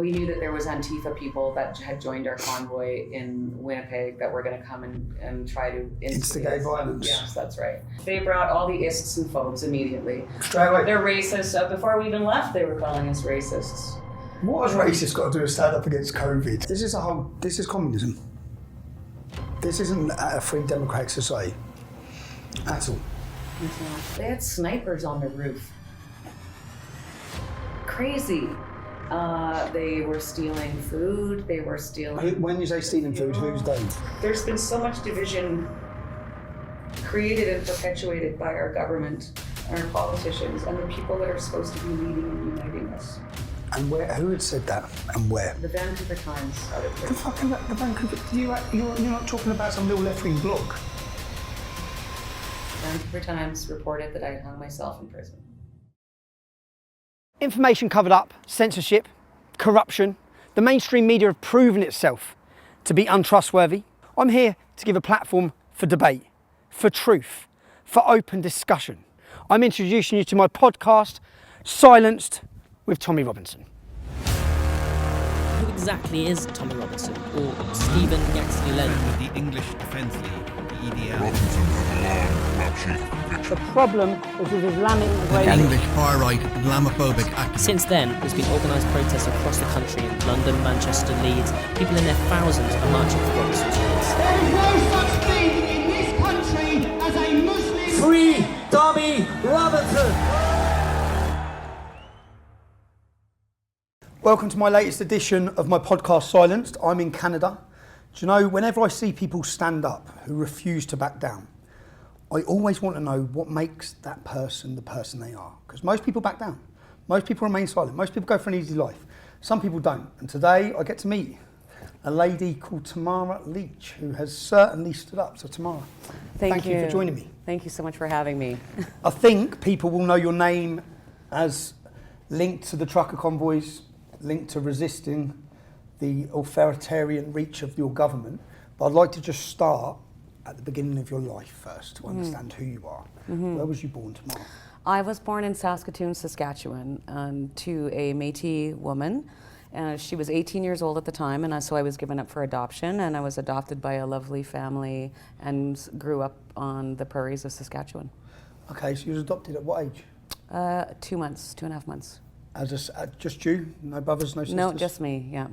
we knew that there was Antifa people that had joined our convoy in Winnipeg that were going to come and try to instigate violence. Yes, that's right. They brought all the ists and phobes immediately. Straight away. They're racist. Before we even left, they were calling us racists. What has racists got to do with stand up against COVID? This is communism. This isn't a free democratic society at all. They had snipers on the roof. Crazy. They were stealing food. They were stealing. When you say stealing food, who's they? There's been so much division created and perpetuated by our government, our politicians, and the people that are supposed to be leading and uniting us. And where? Who had said that? And where? The Vancouver Times. The Vancouver. You're not talking about some little left-wing blog. Vancouver Times reported that I hung myself in prison. Information covered up, censorship, corruption. The mainstream media have proven itself to be untrustworthy. I'm here to give a platform for debate, for truth, for open discussion. I'm introducing you to my podcast, Silenced with Tommy Robinson. Who exactly is Tommy Robinson, or Stephen Yaxley-Lennon? With the English Defence League, the EDL. Robinson had a long rap sheet of conviction. The problem is with Islamic The integration. English far-right Islamophobic activism. Since then, there's been organised protests across the country in London, Manchester, Leeds. People in their thousands are marching for Robinson's release. There is no such thing in this country as a Muslim. Free Tommy Robinson! Welcome to my latest edition of my podcast, Silenced. I'm in Canada. Do you know, whenever I see people stand up who refuse to back down, I always want to know what makes that person the person they are. Because most people back down. Most people remain silent. Most people go for an easy life. Some people don't. And today I get to meet a lady called Tamara Lich, who has certainly stood up. So Tamara, thank you for joining me. Thank you so much for having me. I think people will know your name as linked to the trucker convoys, linked to resisting the authoritarian reach of your government. But I'd like to just start at the beginning of your life first to understand who you are. Where was you born, Tamara? I was born in Saskatoon, Saskatchewan, to a Métis woman. She was 18 years old at the time, and so I was given up for adoption, and I was adopted by a lovely family and grew up on the prairies of Saskatchewan. Okay, so you was adopted at what age? 2 months, 2.5 months. Just you? No brothers, no sisters? No, just me, yeah.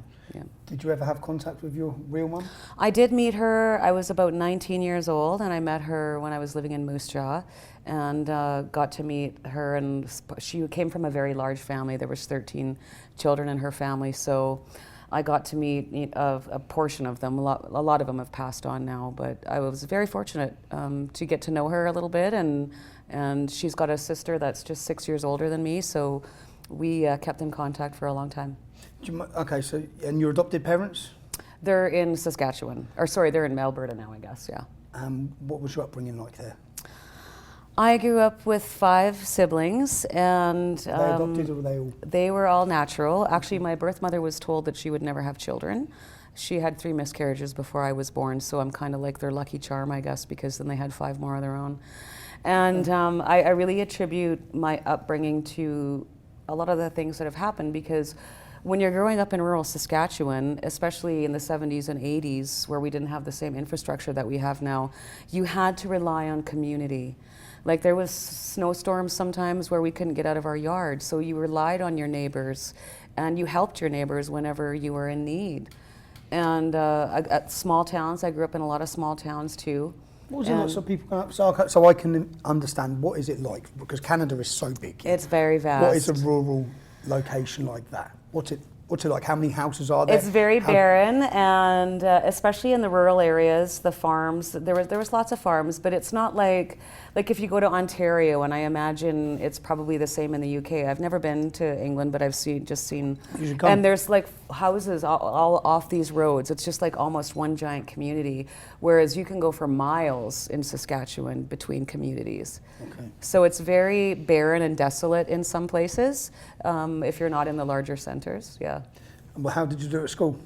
Did you ever have contact with your real mum? I did meet her. I was about 19 years old, and I met her when I was living in Moose Jaw, and got to meet her. And she came from a very large family. There was 13 children in her family, so I got to meet a portion of them. A lot of them have passed on now, but I was very fortunate to get to know her a little bit. And she's got a sister that's just 6 years older than me, so we kept in contact for a long time. Okay, so, and your adopted parents? They're in Saskatchewan. They're in Alberta now, I guess, yeah. What was your upbringing like there? I grew up with 5 siblings, and Were they adopted or were they all? They were all natural. Actually, my birth mother was told that she would never have children. She had 3 miscarriages before I was born, so I'm kind of like their lucky charm, I guess, because then they had 5 more of their own. And I really attribute my upbringing to a lot of the things that have happened, because when you're growing up in rural Saskatchewan, especially in the 70s and 80s, where we didn't have the same infrastructure that we have now, you had to rely on community. Like, there was snowstorms sometimes where we couldn't get out of our yard, so you relied on your neighbors, and you helped your neighbors whenever you were in need. And at small towns, I grew up in a lot of small towns too. What was it like? So people, so I can understand, what is it like? Because Canada is so big. It's very vast. What is a rural location like that? What's it like? How many houses are there? It's very barren, and especially in the rural areas, the farms. There was lots of farms, but it's not like if you go to Ontario, and I imagine it's probably the same in the UK. I've never been to England, but I've seen. And there's like houses all off these roads. It's just like almost one giant community, whereas you can go for miles in Saskatchewan between communities. Okay. So it's very barren and desolate in some places, if you're not in the larger centers. Yeah. Well, how did you do at school?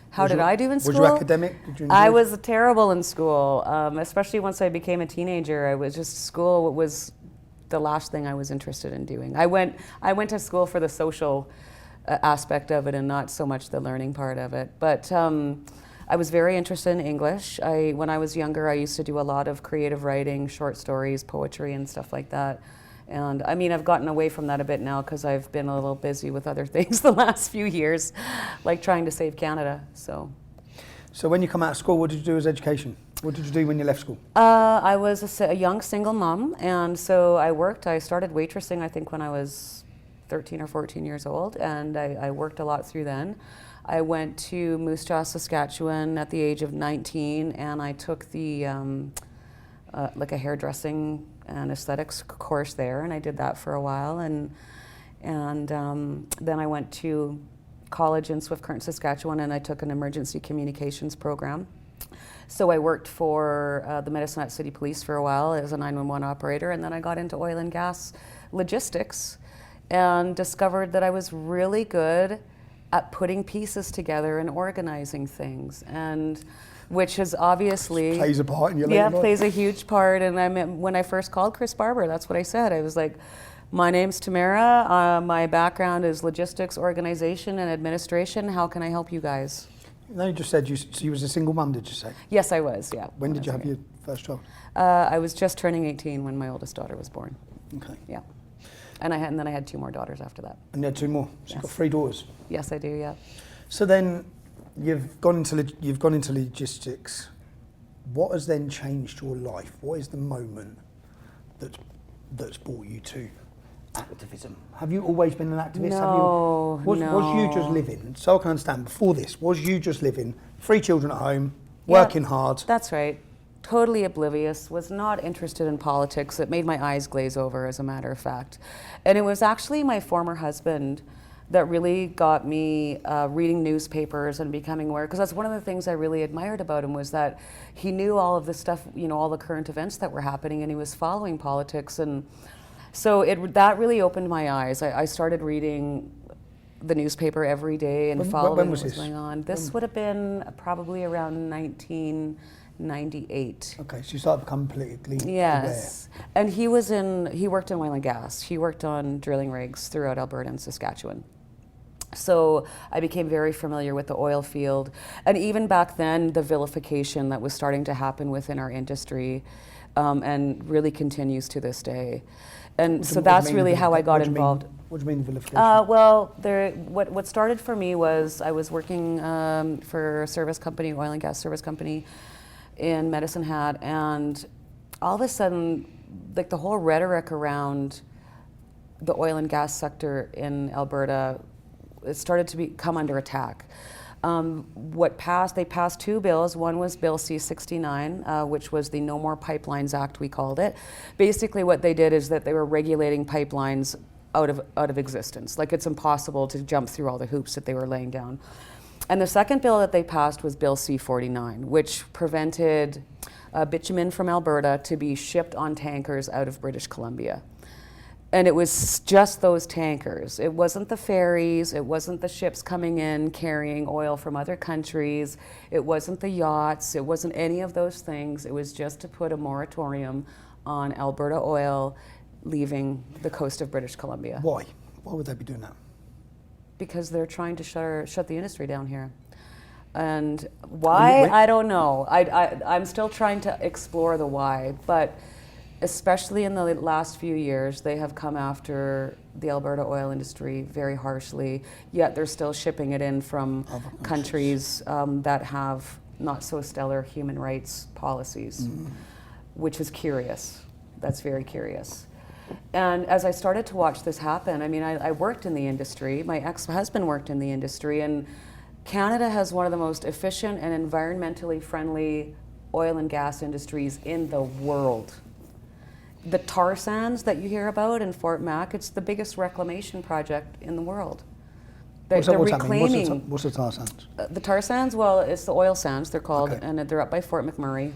How did I do in school? Was you academic? Did you enjoy I it? was terrible in school, especially once I became a teenager. School was the last thing I was interested in doing. I went to school for the social aspect of it and not so much the learning part of it. But I was very interested in English. When I was younger, I used to do a lot of creative writing, short stories, poetry, and stuff like that. And I mean, I've gotten away from that a bit now because I've been a little busy with other things the last few years, like trying to save Canada. So when you come out of school, what did you do as education? What did you do when you left school? I was a young single mom, and so I worked. I started waitressing, I think, when I was 13 or 14 years old, and I worked a lot through then. I went to Moose Jaw, Saskatchewan at the age of 19, and I took the like a hairdressing and aesthetics course there, and I did that for a while, and then I went to college in Swift Current, Saskatchewan, and I took an emergency communications program. So I worked for the Medicine Hat City Police for a while as a 911 operator, and then I got into oil and gas logistics and discovered that I was really good at putting pieces together and organizing things, and which is obviously Plays a part in your life. plays a huge part. And when I first called Chris Barber, that's what I said. I was like, my name's Tamara, my background is logistics, organization, and administration. How can I help you guys? No, you just said you was a single mum, did you say? Yes, I was, yeah. When did you have your first child? I was just turning 18 when my oldest daughter was born. Okay. Yeah. And then I had 2 more daughters after that. And you had 2 more. So you've got 3 daughters. Yes, I do, yeah. So then you've gone into logistics. What has then changed your life? What is the moment that's brought you to activism? Have you always been an activist? No, Was you just living, so I can understand, before this, was you just living, 3 children at home, working hard? That's right. Totally oblivious, was not interested in politics. It made my eyes glaze over, as a matter of fact. And it was actually my former husband that really got me reading newspapers and becoming aware, because that's one of the things I really admired about him, was that he knew all of the stuff, all the current events that were happening, and he was following politics. And so that really opened my eyes. I started reading the newspaper every day and following when what was was this? going on. This would have been probably around 1998. Okay, so you started becoming politically Yes. And he worked in oil and gas. He worked on drilling rigs throughout Alberta and Saskatchewan. So I became very familiar with the oil field. And even back then, the vilification that was starting to happen within our industry, and really continues to this day. And so that's really how I got involved. What do you mean vilification? Well, what started for me was I was working for a service company, oil and gas service company in Medicine Hat, and all of a sudden, like the whole rhetoric around the oil and gas sector in Alberta, it started to come under attack. They passed 2 bills. One was Bill C-69, which was the No More Pipelines Act, we called it. Basically what they did is that they were regulating pipelines out of existence. Like, it's impossible to jump through all the hoops that they were laying down. And the second bill that they passed was Bill C-49, which prevented bitumen from Alberta to be shipped on tankers out of British Columbia. And it was just those tankers. It wasn't the ferries, it wasn't the ships coming in carrying oil from other countries, it wasn't the yachts, it wasn't any of those things. It was just to put a moratorium on Alberta oil leaving the coast of British Columbia. Why? Why would they be doing that? Because they're trying to shut the industry down here. And why, I don't know. I'm still trying to explore the why, but especially in the last few years, they have come after the Alberta oil industry very harshly, yet they're still shipping it in from countries that have not so stellar human rights policies, which is curious. That's very curious. And as I started to watch this happen, I mean, I worked in the industry. My ex-husband worked in the industry, and Canada has one of the most efficient and environmentally friendly oil and gas industries in the world. The tar sands that you hear about in Fort Mac, it's the biggest reclamation project in the world. They're reclaiming. What's the tar sands? The tar sands, well, it's the oil sands, they're called, Okay. and they're up by Fort McMurray.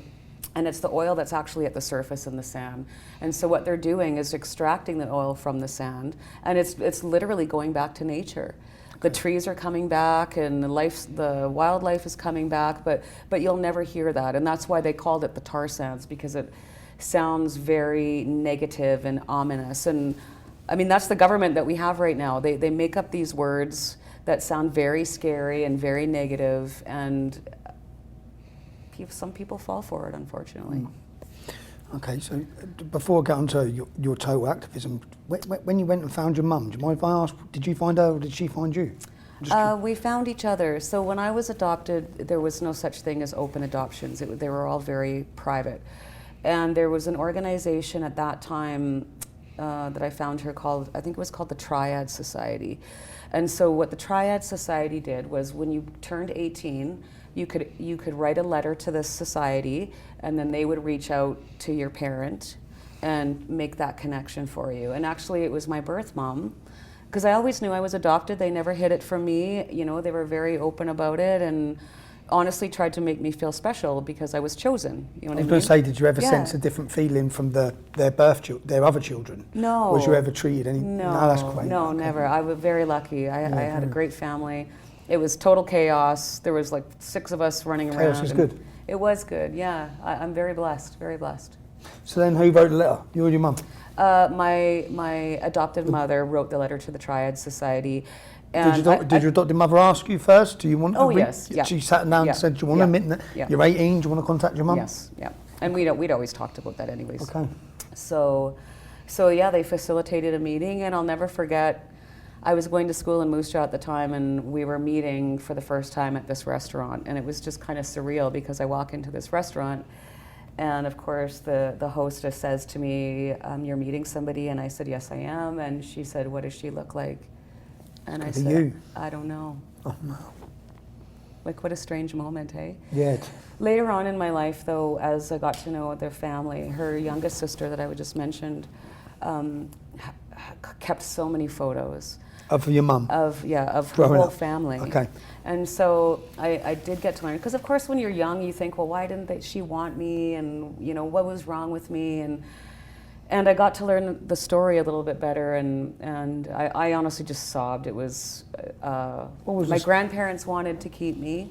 And it's the oil that's actually at the surface in the sand. And so what they're doing is extracting the oil from the sand, and it's literally going back to nature. The trees are coming back, and the wildlife is coming back, but you'll never hear that. And that's why they called it the tar sands, because it sounds very negative and ominous. And I mean, that's the government that we have right now. They make up these words that sound very scary and very negative, and some people fall for it, unfortunately. Okay, so before I get on to your total activism, when you went and found your mum, do you mind if I ask, did you find her or did she find you? We found each other. So when I was adopted, there was no such thing as open adoptions. They were all very private. And there was an organization at that time that I found her called, I think it was called the Triad Society. And so what the Triad Society did was when you turned 18, you could write a letter to this society, and then they would reach out to your parent and make that connection for you. And actually it was my birth mom, because I always knew I was adopted. They never hid it from me. You know, they were very open about it and honestly tried to make me feel special because I was chosen. You know what I mean? I was going to say, did you ever sense a different feeling from their other children? No. Was you ever treated any? No, that's great. No, okay. never. I was very lucky. I had a great family. It was total chaos. There was like 6 of us running around. Chaos was good. It was good, yeah. I'm very blessed, very blessed. So then who wrote the letter? You or your mum? My adopted mother wrote the letter to the Triad Society. And Did your adopted mother ask you first? Do you want to yes, yeah. She sat down and said, do you want to admit that you're 18? Do you want to contact your mum? Yes, yeah. And we'd always talked about that anyways. Okay. So yeah, they facilitated a meeting, and I'll never forget, I was going to school in Moose Jaw at the time, and we were meeting for the first time at this restaurant, and it was just kind of surreal because I walk into this restaurant, and of course the hostess says to me, you're meeting somebody, and I said, yes, I am, and she said, what does she look like? And I said, you. I don't know. Oh no. Like, what a strange moment, hey? Yeah. Later on in my life, though, as I got to know their family, her youngest sister that I just mentioned kept so many photos. Of your mum? Of her Growing whole up. family. Okay. And so I did get to learn, because of course when you're young you think, well, why didn't she want me, and you know, what was wrong with me, and I got to learn the story a little bit better, and I honestly just sobbed. It was, my grandparents wanted to keep me,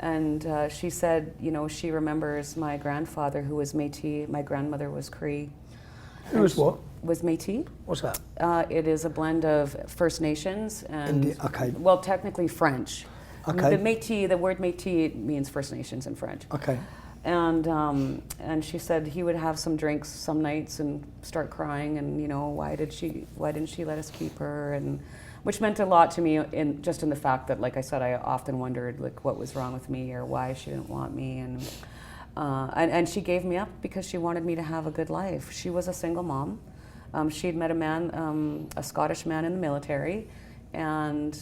and she said, you know, she remembers my grandfather who was Métis, my grandmother was Cree. Who was what? Was Métis. What's that? It is a blend of First Nations and, okay. well, technically French. Okay. The word Métis means First Nations in French. Okay. And she said he would have some drinks some nights and start crying, and you know, why didn't she let us keep her, and which meant a lot to me in the fact that, like I said, I often wondered like what was wrong with me or why she didn't want me, and she gave me up because she wanted me to have a good life. She was a single mom. She'd met a man, a Scottish man in the military, and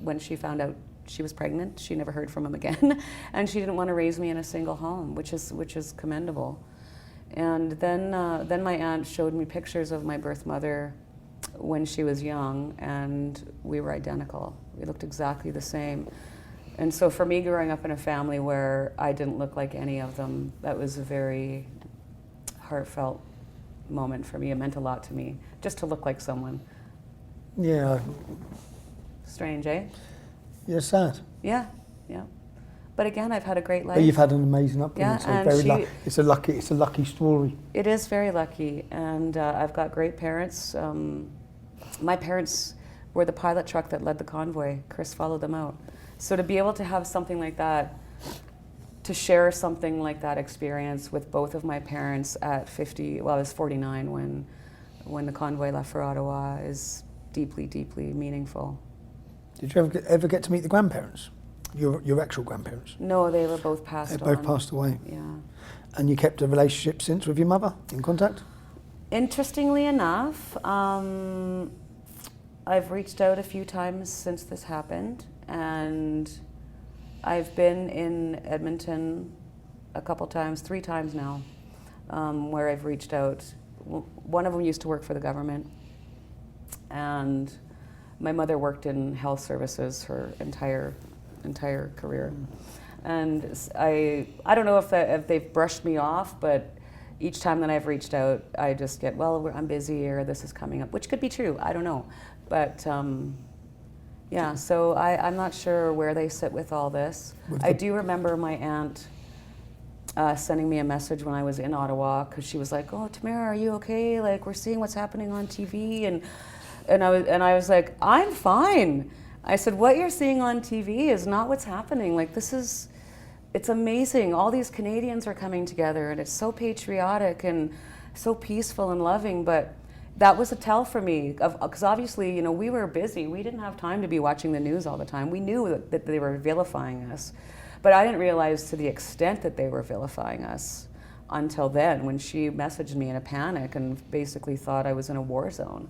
when she found out she was pregnant, she never heard from him again, and she didn't want to raise me in a single home, which is commendable. And then my aunt showed me pictures of my birth mother when she was young, and we were identical. We looked exactly the same. And so for me, growing up in a family where I didn't look like any of them, that was a very heartfelt moment for me. It meant a lot to me, just to look like someone. Yeah. Strange, eh? You're sad. Yeah, yeah. But again, I've had a great life. But you've had an amazing upbringing, so and it's a lucky story. It is very lucky, and I've got great parents. My parents were the pilot truck that led the convoy. Chris followed them out. So to be able to have something like that, to share something like that experience with both of my parents at 50, well, I was 49 when the convoy left for Ottawa, is deeply, deeply meaningful. Did you ever get to meet the grandparents? Your actual grandparents? No, they were both passed on. They both passed away? Yeah. And you kept a relationship since with your mother, in contact? Interestingly enough, I've reached out a few times since this happened, and I've been in Edmonton a couple times, 3 times now, where I've reached out. One of them used to work for the government, and my mother worked in health services her entire career. And I don't know if they've brushed me off, but each time that I've reached out, I just get, well, I'm busy, or this is coming up, which could be true, I don't know. But yeah, so I'm not sure where they sit with all this. I do remember my aunt sending me a message when I was in Ottawa, because she was like, "Oh, Tamara, are you okay? Like, we're seeing what's happening on TV," and I was like, "I'm fine." I said, "What you're seeing on TV is not what's happening. Like, it's amazing. All these Canadians are coming together, and it's so patriotic and so peaceful and loving." But that was a tell for me, because obviously, you know, we were busy. We didn't have time to be watching the news all the time. We knew that they were vilifying us, but I didn't realize to the extent that they were vilifying us until then, when she messaged me in a panic and basically thought I was in a war zone.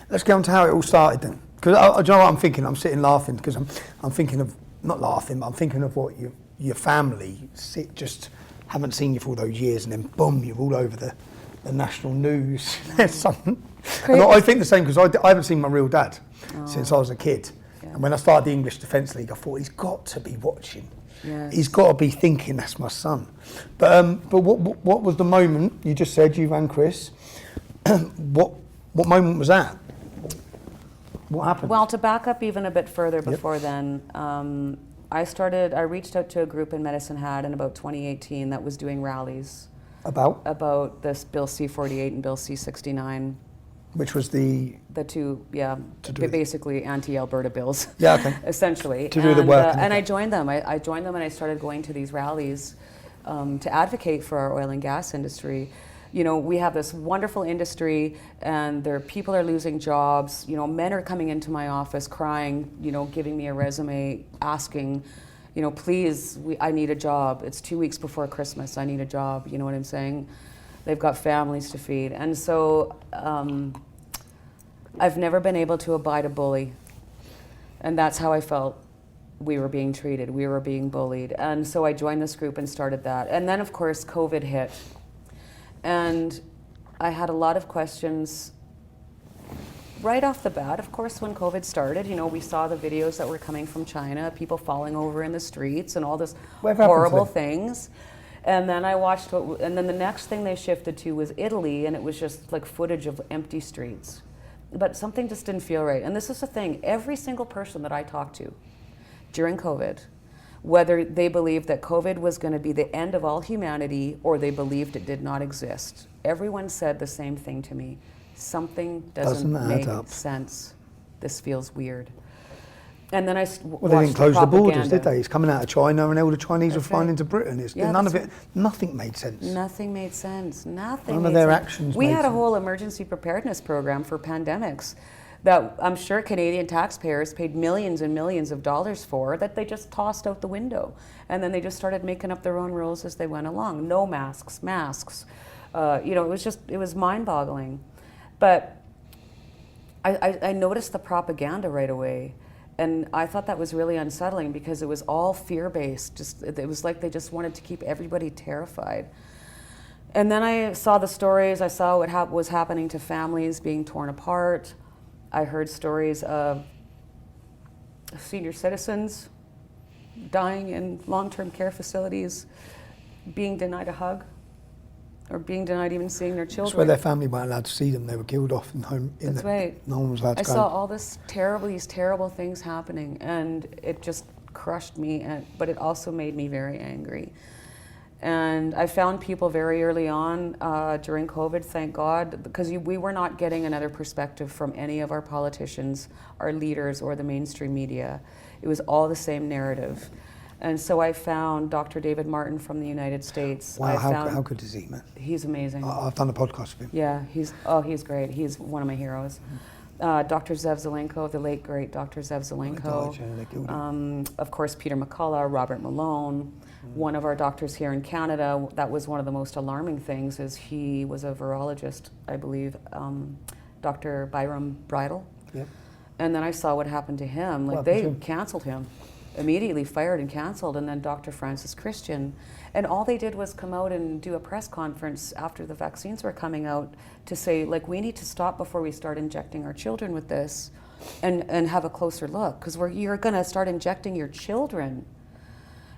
Let's get on to how it all started then. Because do you know what I'm thinking? I'm sitting laughing because I'm thinking of, not laughing, but I'm thinking of what your family just haven't seen you for all those years, and then boom, you're all over the national news. There's something. And I think the same, because I haven't seen my real dad since I was a kid. Yeah. And when I started the English Defence League, I thought, he's got to be watching. Yes. He's got to be thinking, that's my son. But what was the moment, you just said, you and Chris, what moment was that? What happened? Well, to back up even a bit further before then, I reached out to a group in Medicine Hat in about 2018 that was doing rallies. About this Bill C-48 and Bill C-69. Which was the two, basically anti-Alberta bills. Yeah, okay. Essentially. To do the work. And I joined them. I joined them and I started going to these rallies to advocate for our oil and gas industry. You know, we have this wonderful industry, and people are losing jobs. You know, men are coming into my office crying, you know, giving me a resume, asking, you know, please, I need a job. It's 2 weeks before Christmas. I need a job. You know what I'm saying? They've got families to feed. And so I've never been able to abide a bully. And that's how I felt we were being treated. We were being bullied. And so I joined this group and started that. And then, of course, COVID hit. And I had a lot of questions right off the bat. Of course, when COVID started, you know, we saw the videos that were coming from China, people falling over in the streets and all this horrible things. And then I watched and then the next thing they shifted to was Italy, and it was just like footage of empty streets. But something just didn't feel right. And this is the thing, every single person that I talked to during COVID, whether they believed that COVID was going to be the end of all humanity or they believed it did not exist, everyone said the same thing to me. Something doesn't make sense. This feels weird. And then well, they didn't close the borders, did they? It's coming out of China, and all the Chinese were flying into Britain. Nothing made sense. Nothing made sense. None of their actions. We had a whole emergency preparedness program for pandemics that I'm sure Canadian taxpayers paid millions and millions of dollars for, that they just tossed out the window. And then they just started making up their own rules as they went along. No masks. You know, it was mind-boggling. But I noticed the propaganda right away, and I thought that was really unsettling because it was all fear-based. It was like they just wanted to keep everybody terrified. And then I saw the stories. I saw what was happening to families being torn apart. I heard stories of senior citizens dying in long-term care facilities, being denied a hug, or being denied even seeing their children. That's where their family weren't allowed to see them. They were killed off in home. That's right. No one was allowed to go. I saw all these terrible things happening, and it just crushed me, but it also made me very angry. And I found people very early on during COVID, thank God, because we were not getting another perspective from any of our politicians, our leaders, or the mainstream media. It was all the same narrative. And so I found Dr. David Martin from the United States. Wow, how good is he, man? He's amazing. I've done a podcast with him. Yeah, he's great. He's one of my heroes. Dr. Zev Zelenko, the late great Dr. Zev Zelenko. Of course, Peter McCullough, Robert Malone. One of our doctors here in Canada, that was one of the most alarming things, is he was a virologist, I believe, Dr. Byram Bridle. Yep. And then I saw what happened to him. Like, they canceled him. Immediately fired and canceled. And then Dr. Francis Christian. And all they did was come out and do a press conference after the vaccines were coming out to say, like, we need to stop before we start injecting our children with this and have a closer look, because you're going to start injecting your children.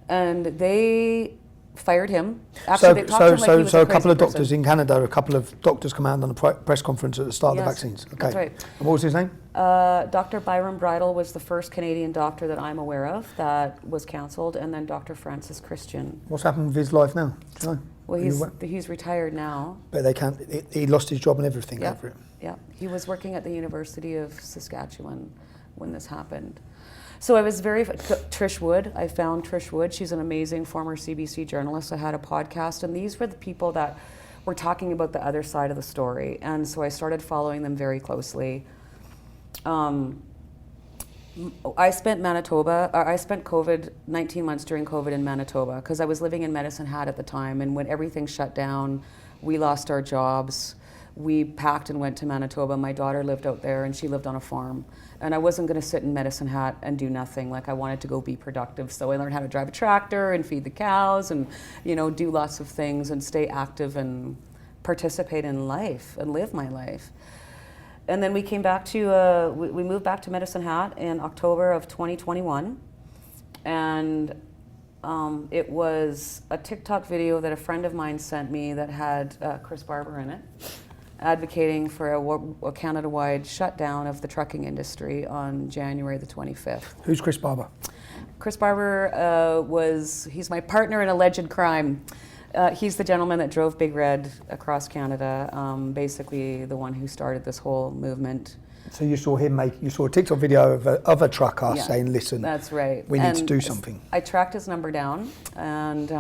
And they fired him. Actually, they talked to him like he was so a a couple crazy of doctors person. in Canada, a couple of doctors come out on a press conference at the start of the Yes, vaccines. Okay. that's right. And what was his name? Dr. Byron Bridle was the first Canadian doctor that I'm aware of that was cancelled, and then Dr. Francis Christian. What's happened with his life now? Do you know? Well, Are you aware? he's retired now. But they can't. He lost his job and everything Yeah, over it. yeah. He was working at the University of Saskatchewan when this happened. So I was Trish Wood. I found Trish Wood. She's an amazing former CBC journalist. I had a podcast, and these were the people that were talking about the other side of the story. And so I started following them very closely. I spent COVID, 19 months during COVID in Manitoba, because I was living in Medicine Hat at the time, and when everything shut down, we lost our jobs. We packed and went to Manitoba. My daughter lived out there, and she lived on a farm. And I wasn't going to sit in Medicine Hat and do nothing. Like, I wanted to go be productive. So I learned how to drive a tractor and feed the cows and, do lots of things and stay active and participate in life and live my life. And then we came back to, we moved back to Medicine Hat in October of 2021. And it was a TikTok video that a friend of mine sent me that had Chris Barber in it, advocating for a Canada-wide shutdown of the trucking industry on January the 25th. Who's Chris Barber? Chris Barber he's my partner in alleged crime. He's the gentleman that drove Big Red across Canada, basically the one who started this whole movement. So you saw you saw a TikTok video of a trucker Yeah, saying, listen, that's right. we need to do something. I tracked his number down, and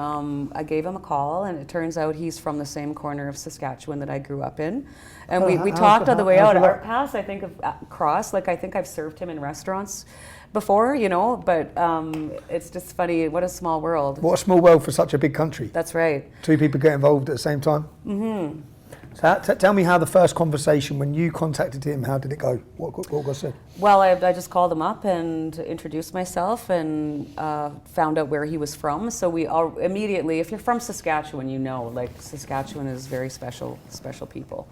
I gave him a call, and it turns out he's from the same corner of Saskatchewan that I grew up in. And we talked on the way out. Our paths, I think, have crossed. Like, I think I've served him in restaurants before, but it's just funny. What a small world. What a small world for such a big country. That's right. Two people get involved at the same time. Mm-hmm. So tell me how the first conversation, when you contacted him, how did it go? What got said? Well, I just called him up and introduced myself and found out where he was from. So we all immediately, if you're from Saskatchewan, Saskatchewan is very special people.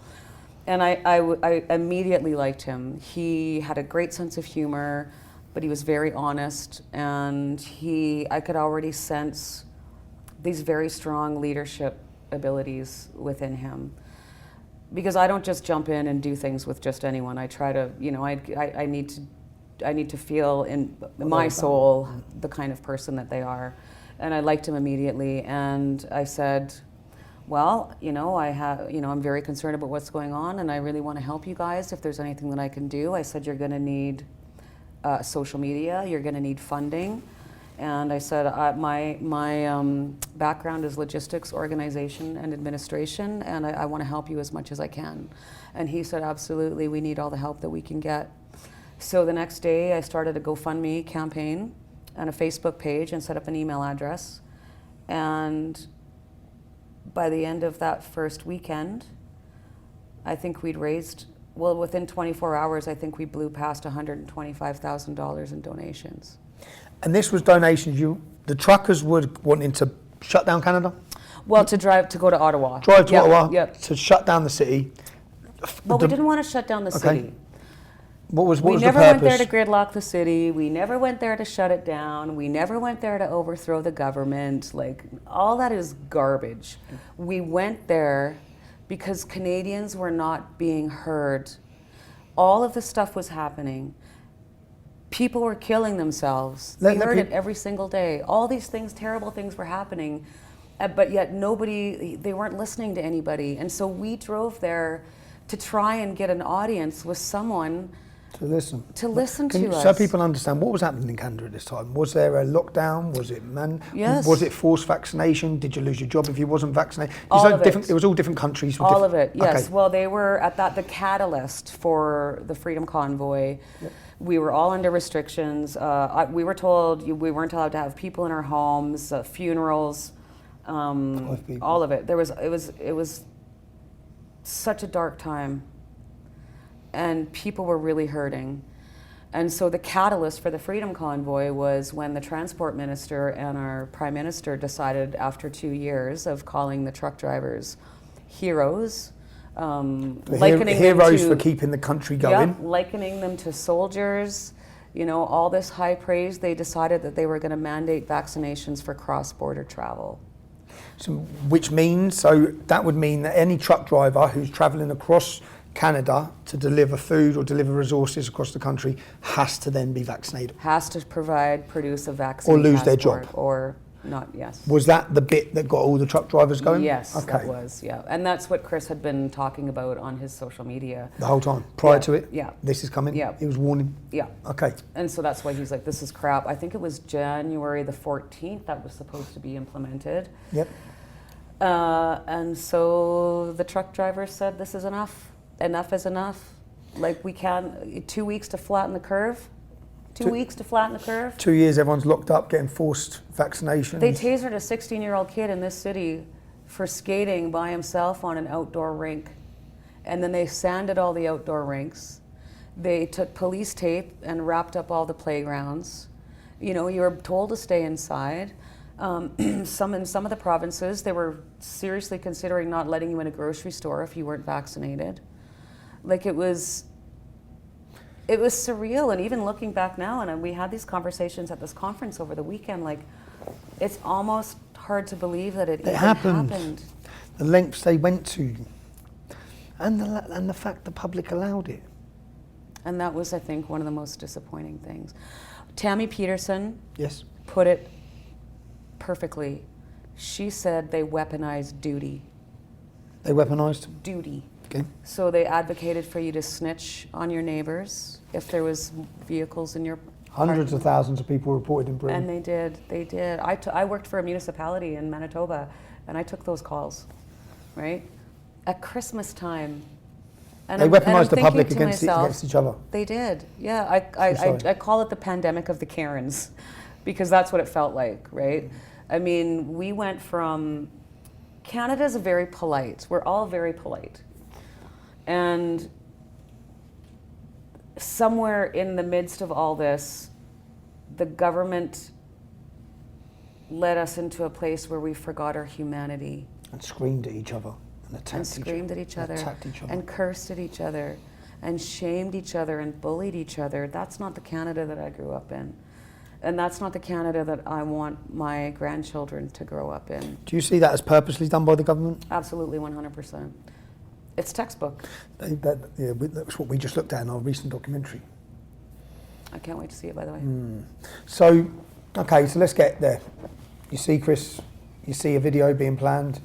And I immediately liked him. He had a great sense of humor, but he was very honest, and I could already sense these very strong leadership abilities within him. Because I don't just jump in and do things with just anyone. I try to, I need to feel in my soul the kind of person that they are. And I liked him immediately, and I said, well, I'm very concerned about what's going on, and I really want to help you guys if there's anything that I can do. I said, you're going to need social media, you're going to need funding. And I said, my background is logistics, organization, and administration, and I want to help you as much as I can. And he said, absolutely, we need all the help that we can get. So the next day, I started a GoFundMe campaign and a Facebook page and set up an email address. And by the end of that first weekend, I think we'd raised, within 24 hours, I think we blew past $125,000 in donations. And this was donations. The truckers were wanting to shut down Canada? Well, to go to Ottawa. Drive to Ottawa to shut down the city. But we didn't want to shut down the city. What was the purpose? We never went there to gridlock the city. We never went there to shut it down. We never went there to overthrow the government. All that is garbage. We went there because Canadians were not being heard. All of the stuff was happening. People were killing themselves. We heard it every single day. All these things, terrible things were happening, but yet they weren't listening to anybody. And so we drove there to try and get an audience with someone to listen to us. So people understand what was happening in Canada at this time. Was there a lockdown? Was it Yes. Was it forced vaccination? Did you lose your job if you wasn't vaccinated? It was all different countries. All of it, yes. Okay. Well, they were the catalyst for the Freedom Convoy. Yep. We were all under restrictions. We were told we weren't allowed to have people in our homes, funerals, all of it. It was such a dark time, and people were really hurting. And so the catalyst for the Freedom Convoy was when the transport minister and our prime minister decided, after 2 years of calling the truck drivers heroes, likening heroes them to, for keeping the country going. Yeah, likening them to soldiers, all this high praise. They decided that they were going to mandate vaccinations for cross-border travel. So, which means, so that would mean that any truck driver who's travelling across Canada to deliver food or deliver resources across the country has to then be vaccinated. Has to produce a vaccine Or lose their passport, job. or not. Yes. Was that the bit that got all the truck drivers going? Yes, Okay. that was, yeah. And that's what Chris had been talking about on his social media. The whole time, prior Yeah, to it? yeah. This is coming? Yeah. He was warning? Yeah. Okay. And so that's why he's like, this is crap. I think it was January the 14th that was supposed to be implemented. Yep. And so the truck driver said, this is enough. Enough is enough. Like, we can't, 2 weeks to flatten the curve. 2 weeks to flatten the curve. 2 years, everyone's locked up, getting forced vaccinations. They tasered a 16-year-old kid in this city for skating by himself on an outdoor rink. And then they sanded all the outdoor rinks. They took police tape and wrapped up all the playgrounds. You know, you were told to stay inside. In some of the provinces, they were seriously considering not letting you in a grocery store if you weren't vaccinated. Like, it was surreal. And even looking back now, and we had these conversations at this conference over the weekend, like, it's almost hard to believe that it even happened. The lengths they went to, and the fact the public allowed it. And that was, I think, one of the most disappointing things. Tammy Peterson Yes. put it perfectly. She said they weaponized duty. They weaponised? Duty. Okay. So they advocated for you to snitch on your neighbors if there was vehicles in your Hundreds of thousands of people reported in Britain. And they did. I worked for a municipality in Manitoba, and I took those calls, right? At Christmas time. And They weaponised the thinking public to against myself, each other. They did, yeah. sorry. I call it the pandemic of the Karens, because that's what it felt like, right? I mean, we went from, Canada's very polite. We're all very polite. And somewhere in the midst of all this, the government led us into a place where we forgot our humanity. And screamed at each other. And screamed at each other. Attacked each other. And cursed at each other. And shamed each other and bullied each other. That's not the Canada that I grew up in. And that's not the Canada that I want my grandchildren to grow up in. Do you see that as purposely done by the government? Absolutely, 100%. It's textbook. That's what we just looked at in our recent documentary. I can't wait to see it, by the way. So, okay, so let's get there. You see Chris, you see a video being planned,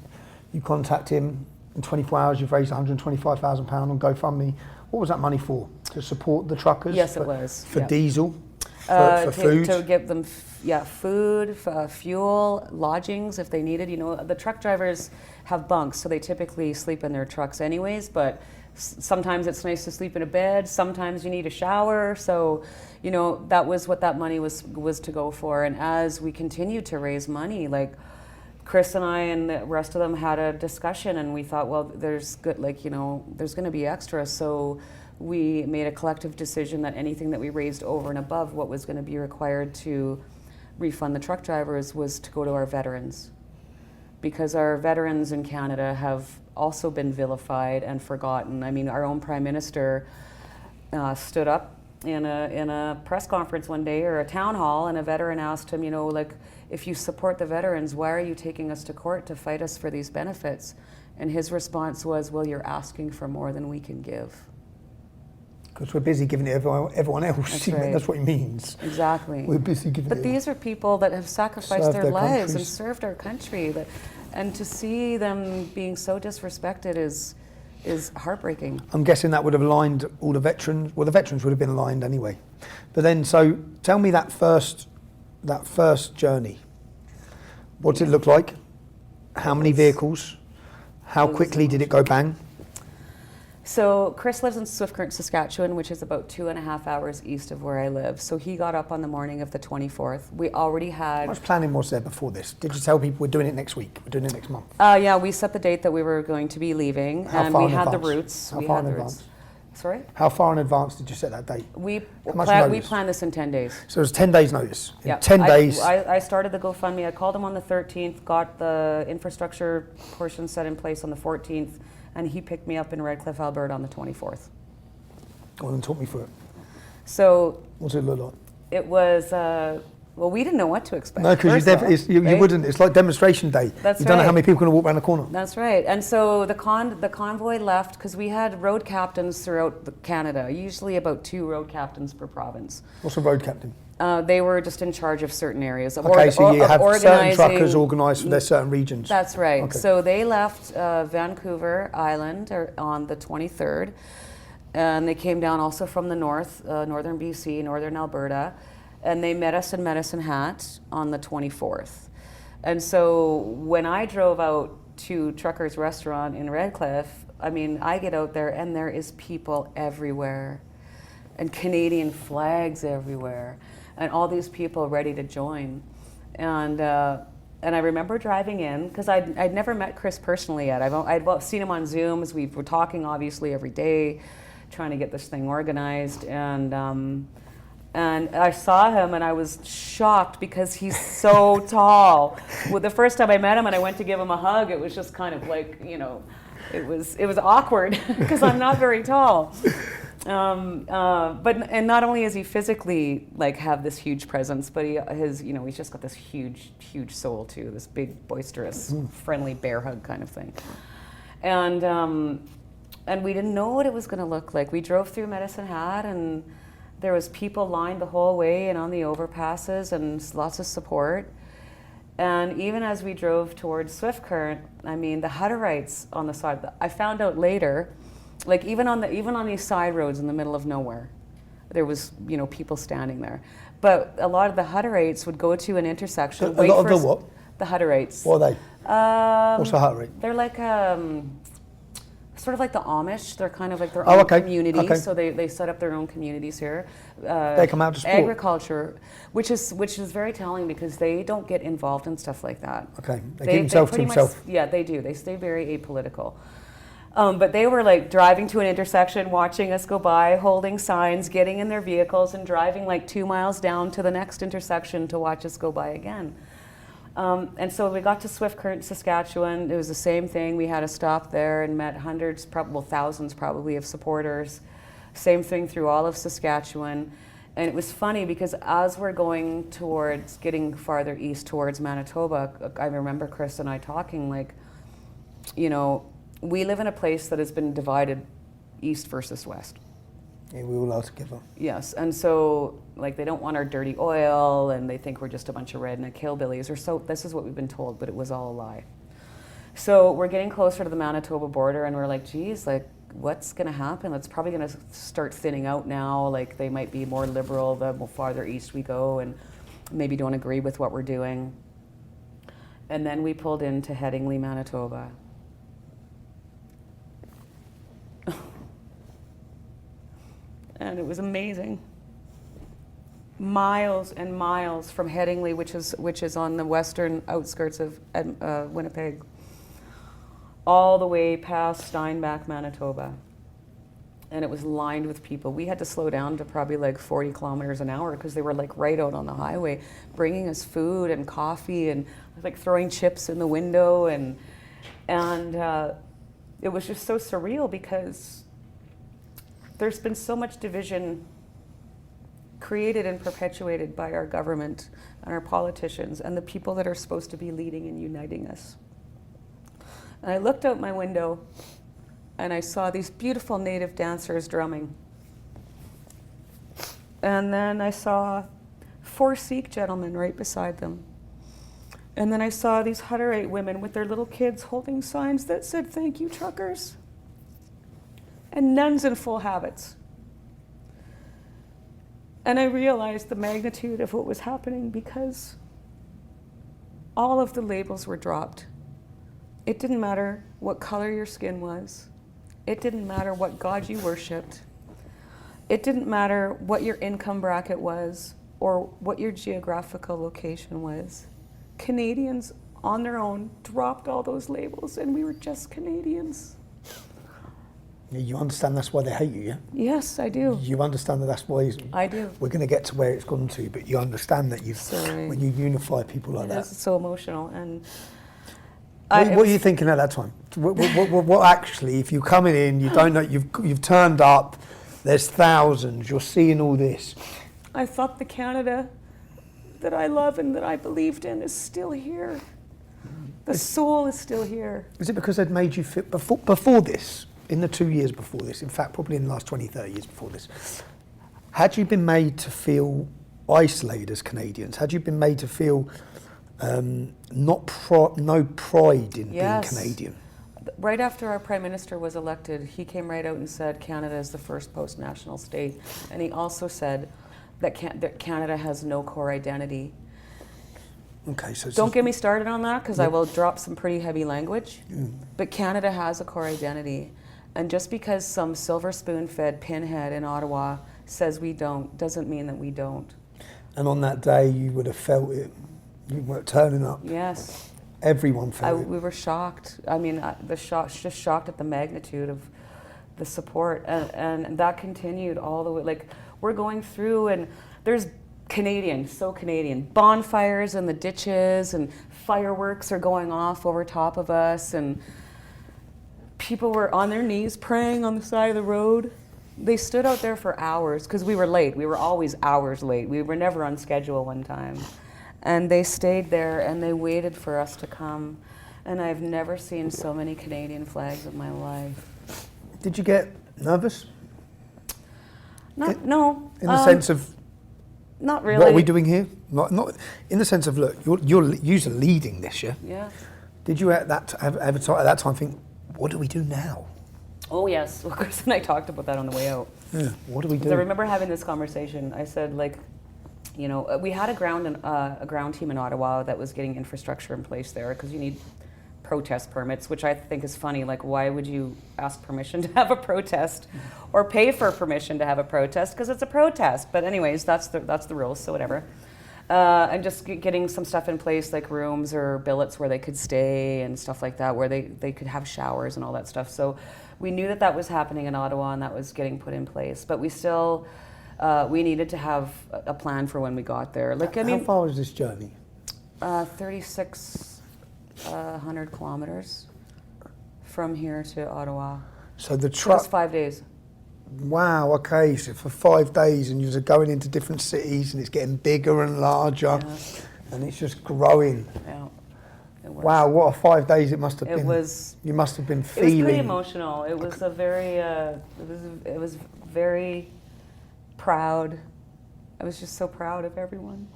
you contact him, in 24 hours you've raised £125,000 on GoFundMe. What was that money for? To support the truckers? Yes, it was. For Yeah. diesel? For food? To give them, food, fuel, lodgings if they needed. You know, the truck drivers have bunks, so they typically sleep in their trucks anyways, but sometimes it's nice to sleep in a bed, sometimes you need a shower, so, you know, that was what that money was to go for. And as we continued to raise money, like, Chris and I and the rest of them had a discussion, and we thought, well, there's good, like, you know, there's going to be extra, so we made a collective decision that anything that we raised over and above what was going to be required to refund the truck drivers was to go to our veterans. Because our veterans in Canada have also been vilified and forgotten. I mean, our own Prime Minister stood up in a press conference one day, or a town hall, and a veteran asked him, you know, like, if you support the veterans, why are you taking us to court to fight us for these benefits? And his response was, well, you're asking for more than we can give. Because we're busy giving it to everyone else. That's right. That's what he means. Exactly. We're busy giving But it. these are people that have sacrificed Served their their lives and countries. served our country. And to see them being so disrespected is heartbreaking. I'm guessing that would have aligned all the veterans. Well, the veterans would have been aligned anyway. But then, so tell me that first journey. What did it look like? How many vehicles? How quickly did it go bang? So Chris lives in Swift Current, Saskatchewan, which is about 2.5 hours east of where I live. So he got up on the morning of the 24th. We already had... How much planning was there before this? Did you tell people we're doing it next week? We're doing it next month? Yeah, we set the date that we were going to be leaving. How and far we in had the advance? routes. How we far had in the advance? routes. Sorry? How far in advance did you set that date? We much we notice? planned this in 10 days. So it was 10 days notice. In Yeah. 10 days. I started the GoFundMe. I called him on the 13th, got the infrastructure portion set in place on the 14th, and he picked me up in Redcliffe, Alberta on the 24th. Go on and talk me through it. So What's it look like? it was Well, we didn't know what to expect. No, because you right? wouldn't. It's like demonstration day. That's you don't know how right. many people are going to walk around the corner. That's right. And so the convoy left because we had road captains throughout Canada, usually about 2 road captains per province. What's a road captain? They were just in charge of certain areas. Okay, so you have certain organizing- truckers organised for their certain regions. That's right. Okay. So they left Vancouver Island on the 23rd, and they came down also from the north, northern BC, northern Alberta, and they met us in Medicine Hat on the 24th. And so when I drove out to Truckers Restaurant in Redcliffe, I mean, I get out there and there is people everywhere, and Canadian flags everywhere, and all these people ready to join. And I remember driving in, because I'd never met Chris personally yet. I'd seen him on Zooms. We were talking obviously every day, trying to get this thing organized. And I saw him and I was shocked because he's so tall. Well, the first time I met him and I went to give him a hug, it was just kind of like, you know, it was awkward because I'm not very tall. But not only is he physically like have this huge presence, but he's just got this huge soul too, this big, boisterous, friendly bear hug kind of thing. And we didn't know what it was going to look like. We drove through Medicine Hat and there was people lined the whole way and on the overpasses and lots of support. And even as we drove towards Swift Current, I mean, the Hutterites on the side, I found out later, like even on these side roads in the middle of nowhere, there was, people standing there. But a lot of the Hutterites would go to an intersection. A lot of the what? The Hutterites. What are they? What's a Hutterite? They're like sort of like the Amish. They're kind of like their own community. Okay. So they set up their own communities here. They come out to support agriculture, which is very telling because they don't get involved in stuff like that. Okay, they keep themselves to themselves. Yeah, they do. They stay very apolitical. But they were like driving to an intersection, watching us go by, holding signs, getting in their vehicles and driving like 2 miles down to the next intersection to watch us go by again. And so we got to Swift Current, Saskatchewan. It was the same thing. We had a stop there and met hundreds, thousands probably of supporters. Same thing through all of Saskatchewan. And it was funny because as we're going towards getting farther east towards Manitoba, I remember Chris and I talking like, we live in a place that has been divided east versus west. Yeah, we all are together. Yes, and so like they don't want our dirty oil and they think we're just a bunch of redneck hillbillies, or so this is what we've been told, but it was all a lie. So we're getting closer to the Manitoba border and we're like, geez, like what's gonna happen? It's probably gonna start thinning out now, like they might be more liberal the farther east we go and maybe don't agree with what we're doing. And then we pulled into Headingley, Manitoba. And it was amazing. Miles and miles from Headingley, which is on the western outskirts of Winnipeg, all the way past Steinbach, Manitoba. And it was lined with people. We had to slow down to probably like 40 kilometers an hour because they were like right out on the highway, bringing us food and coffee and like throwing chips in the window. And it was just so surreal because there's been so much division created and perpetuated by our government and our politicians and the people that are supposed to be leading and uniting us. And I looked out my window and I saw these beautiful native dancers drumming. And then I saw 4 Sikh gentlemen right beside them. And then I saw these Hutterite women with their little kids holding signs that said, "Thank you, truckers." And nuns in full habits. And I realized the magnitude of what was happening because all of the labels were dropped. It didn't matter what color your skin was. It didn't matter what God you worshipped. It didn't matter what your income bracket was or what your geographical location was. Canadians on their own dropped all those labels and we were just Canadians. Yeah, you understand that's why they hate you, yeah? Yes, I do. You understand that that's why I do. We're going to get to where it's gone to, but you understand that when you unify people like that. It's so emotional. And what are you thinking at that time? What actually, if you're coming in, you don't know, you've turned up, there's thousands, you're seeing all this. I thought the Canada that I love and that I believed in is still here. The soul is still here. Is it because they'd made you feel, before this, in the 2 years before this, in fact, probably in the last 20, 30 years before this, had you been made to feel isolated as Canadians? Had you been made to feel no pride in being Canadian? Right after our Prime Minister was elected, he came right out and said Canada is the first post-national state. And he also said that Canada has no core identity. Okay, so don't get me started on that, because I will drop some pretty heavy language. But Canada has a core identity. And just because some silver spoon-fed pinhead in Ottawa says we don't, doesn't mean that we don't. And on that day, you would have felt it. You were turning up. Yes. Everyone felt it. We were shocked. I mean, just shocked at the magnitude of the support. And that continued all the way. Like, we're going through, and there's so Canadian. Bonfires in the ditches, and fireworks are going off over top of us, and people were on their knees praying on the side of the road. They stood out there for hours, because we were late. We were always hours late. We were never on schedule one time. And they stayed there, and they waited for us to come. And I've never seen so many Canadian flags in my life. Did you get nervous? No. In the sense of, not really. what are we doing here? Not in the sense of, look, you're leading this, yeah? Yeah. Did you at that time think, what do we do now? Oh yes, well, Chris and I talked about that on the way out. Yeah. What do we do? I remember having this conversation. I said, like, you know, we had a ground team in Ottawa that was getting infrastructure in place there, because you need protest permits, which I think is funny. Like, why would you ask permission to have a protest, or pay for permission to have a protest? Because it's a protest. But anyways, that's the rules. So whatever. And just getting some stuff in place, like rooms or billets where they could stay and stuff like that, where they could have showers and all that stuff. So we knew that was happening in Ottawa, and that was getting put in place. But we still, we needed to have a plan for when we got there. Like, I mean, how far was this journey? 3,600 kilometers from here to Ottawa. So the It was truck. 5 days. Wow. Okay. So for 5 days, and you're going into different cities, and it's getting bigger and larger, and it's just growing. Yeah. It was. Wow. What a 5 days it must have been. It was. You must have been It was feeling. pretty emotional. It was a very. It was very proud. I was just so proud of everyone.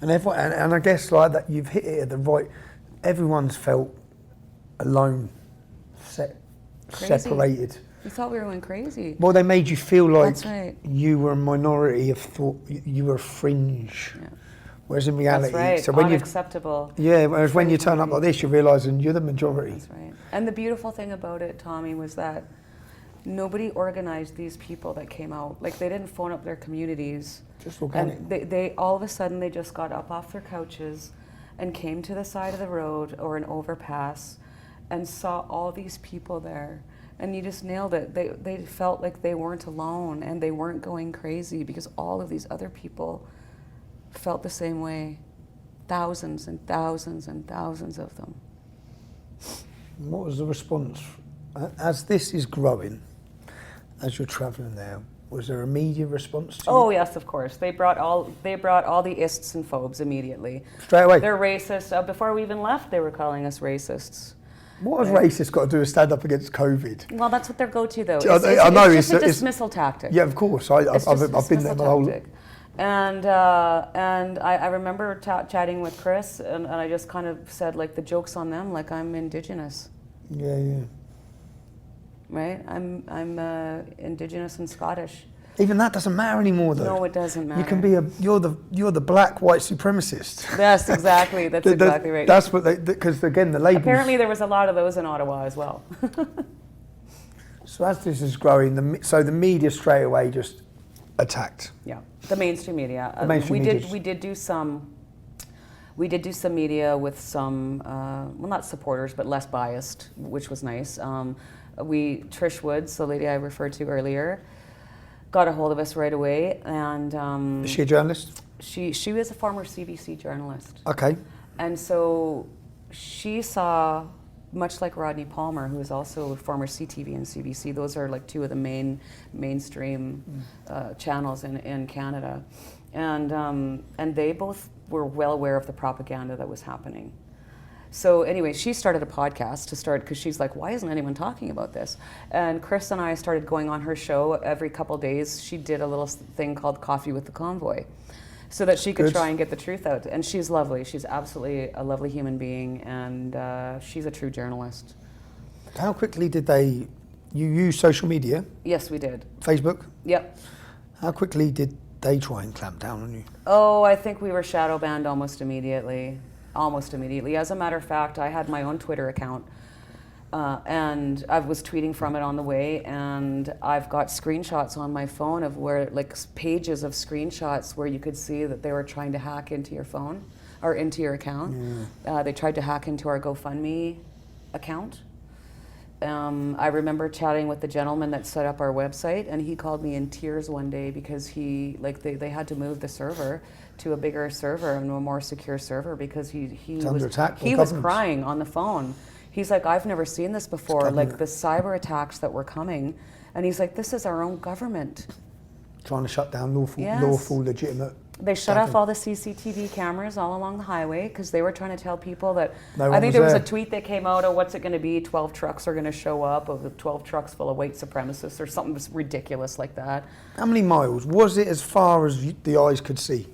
And everyone, and I guess like that, you've hit it at the right. Everyone's felt alone, separated. We thought we were going crazy. Well, they made you feel like That's right. you were a minority of thought. You were a fringe. Yeah. Whereas in reality, That's right. so when Unacceptable. whereas when you turn up like this, you're realising you're the majority. That's right. And the beautiful thing about it, Tommy, was that nobody organized these people that came out. Like, they didn't phone up their communities. Just organic. And they all of a sudden, they just got up off their couches and came to the side of the road or an overpass and saw all these people there. And you just nailed it. They felt like they weren't alone, and they weren't going crazy, because all of these other people felt the same way. Thousands and thousands and thousands of them. What was the response as this is growing, as you're travelling there? Was there a media response to Oh you? yes, of course. They brought all the ists and phobes immediately. Straight away? They're racist. Before we even left, they were calling us racists. What has racists got to do with stand up against COVID? Well, that's what their go-to though. I know, it's just a it's- dismissal tactic. Yeah, of course. I've been there my whole. Tactic. And I remember chatting with Chris, and I just kind of said, like, the joke's on them. Like, I'm Indigenous, Yeah. right? I'm Indigenous and Scottish. Even that doesn't matter anymore, though. No, it doesn't matter. You can be you're the black white supremacist. Yes, exactly. That's exactly right. That's what because again the labels. Apparently, there was a lot of those in Ottawa as well. So as this is growing, the media straight away just attacked. Yeah, the mainstream media. The mainstream media. We did do some media with some, well, not supporters, but less biased, which was nice. Trish Woods, the lady I referred to earlier, got a hold of us right away, and Is she a journalist? she was a former CBC journalist. Okay. And so she saw, much like Rodney Palmer, who is also a former CTV and CBC, those are like two of the mainstream channels in Canada. and they both were well aware of the propaganda that was happening. So anyway, she started a podcast because she's like, why isn't anyone talking about this? And Chris and I started going on her show every couple days. She did a little thing called Coffee with the Convoy, so that she could try and get the truth out. And she's lovely. She's absolutely a lovely human being, and she's a true journalist. How quickly did you use social media? Yes, we did. Facebook? Yep. How quickly did they try and clamp down on you? Oh, I think we were shadow banned almost immediately. Almost immediately. As a matter of fact, I had my own Twitter account, and I was tweeting from it on the way, and I've got screenshots on my phone of where, like, pages of screenshots where you could see that they were trying to hack into your phone or into your account. They tried to hack into our GoFundMe account. I remember chatting with the gentleman that set up our website, and he called me in tears one day because they had to move the server to a bigger server and a more secure server because he was crying on the phone. He's like, I've never seen this before, like the cyber attacks that were coming, and he's like, this is our own government trying to shut down lawful, legitimate. They shut off all the CCTV cameras all along the highway because they were trying to tell people that. No I think there was a there. tweet that came out of what's it going to be? 12 trucks are going to show up, of 12 trucks full of white supremacists or something ridiculous like that. How many miles? Was it as far as the eyes could see?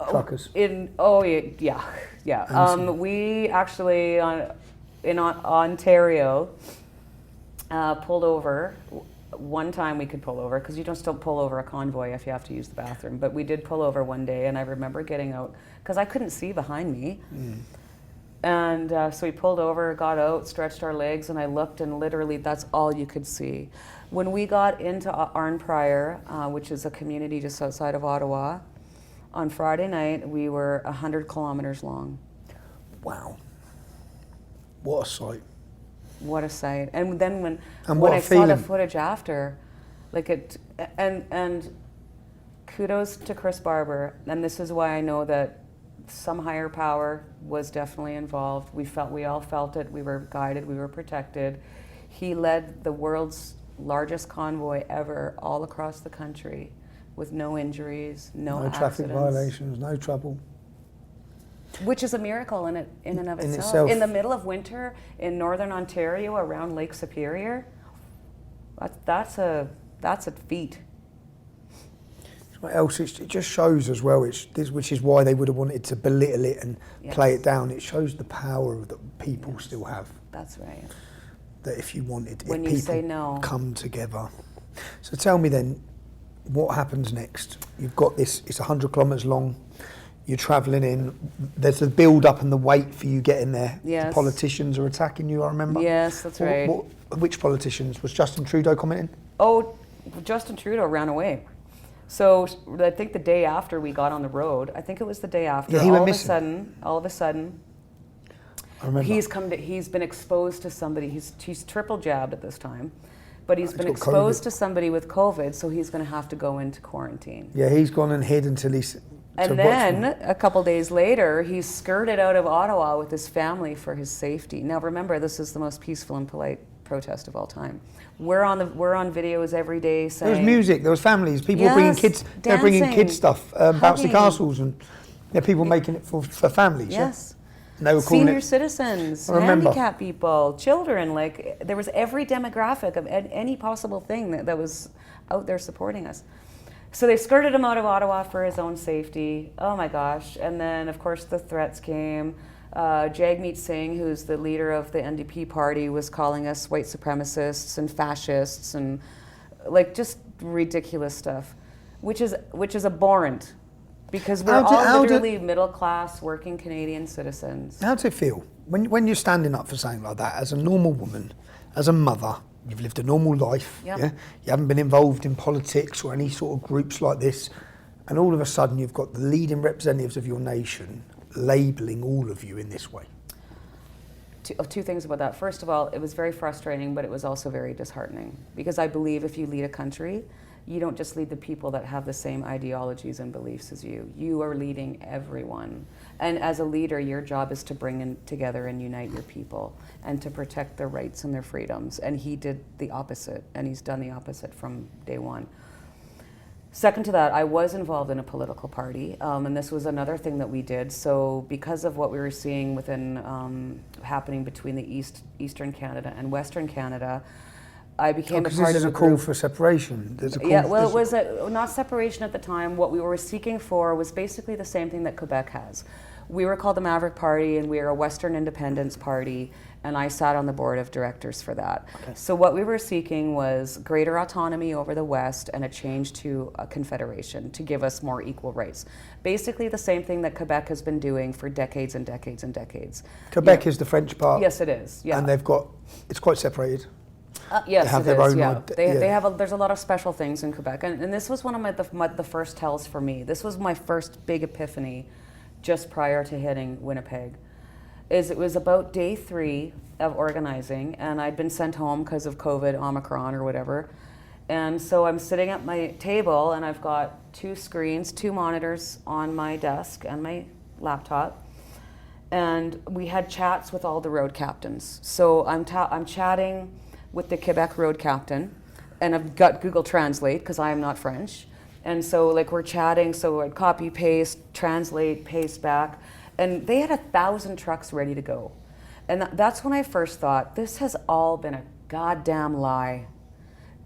Truckers. Yeah. We actually in Ontario pulled over. One time we could pull over, because you just don't pull over a convoy if you have to use the bathroom. But we did pull over one day, and I remember getting out, because I couldn't see behind me. And so we pulled over, got out, stretched our legs, and I looked, and literally that's all you could see. When we got into Arnprior, which is a community just outside of Ottawa, on Friday night, we were 100 kilometers long. Wow. What a sight. What a sight. And then when what I a saw the feeling. footage after, like it, and kudos to Chris Barber, and this is why I know that some higher power was definitely involved. We all felt it, we were guided, we were protected. He led the world's largest convoy ever all across the country with no injuries, no traffic accidents. violations, no trouble. Which is a miracle in and of itself. In the middle of winter in northern Ontario around Lake Superior, that's a feat. What else? It just shows as well, which is why they would have wanted to belittle it and play it down. It shows the power that people still have. That's right. That if you wanted, when if you people say no, come together. So tell me then, what happens next? You've got this, it's 100 kilometres long. You're travelling in. There's the build-up and the wait for you getting there. Yes. The politicians are attacking you, I remember. Yes, that's right. Which politicians? Was Justin Trudeau commenting? Oh, Justin Trudeau ran away. So I think the day after we got on the road, I think it was the day after, Yeah, he went missing. all of a sudden, I remember. he's been exposed to somebody. He's triple jabbed at this time, but he's been got exposed COVID. to somebody with COVID, so he's going to have to go into quarantine. Yeah, he's gone and hid until he's... And then a couple days later, he skirted out of Ottawa with his family for his safety. Now remember, this is the most peaceful and polite protest of all time. We're on videos every day saying... There was music, there was families, people were bringing kids, they're bringing kids stuff, bouncy hugging. Castles, and people making it for families. Yes. Yeah? And they were calling Senior it... citizens, I remember. handicapped people, children, like there was every demographic of any possible thing that was out there supporting us. So they skirted him out of Ottawa for his own safety. Oh my gosh. And then of course the threats came. Jagmeet Singh, who's the leader of the NDP party, was calling us white supremacists and fascists and like just ridiculous stuff, which is abhorrent because we're all literally middle class working Canadian citizens. How does it feel when you're standing up for something like that as a normal woman, as a mother? You've lived a normal life, Yep. yeah? You haven't been involved in politics or any sort of groups like this, and all of a sudden you've got the leading representatives of your nation labelling all of you in this way. Two things about that. First of all, it was very frustrating, but it was also very disheartening because I believe if you lead a country, you don't just lead the people that have the same ideologies and beliefs as you. You are leading everyone. And as a leader, your job is to bring together and unite your people and to protect their rights and their freedoms. And he did the opposite, and he's done the opposite from day one. Second to that, I was involved in a political party, and this was another thing that we did. So because of what we were seeing within happening between the Eastern Canada and Western Canada, I became a part This is of a call for separation. There's a call yeah, well, it was not separation at the time. What we were seeking for was basically the same thing that Quebec has. We were called the Maverick Party, and we are a Western Independence Party, and I sat on the board of directors for that. Okay. So what we were seeking was greater autonomy over the West and a change to a confederation to give us more equal rights. Basically the same thing that Quebec has been doing for decades and decades and decades. Quebec is the French part. Yes, it is. Yeah. And it's quite separated. Yes, they have it their is, own yeah. They have there's a lot of special things in Quebec, and this was one of the first tells for me. This was my first big epiphany, just prior to hitting Winnipeg. It was about day 3 of organizing, and I'd been sent home because of COVID, Omicron, or whatever. And so I'm sitting at my table, and I've got 2 screens, 2 monitors on my desk and my laptop. And we had chats with all the road captains. So I'm chatting with the Quebec road captain, and I've got Google Translate because I am not French. And so like we're chatting, so I'd copy, paste, translate, paste back. And they had 1,000 trucks ready to go. And that's when I first thought, this has all been a goddamn lie.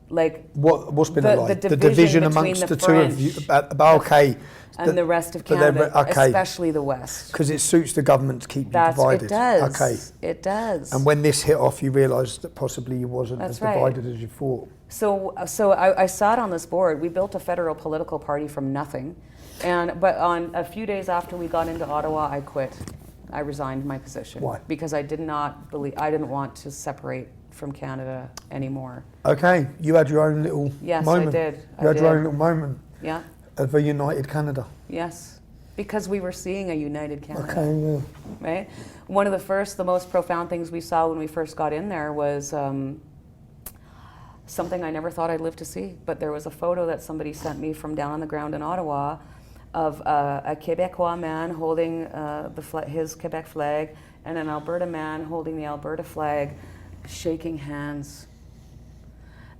Like What's been a lie? The division amongst between the two of you. Okay. And the rest of Canada, okay. especially the West. Because it suits the government to keep you divided. It does. Okay. It does. And when this hit off, you realised that possibly you wasn't as divided as you thought. So I sat on this board. We built a federal political party from nothing. But on a few days after we got into Ottawa, I quit. I resigned my position. Why? Because I didn't want to separate from Canada anymore. Okay, you had your own little moment. Yes, I did. You had your own little moment. Yeah. Of a united Canada. Yes, because we were seeing a united Canada. Okay, yeah. Right? One of the most profound things we saw when we first got in there was something I never thought I'd live to see. But there was a photo that somebody sent me from down on the ground in Ottawa of a Quebecois man holding his Quebec flag, and an Alberta man holding the Alberta flag, shaking hands.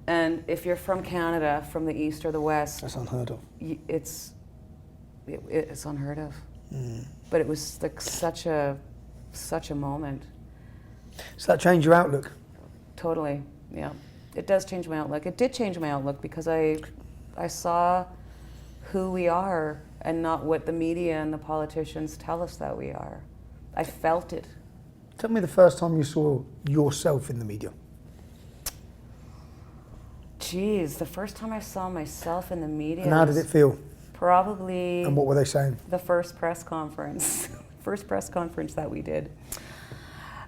And if you're from Canada, from the East or the West, that's unheard of. It's unheard of. But it was like such a moment. Does that change your outlook? Totally, yeah. It does change my outlook. It did change my outlook because I saw who we are and not what the media and the politicians tell us that we are. I felt it. Tell me the first time you saw yourself in the media. Geez, the first time I saw myself in the media. And how did it feel? Probably. And what were they saying? The first press conference. First press conference that we did.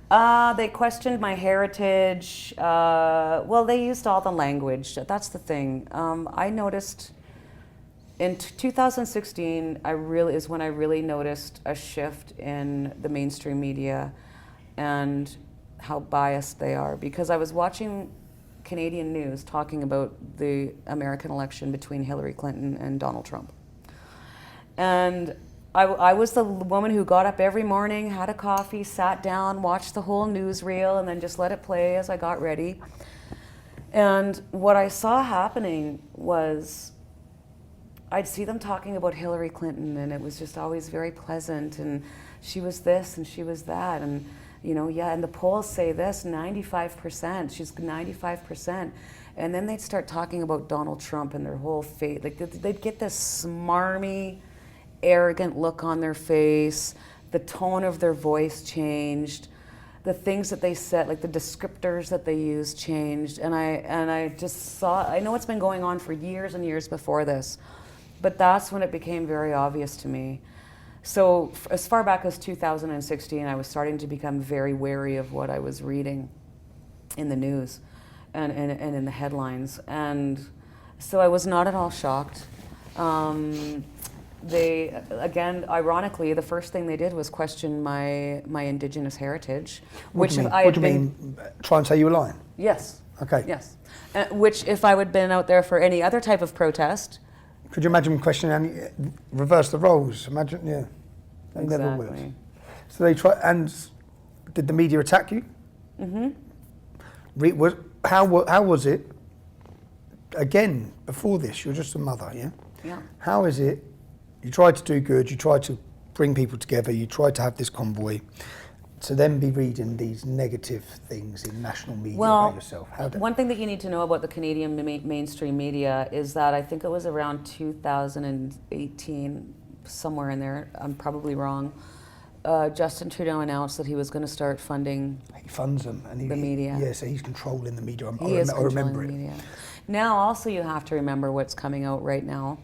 They questioned my heritage. Well, they used all the language. That's the thing. I noticed in 2016, is when I really noticed a shift in the mainstream media and how biased they are. Because I was watching Canadian news talking about the American election between Hillary Clinton and Donald Trump. And I was the woman who got up every morning, had a coffee, sat down, watched the whole newsreel, and then just let it play as I got ready. And what I saw happening was I'd see them talking about Hillary Clinton, and it was just always very pleasant, and she was this and she was that, and and the polls say this, 95%, she's 95%. And then they'd start talking about Donald Trump and their whole fate. Like they'd get this smarmy, arrogant look on their face, the tone of their voice changed, the things that they said, like the descriptors that they used changed. And I just saw, I know it's been going on for years and years before this, but that's when it became very obvious to me. So as far back as 2016, I was starting to become very wary of what I was reading in the news and in the headlines. And so I was not at all shocked. They, again, ironically, the first thing they did was question my Indigenous heritage. What do you mean? Try and say you were lying? Yes. Okay. Yes. Which, if I would been out there for any other type of protest. Could you imagine questioning reverse the roles? Imagine, yeah. They never will. So they try, and did the media attack you? Mm-hmm. How was it? Again, before this, you're just a mother, yeah? Yeah. How is it, you tried to do good, you tried to bring people together, you tried to have this convoy, to then be reading these negative things in national media about yourself? One thing that you need to know about the Canadian mainstream media is that I think it was around 2018, somewhere in there, I'm probably wrong, Justin Trudeau announced that he was going to start funding He funds them. And the media. Yeah, so he's controlling the media. He is I controlling remember the it. media. Now, also, you have to remember what's coming out right now,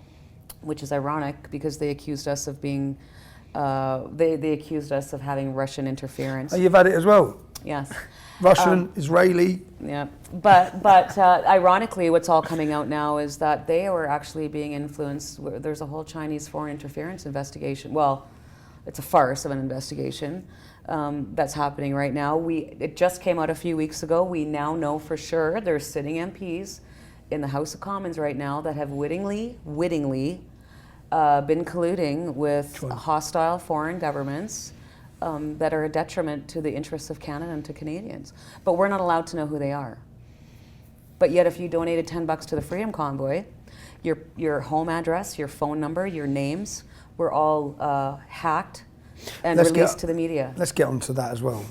which is ironic because they accused us of being, they accused us of having Russian interference. Oh, you've had it as well? Yes. Russian, Israeli. Yeah, but ironically, what's all coming out now is that they were actually being influenced. There's a whole Chinese foreign interference investigation. Well, it's a farce of an investigation that's happening right now. It just came out a few weeks ago. We now know for sure there's sitting MPs in the House of Commons right now that have wittingly been colluding with hostile foreign governments that are a detriment to the interests of Canada and to Canadians. But we're not allowed to know who they are. But yet if you donated $10 to the Freedom Convoy, your home address, your phone number, your names were all hacked and released to the media. Let's get onto that as well.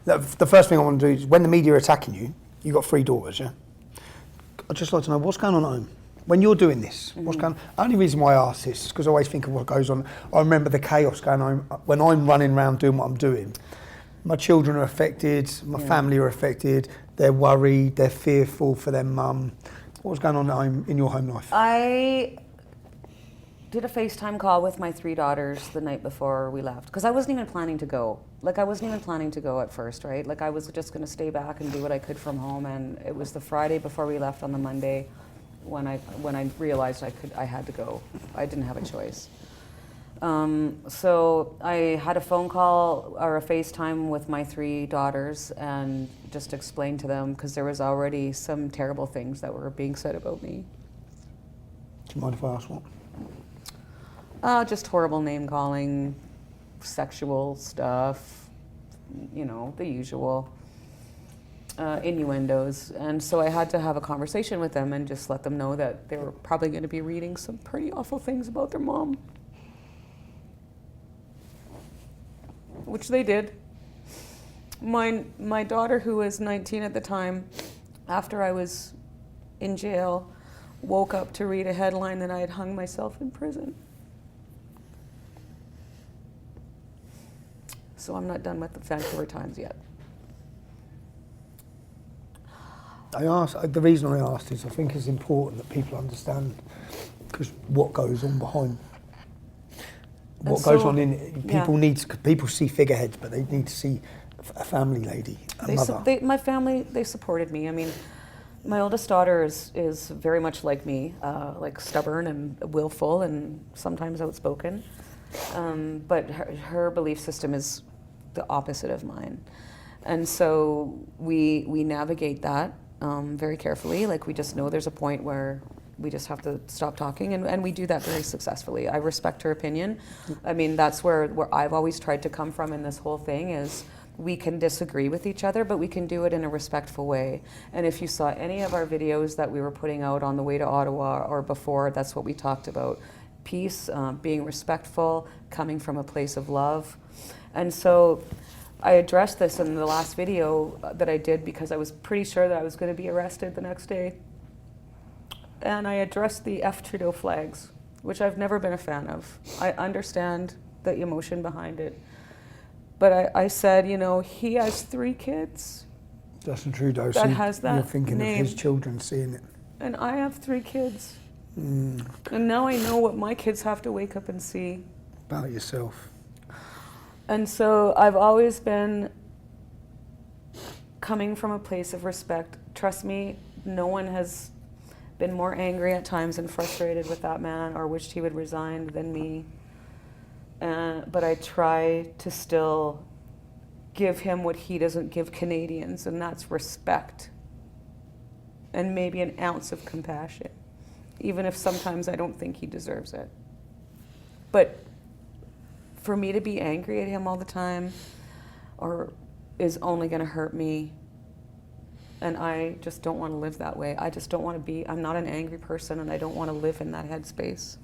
The first thing I want to do is, when the media are attacking you, you've got 3 daughters, yeah? I'd just like to know what's going on at home. When you're doing this, what's going on? Only reason why I ask this is because I always think of what goes on. I remember the chaos going on when I'm running around doing what I'm doing. My children are affected, my family are affected, they're worried, they're fearful for their mum. What was going on at home, in your home life? I did a FaceTime call with my 3 daughters the night before we left, because I wasn't even planning to go. Like, I wasn't even planning to go at first, right? Like, I was just going to stay back and do what I could from home, and it was the Friday before we left on the Monday when I realized I had to go. I didn't have a choice. So I had a phone call or a FaceTime with my 3 daughters and just explained to them, because there was already some terrible things that were being said about me. Do you mind if I ask what? Just horrible name calling, sexual stuff, you know, the usual. Innuendos. And so I had to have a conversation with them and just let them know that they were probably going to be reading some pretty awful things about their mom. Which they did. My daughter, who was 19 at the time, after I was in jail, woke up to read a headline that I had hung myself in prison. So I'm not done with the Vancouver Times yet. The reason I asked is I think it's important that people understand what goes on behind. What goes on in people see figureheads, but they need to see a family lady, a mother. My family, they supported me. I mean, my oldest daughter is very much like me, like stubborn and willful and sometimes outspoken. But her belief system is the opposite of mine. And so we navigate that very carefully. Like, we just know there's a point where we just have to stop talking, and we do that very successfully. I respect her opinion. I mean, that's where I've always tried to come from in this whole thing is we can disagree with each other, but we can do it in a respectful way. And if you saw any of our videos that we were putting out on the way to Ottawa or before, that's what we talked about. Peace, being respectful, coming from a place of love. And so I addressed this in the last video that I did because I was pretty sure that I was going to be arrested the next day. And I addressed the F Trudeau flags, which I've never been a fan of. I understand the emotion behind it. But I said, you know, he has 3 kids. Justin Trudeau, that has that you're thinking name. Of his children seeing it. And I have 3 kids. And now I know what my kids have to wake up and see. About yourself. And so I've always been coming from a place of respect. Trust me, no one has been more angry at times and frustrated with that man or wished he would resign than me. But I try to still give him what he doesn't give Canadians, and that's respect. And maybe an ounce of compassion, even if sometimes I don't think he deserves it. But for me to be angry at him all the time is only going to hurt me. And I just don't want to live that way. I just don't want to be, I'm not an angry person, and I don't want to live in that headspace.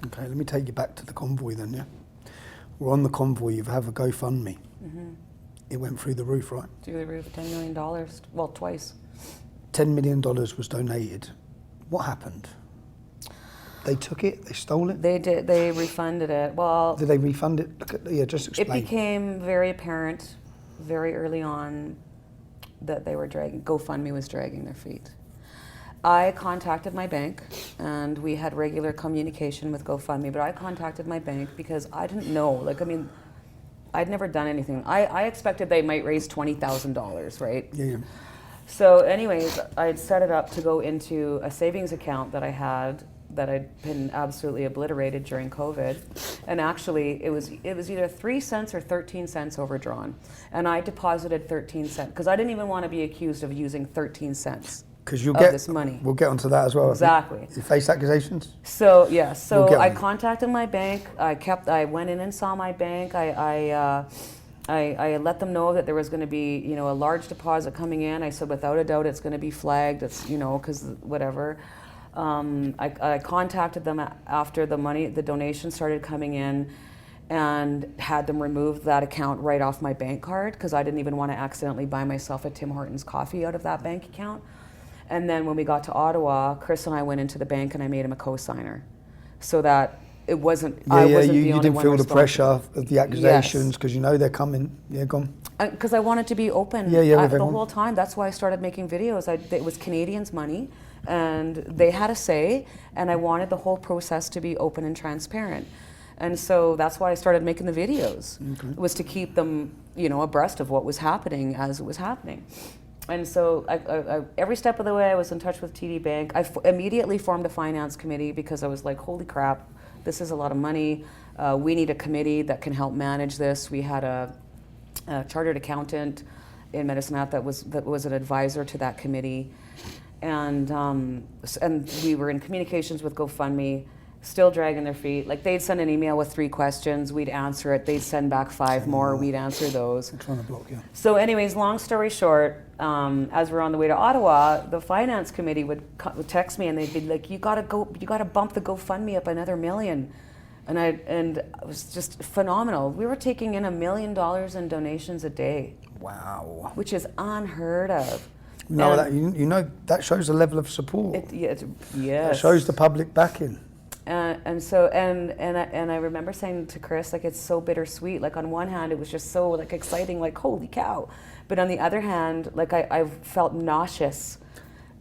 Okay, let me take you back to the convoy then, yeah? We're on the convoy, you have a GoFundMe. It went through the roof, right? Through the roof, $10 million, well, twice. $10 million was donated. What happened? They took it, they stole it? They did, they refunded it. Well, Did they refund it? Look at, yeah, just it explain. became very apparent very early on that they were GoFundMe was dragging their feet. I contacted my bank, and we had regular communication with GoFundMe, but I contacted my bank because I didn't know, like, I mean, I'd never done anything. I expected they might raise $20,000, right? Yeah. So anyways, I'd set it up to go into a savings account that I had that I'd been absolutely obliterated during COVID. And actually, it was either 3 cents or 13 cents overdrawn. And I deposited 13 cents, because I didn't even want to be accused of using 13 cents Because you'll of get this money. We'll get onto that as well. I think. Exactly. You face accusations? So yeah, so We'll get I on. contacted my bank. I went in and saw my bank. I let them know that there was going to be, you know, a large deposit coming in. I said, without a doubt, it's going to be flagged. It's, you know, because whatever. I contacted them after the donation started coming in, and had them remove that account right off my bank card, because I didn't even want to accidentally buy myself a Tim Hortons coffee out of that bank account. And then when we got to Ottawa, Chris and I went into the bank and I made him a co-signer, so that it wasn't, I wasn't the you only didn't one feel the responsible. pressure of the accusations, because you know they're coming. Yeah, go on. Because I wanted to be open with the everyone. whole time. That's why I started making videos. It was Canadians' money, and they had a say, and I wanted the whole process to be open and transparent. And so that's why I started making the videos, was to keep them, you know, abreast of what was happening as it was happening. And so I, every step of the way, I was in touch with TD Bank. I immediately formed a finance committee, because I was like, holy crap, this is a lot of money. We need a committee that can help manage this. We had a chartered accountant in Medicine Hat that was an advisor to that committee. And we were in communications with GoFundMe, still dragging their feet. Like, they'd send an email with 3 questions, we'd answer it. They'd send back 5 more, we'd answer those. I'm trying to block you. So anyways, long story short, as we're on the way to Ottawa, the finance committee would text me, and they'd be like, you gotta bump the GoFundMe up another $1 million. And it was just phenomenal. We were taking in $1 million in donations a day. Wow. Which is unheard of. No, And that you know that shows the level of support. yes. It shows the public backing. And so I remember saying to Chris, like, it's so bittersweet. Like, on one hand, it was just so, like, exciting, like, holy cow. But on the other hand, like, I felt nauseous,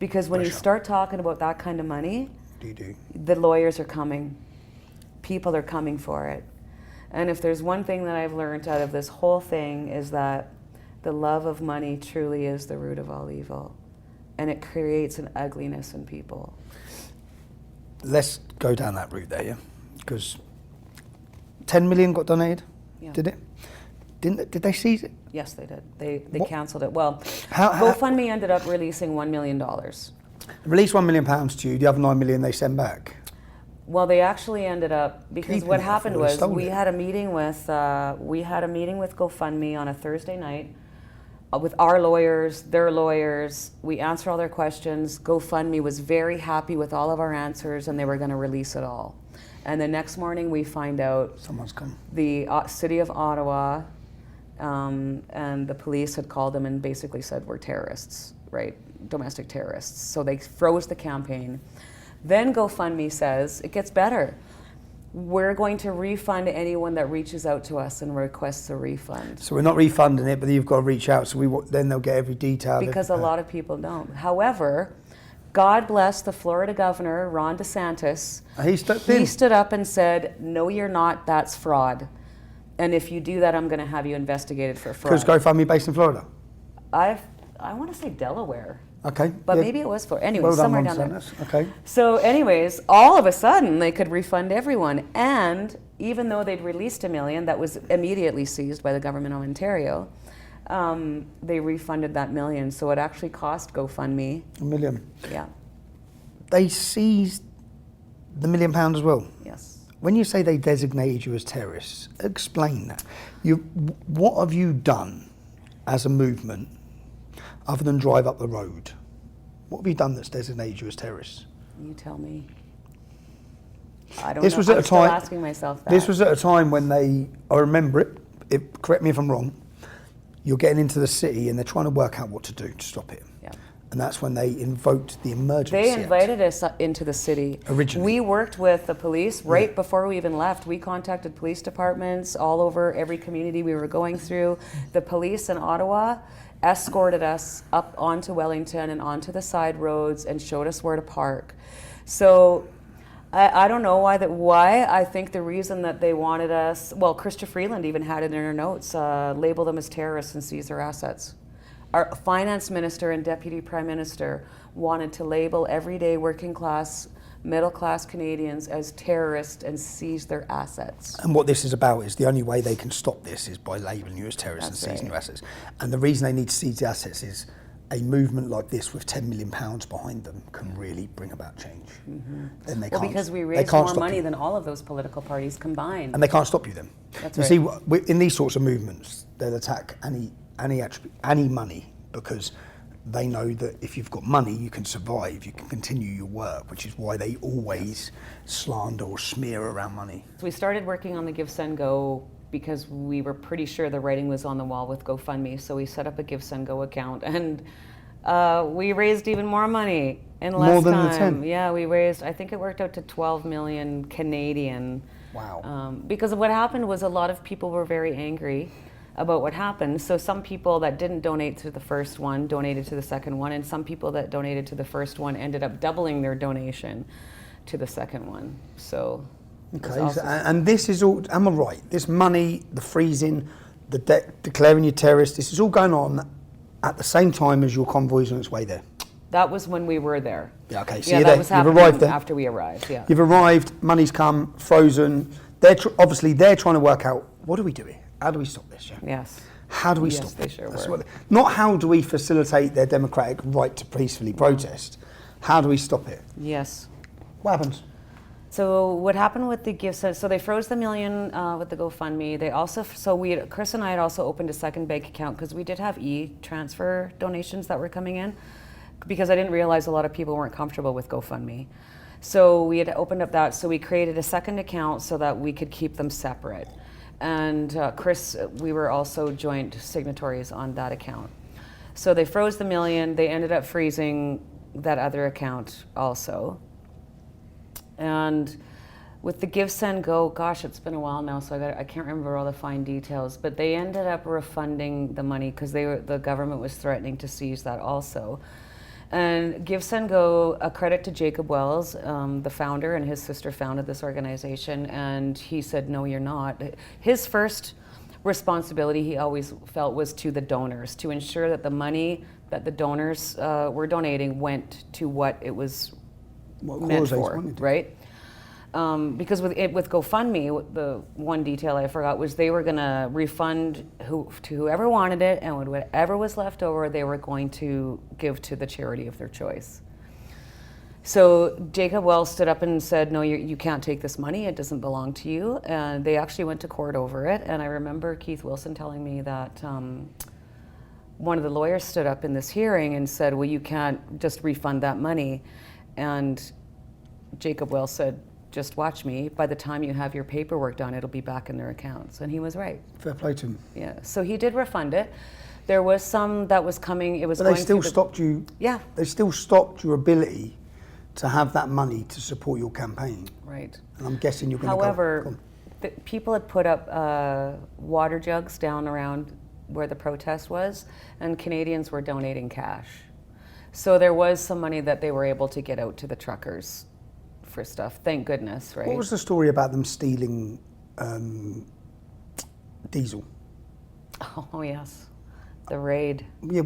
because when you start talking about that kind of money, the lawyers are coming. People are coming for it. And if there's one thing that I've learned out of this whole thing, is that the love of money truly is the root of all evil. And it creates an ugliness in people. Let's go down that route there, yeah? Because 10 million got donated, did it? Did they seize it? Yes, they did. They cancelled it. Well, How- GoFundMe ended up releasing $1 million. Release £1 million to you, the other 9 million they send back. Well, they actually ended up, because Keeping what it, I happened thought they was stole we it. had a meeting with GoFundMe on a Thursday night with our lawyers, their lawyers. We answered all their questions. GoFundMe was very happy with all of our answers, and they were going to release it all. And the next morning, we find out Someone's come. the city of Ottawa and the police had called them and basically said we're terrorists, right? Domestic terrorists. So they froze the campaign. Then GoFundMe says, it gets better. We're going to refund anyone that reaches out to us and requests a refund. So we're not refunding it, but you've got to reach out. So then they'll get every detail. Because a lot of people don't. However, God bless the Florida governor, Ron DeSantis. He stood up and said, no, you're not, that's fraud. And if you do that, I'm going to have you investigated for fraud. Because GoFundMe based in Florida? I want to say Delaware. Okay. But maybe it was Florida. Anyway, well done, somewhere Ron down there. DeSantis. Okay. So anyways, all of a sudden, they could refund everyone. And even though they'd released $1 million, that was immediately seized by the government of Ontario, they refunded that $1 million. So it actually cost GoFundMe. $1 million. Yeah. They seized the £1 million as well? Yes. When you say they designated you as terrorists, explain that. What have you done as a movement? other than drive up the road? What have you done that's designated you as terrorists? You tell me. I don't This know. was at I'm a still time. asking myself that. This was at a time when they. I remember it. Correct me if I'm wrong. You're getting into the city and they're trying to work out what to do to stop it. Yeah. And that's when they invoked the emergency. They Act. invited us into the city. Originally. We worked with the police right before we even left. We contacted police departments all over every community we were going through. The police in Ottawa escorted us up onto Wellington and onto the side roads and showed us where to park. So I don't know why. I think the reason that they wanted us, well, Chrystia Freeland even had it in her notes, label them as terrorists and seize their assets. Our finance minister and deputy prime minister wanted to label everyday working class, middle class Canadians as terrorists and seize their assets. And what this is about is the only way they can stop this is by labelling you as terrorists That's and seizing right. your assets. And the reason they need to seize the assets is a movement like this with £10 million behind them can really bring about change. Then they Well, can't. because we they raised can't more stop money you. than all of those political parties combined. And they can't stop you then. That's you right. see, in these sorts of movements, they'll attack any money because they know that if you've got money, you can survive, you can continue your work, which is why they always slander or smear around money. So we started working on the Give, Send, Go because we were pretty sure the writing was on the wall with GoFundMe. So we set up a Give, Send, Go account and we raised even more money in less More than time. the 10? Yeah, we raised, I think it worked out to 12 million Canadian. Wow. Because of what happened was a lot of people were very angry about what happened. So some people that didn't donate to the first one donated to the second one, and some people that donated to the first one ended up doubling their donation to the second one. So it was Okay, awesome. and this is all, am I right? This money, the freezing, the declaring you terrorists, this is all going on at the same time as your convoy's on its way there. That was when we were there. Yeah, okay, so Yeah, you're that there. was You've happening arrived there. after we arrived, yeah. You've arrived, money's come, frozen. They're obviously they're trying to work out, what do we do here? How do we stop this? Yeah? Yes. How do we Yes, stop they it? sure That's were. what- not how do we facilitate their democratic right to peacefully protest. How do we stop it? Yes. What happens? So what happened with the gifts? So they froze the million with the GoFundMe. They also, Chris and I had also opened a second bank account because we did have e-transfer donations that were coming in, because I didn't realize a lot of people weren't comfortable with GoFundMe. So we had opened up that. So we created a second account so that we could keep them separate. And Chris, we were also joint signatories on that account. So they froze the million. They ended up freezing that other account also. And with the Give, Send, Go, gosh, it's been a while now, so I can't remember all the fine details, but they ended up refunding the money because the government was threatening to seize that also. And Give, Send, Go, a credit to Jacob Wells, the founder, and his sister founded this organization, and he said, no, you're not. His first responsibility, he always felt, was to the donors, to ensure that the money that the donors were donating went to what it was meant cause they for, wanted. right? Because with GoFundMe, the one detail I forgot was they were going to refund to whoever wanted it, and whatever was left over, they were going to give to the charity of their choice. So Jacob Wells stood up and said, no, you can't take this money, it doesn't belong to you. And they actually went to court over it. And I remember Keith Wilson telling me that one of the lawyers stood up in this hearing and said, well, you can't just refund that money. And Jacob Wells said, just watch me. By the time you have your paperwork done, it'll be back in their accounts. And he was right. Fair play to him. Yeah. So he did refund it. There was some that was coming. It was But going they still through the- stopped you. Yeah. They still stopped your ability to have that money to support your campaign. Right. And I'm guessing you're going to go. However, people had put up water jugs down around where the protest was, and Canadians were donating cash. So there was some money that they were able to get out to the truckers for stuff. Thank goodness, right? What was the story about them stealing diesel? Oh yes, the raid. Yeah,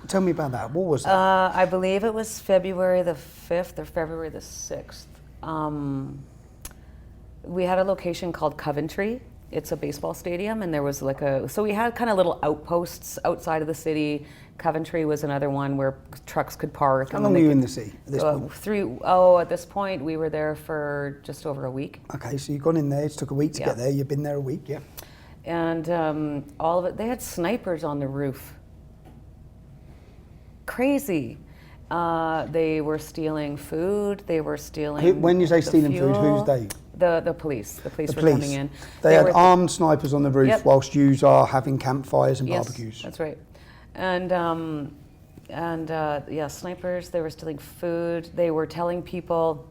tell me about that. What was that? I believe it was February the 5th or February the 6th. We had a location called Coventry. It's a baseball stadium, and there was so we had kind of little outposts outside of the city. Coventry was another one where trucks could park. How long were you in the sea at this point? At this point, we were there for just over a week. Okay, so you've gone in there, it took a week to Yeah. get there, you've been there a week, yeah. And all of it, they had snipers on the roof. crazy. They were stealing food. They were stealing. When you say the stealing food, fuel. who's they? The police. The police The were police. coming in. They had were armed snipers on the roof Yep. whilst yous are having campfires and Yes, barbecues. that's right. And yeah, snipers. They were stealing food. They were telling people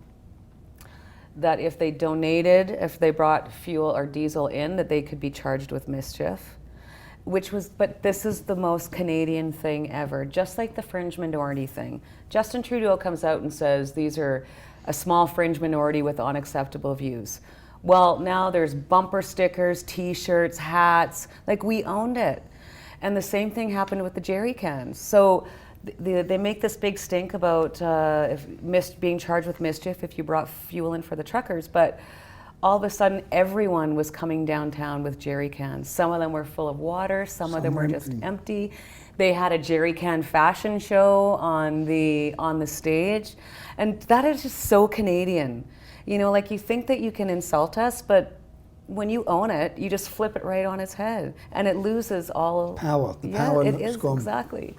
that if they donated, if they brought fuel or diesel in, that they could be charged with mischief. But this is the most Canadian thing ever, just like the fringe minority thing. Justin Trudeau comes out and says these are a small fringe minority with unacceptable views. Well, now there's bumper stickers, t-shirts, hats, like we owned it. And the same thing happened with the jerry cans. So they make this big stink about being charged with mischief if you brought fuel in for the truckers, but all of a sudden everyone was coming downtown with jerry cans. Some of them were full of water, some of them were just empty. They had a jerry can fashion show on the stage, and that is just so Canadian. You know, like you think that you can insult us, but when you own it, you just flip it right on its head, and it loses all Power. The yeah, power it that's is gone. Exactly.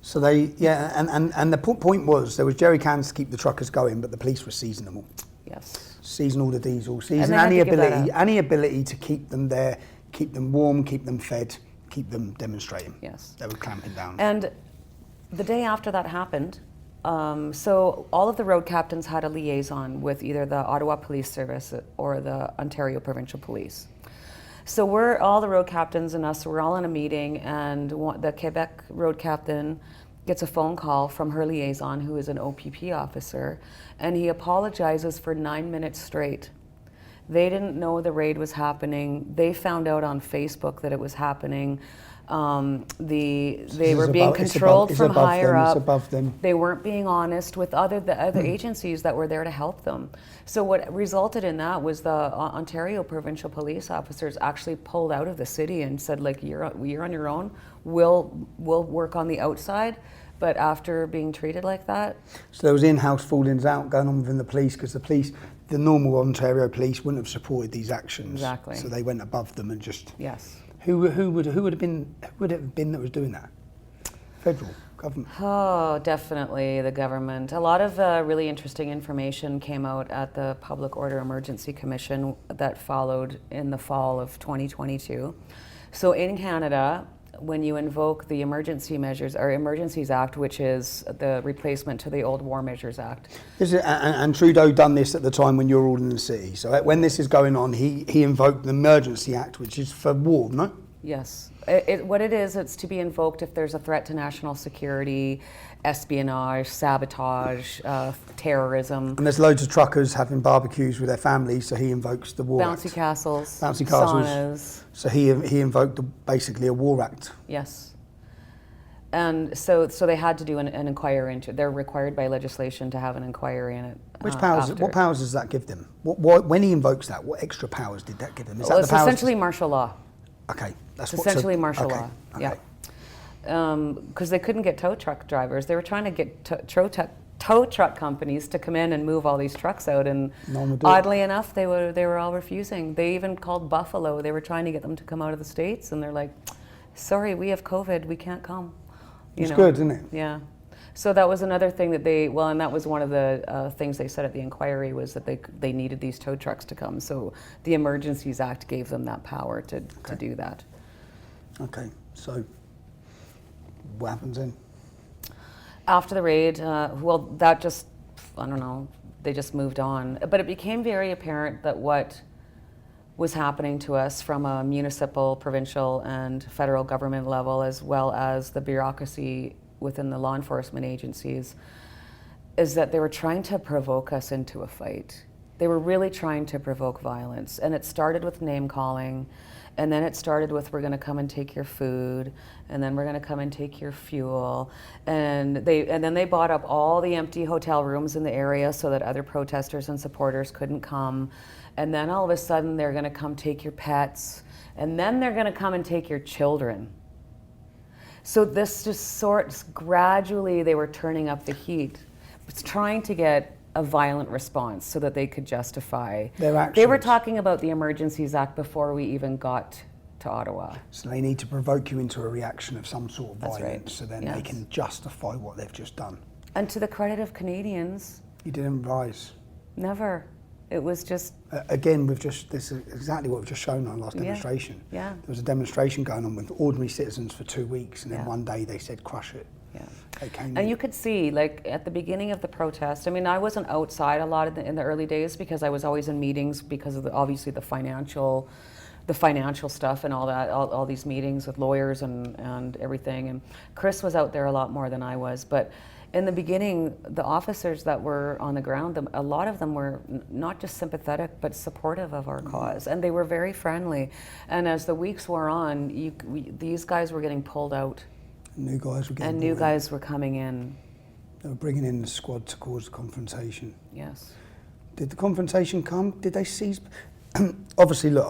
So and the point was there was jerry cans to keep the truckers going, but the police were seizing them all. Yes. Seizing all the diesel, they seizing had to give that up. any ability to keep them there, keep them warm, keep them fed, keep them demonstrating. Yes. They were clamping down. And the day after that happened, so all of the road captains had a liaison with either the Ottawa Police Service or the Ontario Provincial Police. So all the road captains and us, we're all in a meeting, and the Quebec road captain gets a phone call from her liaison, who is an OPP officer, and he apologizes for 9 minutes straight. They didn't know the raid was happening. They found out on Facebook that it was happening. They were being controlled from higher up. It's above them. They weren't being honest with the other agencies that were there to help them. So what resulted in that was the Ontario provincial police officers actually pulled out of the city and said, like, you're on your own. We'll work on the outside. But after being treated like that, So there was in-house fallings out going on within the police, because the normal Ontario police wouldn't have supported these actions. Exactly. So they went above them and just. yes. Who would it have been that was doing that? Federal government. Oh, definitely the government. A lot of really interesting information came out at the Public Order Emergency Commission that followed in the fall of 2022. So in Canada, when you invoke the Emergency Measures or Emergencies Act, which is the replacement to the old War Measures Act. And Trudeau done this at the time when you were all in the city. So when this is going on, he invoked the Emergency Act, which is for war, no? Yes. What it is, it's to be invoked if there's a threat to national security, espionage, sabotage, terrorism. And there's loads of truckers having barbecues with their families, so he invokes the War Act. Bouncy castles. Saunas. So he invoked basically a War Act. Yes. And so they had to do an inquiry into it. They're required by legislation to have an inquiry in it. What powers does that give them? When he invokes that, what extra powers did that give them? Is that It's the powers essentially martial law. Okay. It's essentially martial law. Okay. Yeah. Because they couldn't get tow truck drivers. They were trying to get tow truck companies to come in and move all these trucks out, and No one would do it. oddly enough, they were all refusing. They even called Buffalo. They were trying to get them to come out of the States, and they're like, sorry, we have COVID, we can't come. It's good, isn't it? Yeah. So that was another thing that and that was one of the things they said at the inquiry, was that they needed these tow trucks to come. So the Emergencies Act gave them that power to do that. Okay, so what happens then? After the raid, that just, I don't know, they just moved on. But it became very apparent that what was happening to us from a municipal, provincial, and federal government level, as well as the bureaucracy within the law enforcement agencies, is that they were trying to provoke us into a fight. They were really trying to provoke violence. And it started with name calling, and then it started with, we're gonna come and take your food, and then we're gonna come and take your fuel. And then they bought up all the empty hotel rooms in the area so that other protesters and supporters couldn't come. And then all of a sudden they're gonna come take your pets, and then they're gonna come and take your children. So this just gradually they were turning up the heat. It's trying to get a violent response so that they could justify Their actions. They were talking about the Emergencies Act before we even got to Ottawa. So they need to provoke you into a reaction of some sort of That's violence, right. so then Yes. they can justify what they've just done. And to the credit of Canadians, You didn't rise. never. It was just, Again, this is exactly what we've just shown on our last Yeah. demonstration. Yeah. There was a demonstration going on with ordinary citizens for 2 weeks, and then Yeah. one day they said, crush it. yeah. They came And in. you could see, like, at the beginning of the protest, I mean, I wasn't outside a lot in the early days because I was always in meetings because of obviously the financial stuff and all that, all these meetings with lawyers and everything. And Chris was out there a lot more than I was. But in the beginning, the officers that were on the ground, a lot of them were not just sympathetic, but supportive of our cause. And they were very friendly. And as the weeks wore on, these guys were getting pulled out. New guys were getting And new brought in. guys were coming in. They were bringing in the squad to cause the confrontation. Yes. Did the confrontation come? Did they seize? Obviously, look,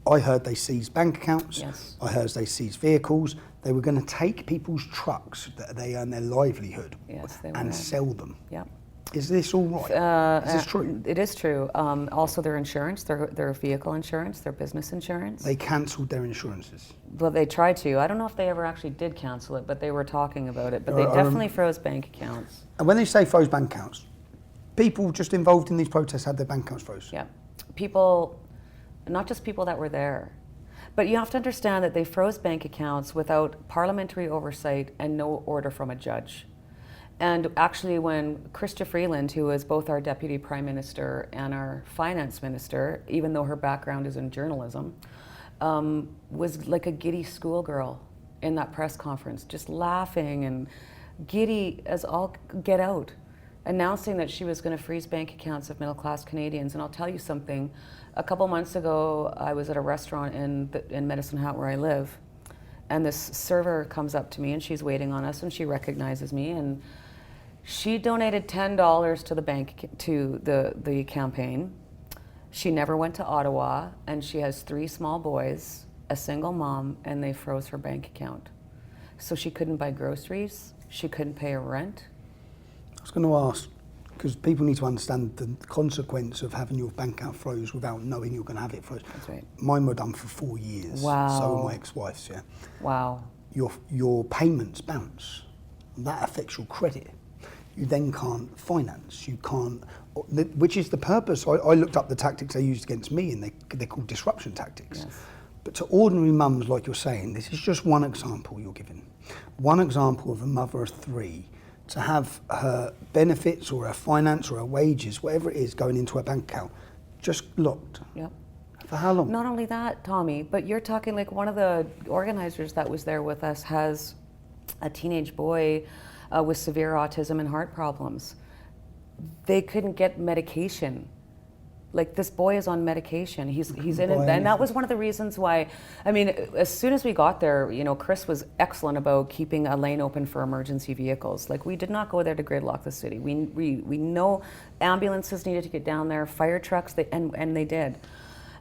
I heard they seized bank accounts. Yes. I heard they seized vehicles. They were going to take people's trucks that they earn their livelihood Yes, they and were. sell them. Yeah. Is this all right? Is this true? It is true. Also, their insurance, their vehicle insurance, their business insurance. They cancelled their insurances. Well, they tried to. I don't know if they ever actually did cancel it, but they were talking about it. But they I definitely froze bank accounts. And when they say froze bank accounts, people just involved in these protests had their bank accounts froze. Yeah. People, not just people that were there. But you have to understand that they froze bank accounts without parliamentary oversight and no order from a judge. And actually, when Chrystia Freeland, who is both our Deputy Prime Minister and our Finance Minister, even though her background is in journalism, was like a giddy schoolgirl in that press conference, just laughing and giddy as all get out, announcing that she was going to freeze bank accounts of middle-class Canadians. And I'll tell you something, a couple months ago, I was at a restaurant in Medicine Hat where I live, and this server comes up to me and she's waiting on us and she recognizes me, and she donated $10 to the bank, to the campaign. She never went to Ottawa, and she has 3 small boys, a single mom, and they froze her bank account. So she couldn't buy groceries, she couldn't pay her rent. I was going to ask, because people need to understand the consequence of having your bank account froze without knowing you're going to have it froze. That's right. Mine were done for 4 years. Wow. So were my ex-wife's, yeah. Wow. Your payments bounce. That affects your credit. You then can't finance. You can't, which is the purpose. I looked up the tactics they used against me, and they're called disruption tactics. Yes. But to ordinary mums, like you're saying, this is just one example you're giving. One example of a mother of 3 to have her benefits or her finance or her wages, whatever it is, going into her bank account, just locked. Yep. For how long? Not only that, Tommy, but you're talking like one of the organizers that was there with us has a teenage boy with severe autism and heart problems. They couldn't get medication. Like, this boy is on medication. He's in it, and that was one of the reasons why. I mean, as soon as we got there, you know, Chris was excellent about keeping a lane open for emergency vehicles. Like, we did not go there to gridlock the city. We know ambulances needed to get down there, fire trucks, and they did.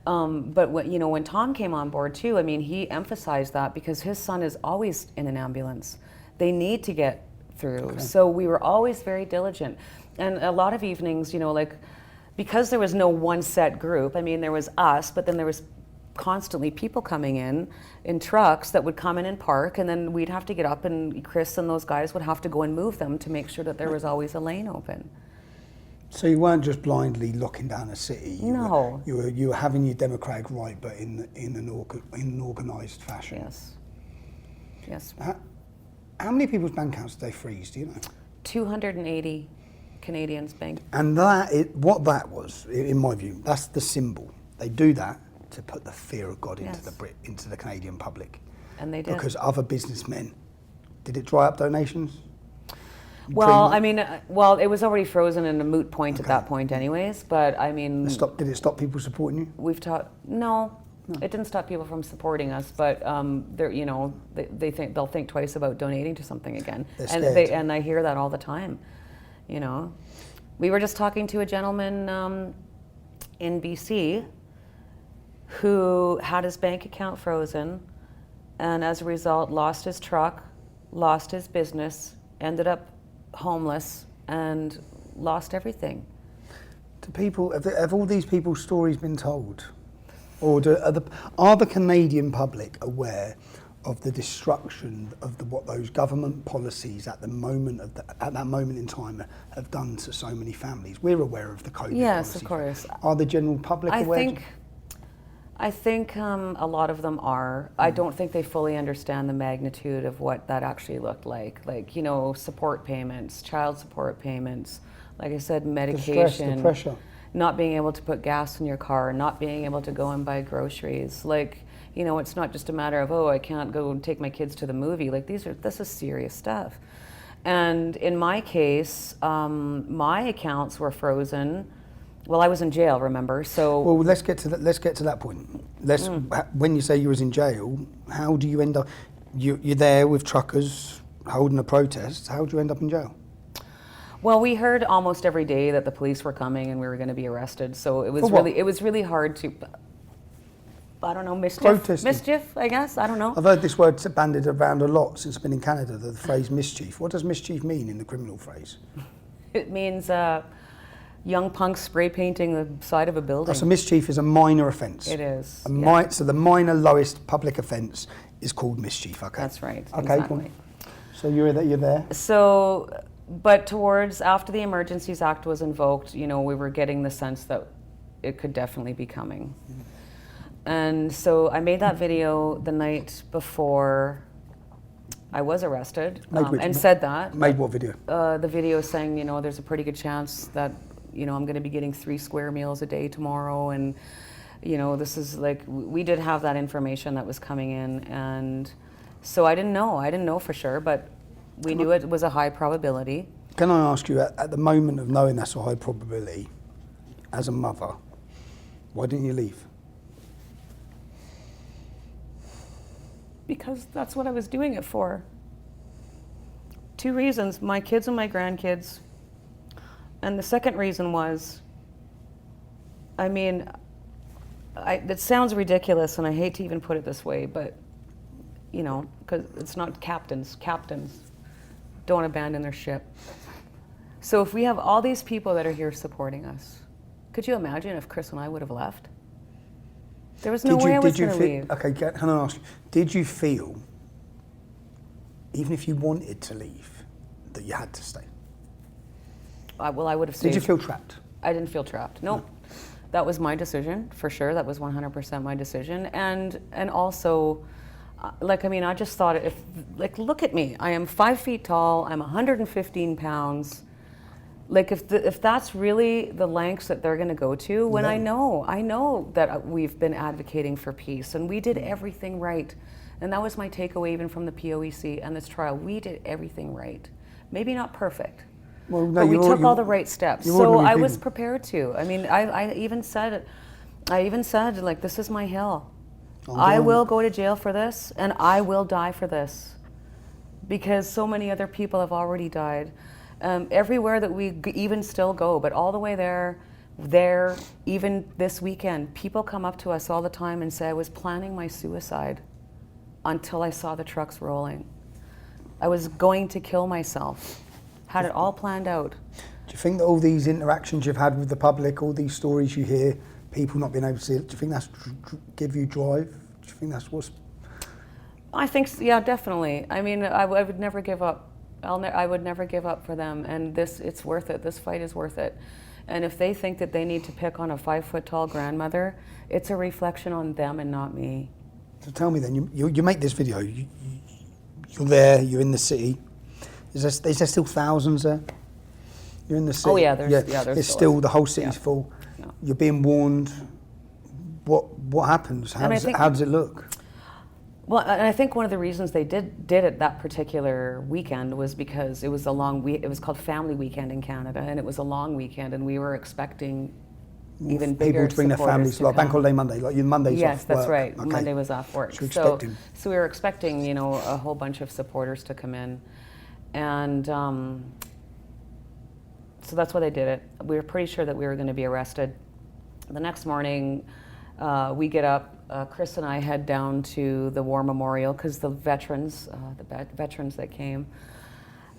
But when Tom came on board too, I mean, he emphasized that because his son is always in an ambulance. They need to get through. Okay. So we were always very diligent. And a lot of evenings, you know, like, because there was no one set group, I mean, there was us, but then there was constantly people coming in trucks that would come in and park, and then we'd have to get up, and Chris and those guys would have to go and move them to make sure that there was always a lane open. So you weren't just blindly locking down a city. No. You were having your democratic right, but in an organised fashion. Yes. Yes. How many people's bank accounts did they freeze? Do you know? 280 Canadians bank. And what that was, in my view, that's the symbol. They do that to put the fear of God into the Canadian public. And they did. Because other businessmen, did it dry up donations? Well, I mean, it was already frozen and a moot point at that point anyways, but I mean... Did it stop people supporting you? No, it didn't stop people from supporting us, but they'll think twice about donating to something again. They're scared. And I hear that all the time, you know. We were just talking to a gentleman in BC who had his bank account frozen, and as a result lost his truck, lost his business, ended up homeless, and lost everything. To people, have all these people's stories been told? Or are the Canadian public aware of the destruction of what those government policies at that moment in time have done to so many families? We're aware of the COVID Yes, policies. of course. Are the general public aware? I think a lot of them are. I don't think they fully understand the magnitude of what that actually looked like. Like, you know, support payments, child support payments, like I said, medication. The stress, the pressure. Not being able to put gas in your car, not being able to go and buy groceries. Like, you know, it's not just a matter of, oh, I can't go and take my kids to the movie. Like, this is serious stuff. And in my case, my accounts were frozen. Well, I was in jail, remember? So well, let's get to that point. When you say you was in jail, how do you end up? You're there with truckers holding a protest. How do you end up in jail? well, we heard almost every day that the police were coming and we were going to be arrested. So it was For what? really hard to, I don't know, Protesting. mischief, I guess. I don't know. I've heard this word bandied around a lot since I've been in Canada. The phrase mischief. What does mischief mean in the criminal phrase? It means young punks spray painting the side of a building. So mischief is a minor offence. It is. So the minor lowest public offence is called mischief. Okay. That's right. Okay. Exactly. Cool. So you're there. So, but after the Emergencies Act was invoked, you know, we were getting the sense that it could definitely be coming. And so I made that video the night before I was arrested, and said that. Made what video? The video saying, you know, there's a pretty good chance that, you know, I'm going to be getting 3 square meals a day tomorrow, and, you know, this is like, we did have that information that was coming in, and so I didn't know for sure, but we knew it was a high probability. Can I ask you, at the moment of knowing that's a high probability, as a mother, why didn't you leave? Because that's what I was doing it for. 2 reasons, my kids and my grandkids. And the second reason was, I mean, it sounds ridiculous and I hate to even put it this way, but, you know, because it's not captains don't abandon their ship. So if we have all these people that are here supporting us, could you imagine if Chris and I would have left? There was no way I was going to leave. Okay, can I ask you, did you feel, even if you wanted to leave, that you had to stay? Well, I would have stayed. Did you feel trapped? I didn't feel trapped. No. That was my decision, for sure. That was 100% my decision. And also, like, I mean, I just thought, look at me. I am 5 feet tall. I'm 115 pounds. Like, if that's really the lengths that they're going to go to, when I know that we've been advocating for peace and we did everything right. And that was my takeaway even from the POEC and this trial. We did everything right. Maybe not perfect, well, no, but we took all the right steps. So I was prepared to. I mean, I even said, like, this is my hill. I will go to jail for this and I will die for this because so many other people have already died. Everywhere that we even still go, but all the way there, even this weekend, people come up to us all the time and say, I was planning my suicide until I saw the trucks rolling. I was going to kill myself. Had it all planned out. Do you think that all these interactions you've had with the public, all these stories you hear, people not being able to see it, do you think that's give you drive? Do you think that's what's... I think, yeah, definitely. I mean, I would never give up. I would never give up for them, and it's worth it. This fight is worth it. And if they think that they need to pick on a 5 foot tall grandmother, it's a reflection on them and not me. So tell me then, you make this video, you're there, you're in the city. Is there still thousands there? You're in the city. Oh yeah, there's still the whole city's full. Yeah. You're being warned. What happens? How does it look? Well, and I think one of the reasons they did it that particular weekend was because it was a long it was called Family Weekend in Canada, and it was a long weekend, and we were expecting even bigger people to bring their families, like Bank Holiday Monday, like your Monday's yes, off that's work. right. Okay. Monday was off work. So we were expecting, you know, a whole bunch of supporters to come in, and so that's why they did it. We were pretty sure that we were going to be arrested. The next morning, we get up. Chris and I head down to the War Memorial because the veterans that came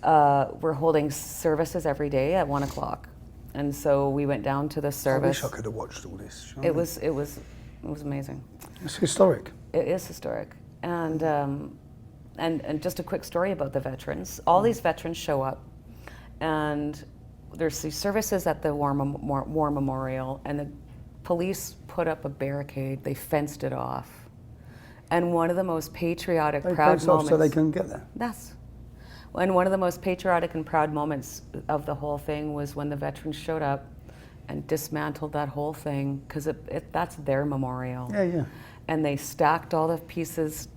were holding services every day at 1 o'clock, and so we went down to the service. I wish I could have watched all this. It was It was amazing. It's historic. It is historic. And just a quick story about the veterans. All these veterans show up, and there's these services at the War Memorial, and the police put up a barricade. They fenced it off. And one of the most patriotic, proud moments... so they couldn't get there? Yes. And one of the most patriotic and proud moments of the whole thing was when the veterans showed up and dismantled that whole thing, because that's their memorial. Yeah, yeah. And they stacked all the pieces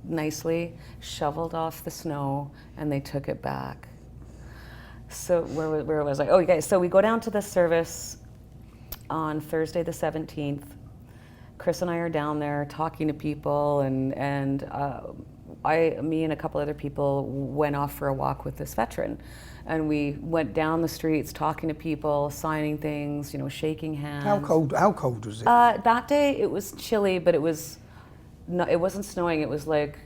nicely, shoveled off the snow, and they took it back. So where was I? Oh, okay, so we go down to the service on Thursday the 17th. Chris and I are down there talking to people, and me and a couple other people went off for a walk with this veteran. And we went down the streets talking to people, signing things, you know, shaking hands. How cold was it? That day it was chilly, but it wasn't snowing. It was like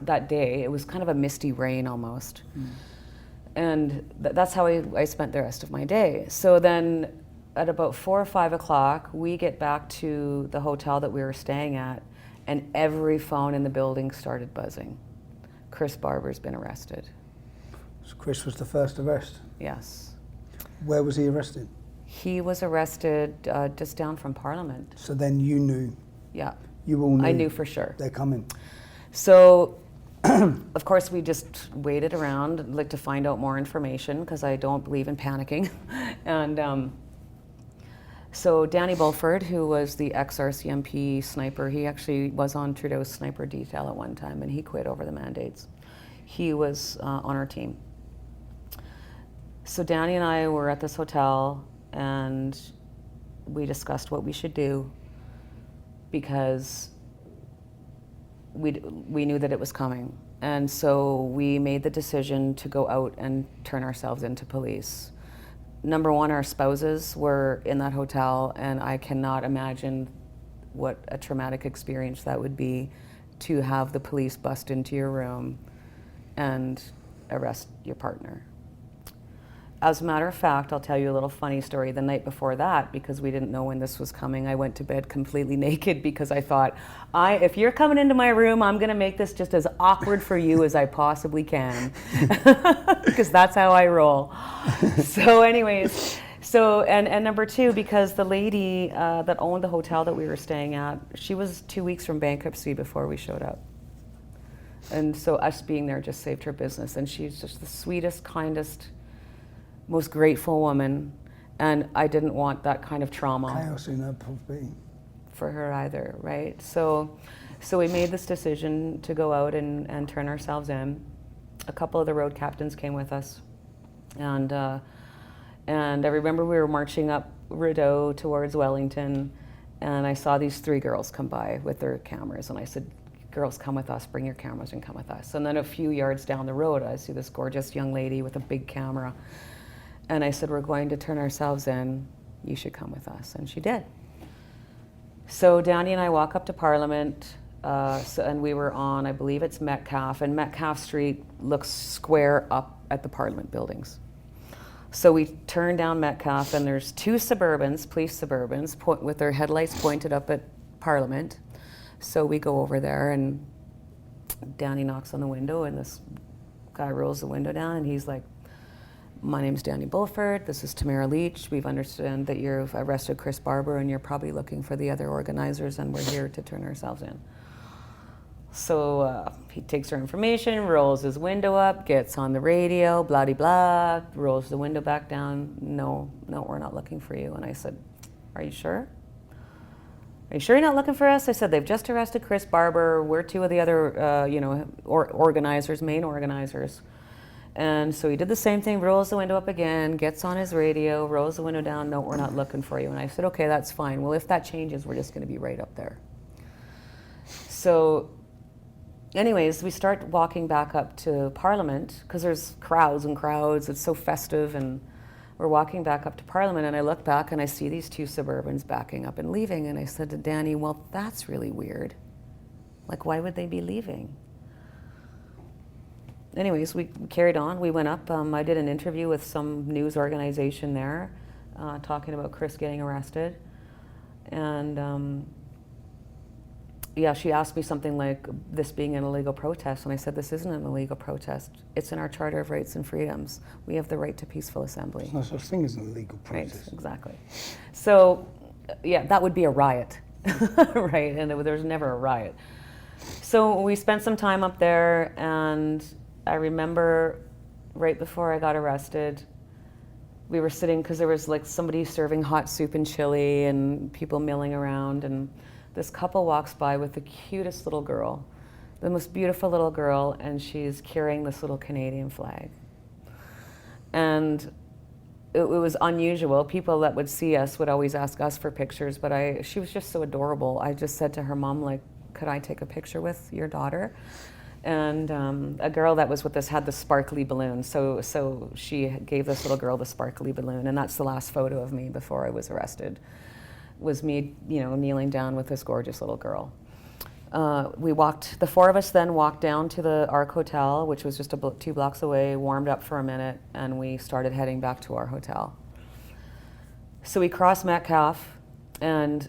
that day. It was kind of a misty rain almost. And that's how I spent the rest of my day. So then at about 4 or 5 o'clock, we get back to the hotel that we were staying at, and every phone in the building started buzzing. Chris Barber's been arrested. So Chris was the first arrest? Yes. Where was he arrested? He was arrested just down from Parliament. So then you knew? Yeah. You all knew? I knew for sure. They're coming. So, of course, we just waited around like to find out more information, because I don't believe in panicking. And so Danny Bulford, who was the ex-RCMP sniper, he actually was on Trudeau's sniper detail at one time, and he quit over the mandates. He was on our team. So Danny and I were at this hotel, and we discussed what we should do, because we knew that it was coming. And so we made the decision to go out and turn ourselves into police. Number one, our spouses were in that hotel, and I cannot imagine what a traumatic experience that would be, to have the police bust into your room and arrest your partner. As a matter of fact, I'll tell you a little funny story. The night before that, because we didn't know when this was coming, I went to bed completely naked, because I thought, if you're coming into my room, I'm gonna make this just as awkward for you as I possibly can, because that's how I roll. So anyways, and number two, because the lady that owned the hotel that we were staying at, she was 2 weeks from bankruptcy before we showed up. And so us being there just saved her business. And she's just the sweetest, kindest, most grateful woman, and I didn't want that kind of trauma. Chaos in her being. For her either, right? So we made this decision to go out and turn ourselves in. A couple of the road captains came with us, and I remember we were marching up Rideau towards Wellington, and I saw these 3 girls come by with their cameras, and I said, "Girls, come with us, bring your cameras and come with us." And then a few yards down the road, I see this gorgeous young lady with a big camera. And I said, "We're going to turn ourselves in. You should come with us." And she did. So Danny and I walk up to Parliament, and we were on, I believe it's Metcalfe, and Metcalfe Street looks square up at the Parliament buildings. So we turn down Metcalfe, and there's 2 Suburbans, police Suburbans, with their headlights pointed up at Parliament. So we go over there, and Danny knocks on the window, and this guy rolls the window down, and he's like, "My name's Danny Bulford, this is Tamara Lich. We've understood that you've arrested Chris Barber, and you're probably looking for the other organizers, and we're here to turn ourselves in." So he takes our information, rolls his window up, gets on the radio, blah de blah, rolls the window back down. No, we're not looking for you." And I said, "Are you sure? Are you sure you're not looking for us?" I said, "They've just arrested Chris Barber. We're 2 of the other, organizers, main organizers." And so he did the same thing, rolls the window up again, gets on his radio, rolls the window down. "No, we're not looking for you." And I said, "Okay, that's fine. Well, if that changes, we're just going to be right up there." So anyways, we start walking back up to Parliament, because there's crowds and crowds. It's so festive, and we're walking back up to Parliament, and I look back and I see these 2 Suburbans backing up and leaving. And I said to Danny, "Well, that's really weird. Like, why would they be leaving?" Anyways, we carried on. We went up. I did an interview with some news organization there, talking about Chris getting arrested. And yeah, she asked me something like this being an illegal protest, and I said, this isn't an illegal protest. It's in our Charter of Rights and Freedoms. We have the right to peaceful assembly. No such thing as an illegal protest. Right, exactly. So, yeah, that would be a riot, right? And there was never a riot. So we spent some time up there, and I remember right before I got arrested, we were sitting, because there was like somebody serving hot soup and chili and people milling around, and this couple walks by with the cutest little girl, the most beautiful little girl, and she's carrying this little Canadian flag. And it was unusual. People that would see us would always ask us for pictures, but she was just so adorable. I just said to her mom, like, could I take a picture with your daughter? And a girl that was with us had the sparkly balloon, so she gave this little girl the sparkly balloon, and that's the last photo of me before I was arrested, was me, kneeling down with this gorgeous little girl. The four of us then walked down to the Arc Hotel, which was just 2 blocks away, warmed up for a minute, and we started heading back to our hotel. So we crossed Metcalfe, and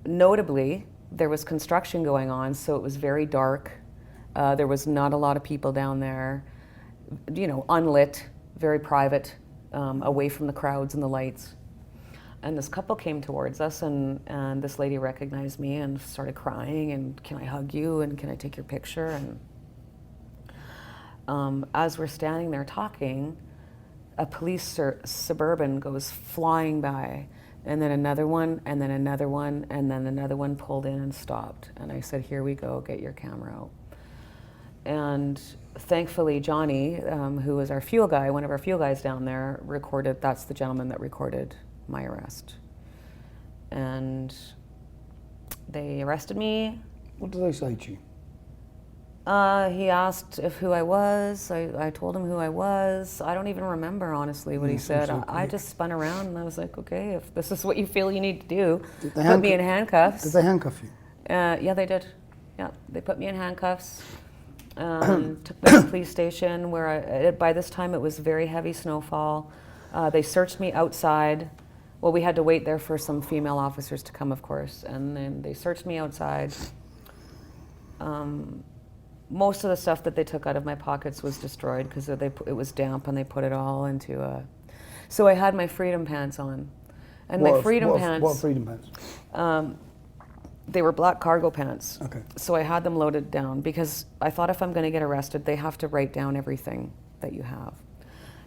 notably, there was construction going on, so it was very dark. There was not a lot of people down there, unlit, very private, away from the crowds and the lights. And this couple came towards us, and this lady recognized me and started crying, and can I hug you, and can I take your picture? And as we're standing there talking, a police Suburban goes flying by, and then another one, and then another one, and then another one pulled in and stopped. And I said, here we go, get your camera out. And thankfully, Johnny, who was our fuel guy, one of our fuel guys down there, that's the gentleman that recorded my arrest. And they arrested me. What did they say to you? He asked who I was. I told him who I was. I don't even remember, honestly, what he said. I just spun around and I was like, okay, if this is what you feel you need to do, put me in handcuffs. Did they handcuff you? Yeah, they did. Yeah, they put me in handcuffs. Took me to the police station where by this time it was very heavy snowfall. They searched me outside. Well, we had to wait there for some female officers to come, of course, and then they searched me outside. Most of the stuff that they took out of my pockets was destroyed because it was damp, and they put it all into a... So I had my Freedom pants on. And my Freedom pants... What Freedom pants? They were black cargo pants. Okay. So I had them loaded down because I thought if I'm going to get arrested, they have to write down everything that you have.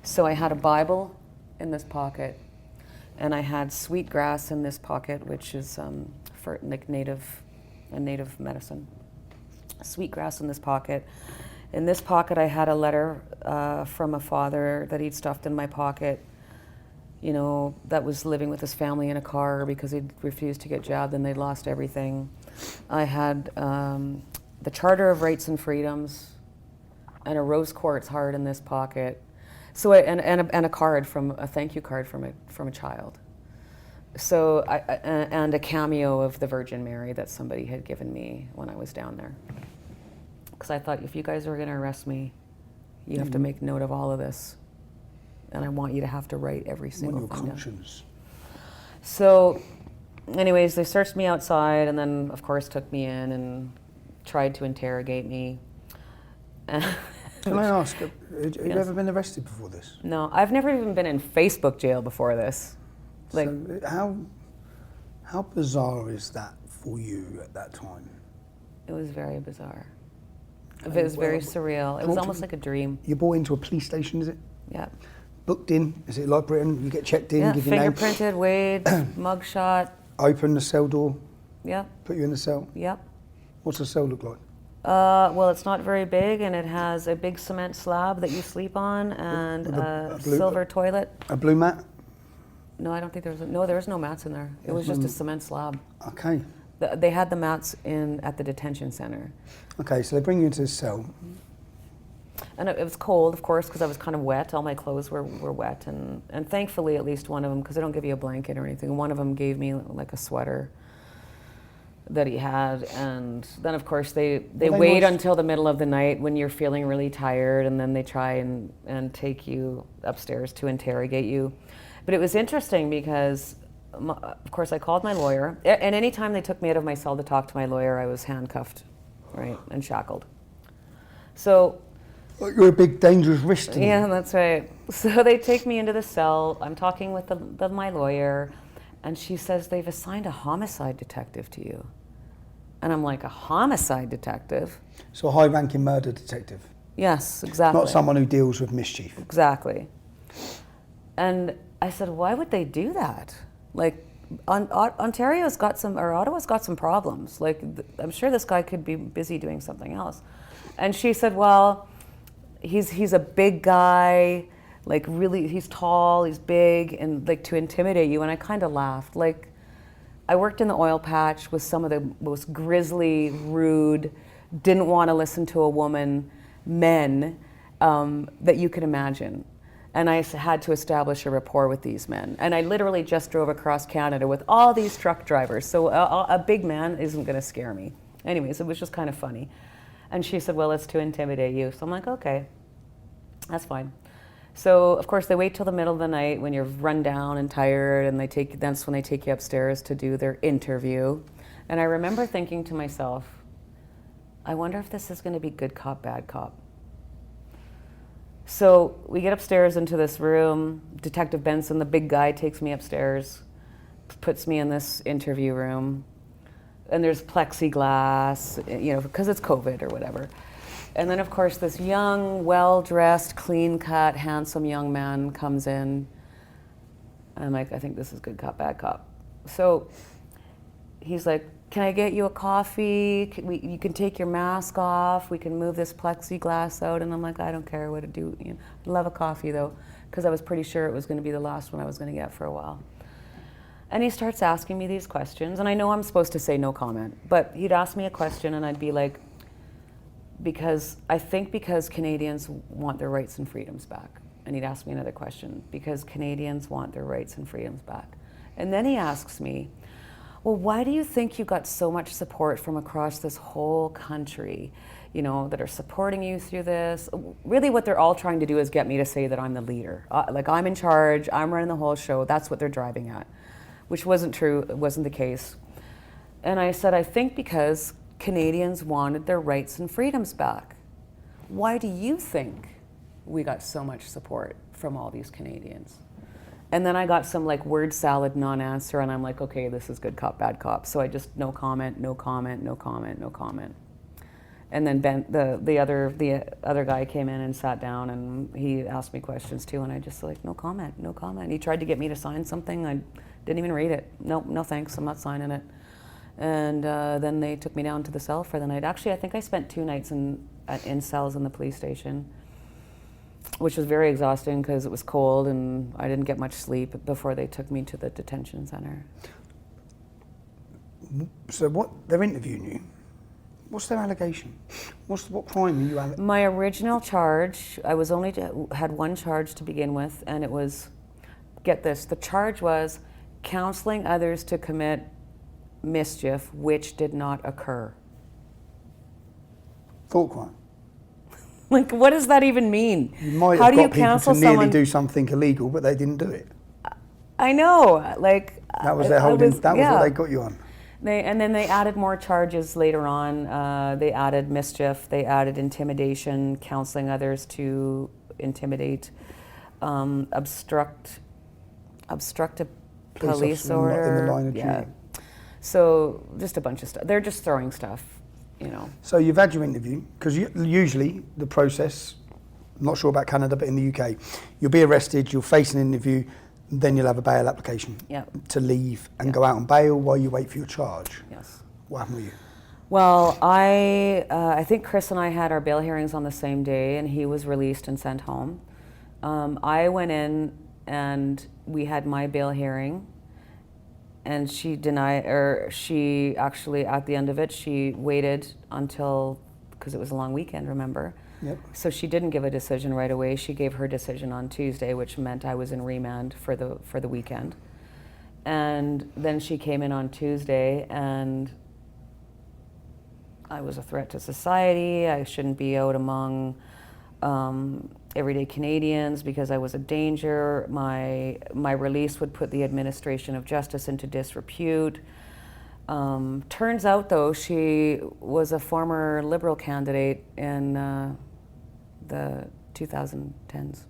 So I had a Bible in this pocket, and I had sweetgrass in this pocket, which is for like native medicine. Sweetgrass in this pocket. In this pocket, I had a letter from a father that he'd stuffed in my pocket, that was living with his family in a car because he'd refused to get jabbed and they'd lost everything. I had the Charter of Rights and Freedoms and a rose quartz heart in this pocket. So and a thank you card from a child. So and a cameo of the Virgin Mary that somebody had given me when I was down there. Because I thought, if you guys are going to arrest me, you have to make note of all of this. And I want you to have to write every single thing down. So, anyways, they searched me outside, and then, of course, took me in and tried to interrogate me. Can I ask, have you ever been arrested before this? No, I've never even been in Facebook jail before this. So how bizarre is that for you at that time? It was very bizarre. It was very surreal. It was almost like a dream. You're brought into a police station, is it? Yeah. Booked in, is it like Britain? You get checked in, give your name. Fingerprinted, weighed, mugshot. Open the cell door. Yep. Put you in the cell. Yep. What's the cell look like? Well, it's not very big, and it has a big cement slab that you sleep on, and a silver toilet. A blue mat? No, I don't think there was no mats in there. It was just a cement slab. Okay. They had the mats at the detention center. Okay, so they bring you into this cell. And it was cold, of course, because I was kind of wet. All my clothes were wet, and thankfully, at least one of them, because they don't give you a blanket or anything, one of them gave me like a sweater that he had. And then, of course, they wait until the middle of the night when you're feeling really tired, and then they try and take you upstairs to interrogate you. But it was interesting because of course, I called my lawyer. And any time they took me out of my cell to talk to my lawyer, I was handcuffed, right, and shackled. So, Like you're a big dangerous risk to me. yeah, that's right. So they take me into the cell. I'm talking with my lawyer, and she says, they've assigned a homicide detective to you. And I'm like, a homicide detective? So a high-ranking murder detective, Yes, exactly. not someone who deals with mischief. Exactly. And I said, why would they do that? Like, Ontario's got some, or Ottawa's got some problems. Like, I'm sure this guy could be busy doing something else. And she said, well, he's a big guy, like really, he's tall, he's big, and like to intimidate you. And I kind of laughed. Like, I worked in the oil patch with some of the most grisly, rude, didn't want to listen to a woman, men that you could imagine. And I had to establish a rapport with these men. And I literally just drove across Canada with all these truck drivers. So a big man isn't going to scare me. Anyways, it was just kind of funny. And she said, well, it's to intimidate you. So I'm like, okay, that's fine. So, of course, they wait till the middle of the night when you're run down and tired, and that's when they take you upstairs to do their interview. And I remember thinking to myself, I wonder if this is going to be good cop, bad cop. So we get upstairs into this room. Detective Benson, the big guy, takes me upstairs, puts me in this interview room. And there's plexiglass, you know, because it's COVID or whatever. And then, of course, this young, well-dressed, clean-cut, handsome young man comes in. And I'm like, I think this is good cop, bad cop. So he's like, can I get you a coffee? You can take your mask off. We can move this plexiglass out. And I'm like, I don't care what to do. You know, I'd love a coffee, though, because I was pretty sure it was going to be the last one I was going to get for a while. And he starts asking me these questions. And I know I'm supposed to say no comment. But he'd ask me a question, and I'd be like, because Canadians want their rights and freedoms back. And he'd ask me another question, because Canadians want their rights and freedoms back. And then he asks me, well, why do you think you got so much support from across this whole country, you know, that are supporting you through this? Really what they're all trying to do is get me to say that I'm the leader. Like I'm in charge, I'm running the whole show, that's what they're driving at, which wasn't true, it wasn't the case. And I said, I think because Canadians wanted their rights and freedoms back. Why do you think we got so much support from all these Canadians? And then I got some like word salad non-answer, and I'm like, okay, this is good cop, bad cop. So I just no comment, no comment, no comment, no comment. And then Ben, the other guy came in and sat down, and he asked me questions too, and I just like, no comment, no comment. He tried to get me to sign something, I didn't even read it. No thanks, I'm not signing it. And then they took me down to the cell for the night. Actually, I think I spent 2 nights in cells in the police station, which was very exhausting because it was cold and I didn't get much sleep before they took me to the detention center. So what, they're interviewing you. What's their allegation? What crime are you alleging? My original charge, I was only had one charge to begin with, and it was, get this, the charge was counseling others to commit mischief which did not occur. Thought crime. Like, what does that even mean? You might How have do you got people counsel to nearly someone? do something illegal, but they didn't do it. I know, like That was their holding. That was yeah. what they got you on. And then they added more charges later on. They added mischief. They added intimidation, counseling others to intimidate, obstruct a police order. In the line of yeah. duty. So just a bunch of stuff. They're just throwing stuff, you know. So you've had your interview, because usually the process, I'm not sure about Canada, but in the UK, you'll be arrested, you'll face an interview, then you'll have a bail application to leave and go out on bail while you wait for your charge. Yes. What happened with you? Well, I think Chris and I had our bail hearings on the same day, and he was released and sent home. I went in and we had my bail hearing, and she actually, at the end of it, she waited until, because it was a long weekend, remember? Yep. So she didn't give a decision right away. She gave her decision on Tuesday, which meant I was in remand for the weekend. And then she came in on Tuesday, and I was a threat to society. I shouldn't be out among everyday Canadians because I was a danger. My release would put the administration of justice into disrepute. Turns out, though, she was a former Liberal candidate in the 2010s.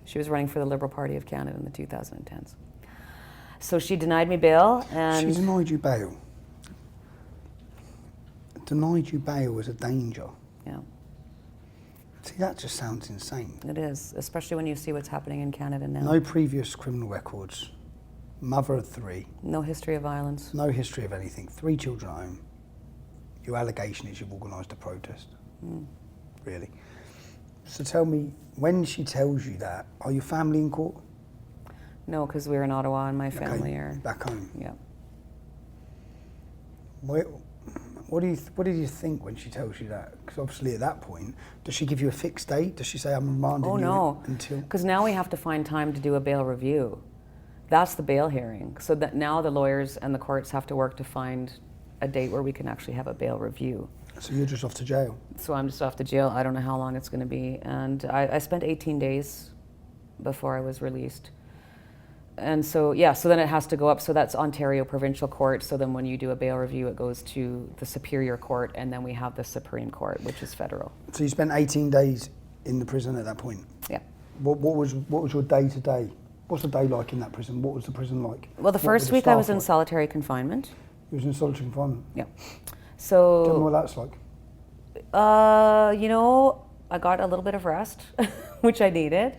She was running for the Liberal Party of Canada in the 2010s. So she denied me bail, and She denied you bail. Denied you bail as a danger. yeah, See, that just sounds insane. it is, especially when you see what's happening in Canada now. No previous criminal records. Mother of 3. No history of violence. No history of anything. 3 children at home. Your allegation is you've organised a protest. Really. So tell me, when she tells you that, are your family in court? No, because we're in Ottawa and my family are. Back home. Yeah. What did you think when she tells you that? Because obviously at that point, does she give you a fixed date? Does she say, I'm remanding Oh you no, until... because now we have to find time to do a bail review. That's the bail hearing. So that now the lawyers and the courts have to work to find a date where we can actually have a bail review. So you're just off to jail? So I'm just off to jail. I don't know how long it's going to be. And I spent 18 days before I was released. And so, yeah, so then it has to go up. So that's Ontario Provincial Court. So then when you do a bail review, it goes to the Superior Court, and then we have the Supreme Court, which is federal. So you spent 18 days in the prison at that point? Yeah. What was your day-to-day? What's the day like in that prison? What was the prison like? Well, the What were first week I was in staff solitary confinement. like? You was in solitary confinement? Yeah. Tell me So, what that's like. you know, I got a little bit of rest, which I needed.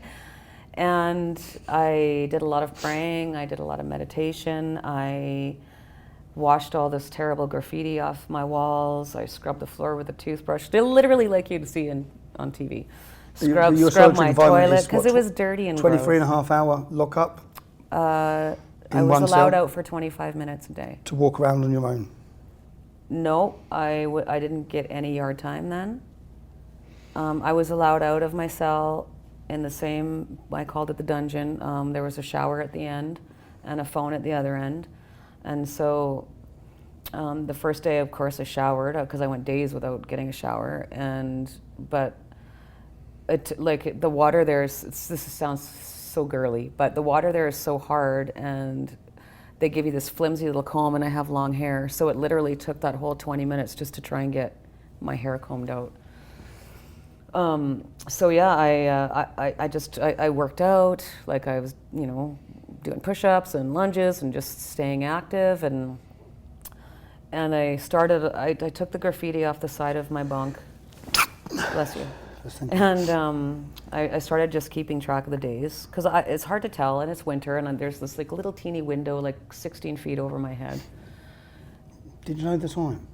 And I did a lot of praying, I did a lot of meditation, I washed all this terrible graffiti off my walls, I scrubbed the floor with a toothbrush, literally like you'd see on TV. Scrub Your my solitary confinement toilet, is because what, it was dirty and 23 and a gross. half hour lockup I in was one allowed cell? out for 25 minutes a day. to walk around on your own? No, I didn't get any yard time then. I was allowed out of my cell in the same, I called it the dungeon. There was a shower at the end and a phone at the other end. And so the first day, of course, I showered because I went days without getting a shower. But like the water there is, this sounds so girly, but the water there is so hard, and they give you this flimsy little comb, and I have long hair. So it literally took that whole 20 minutes just to try and get my hair combed out. So yeah, I worked out, like I was, doing push-ups and lunges and just staying active, and I took the graffiti off the side of my bunk. Bless you. And I started just keeping track of the days, because it's hard to tell, and it's winter, and there's this like little teeny window like 16 feet over my head. Did you know the time?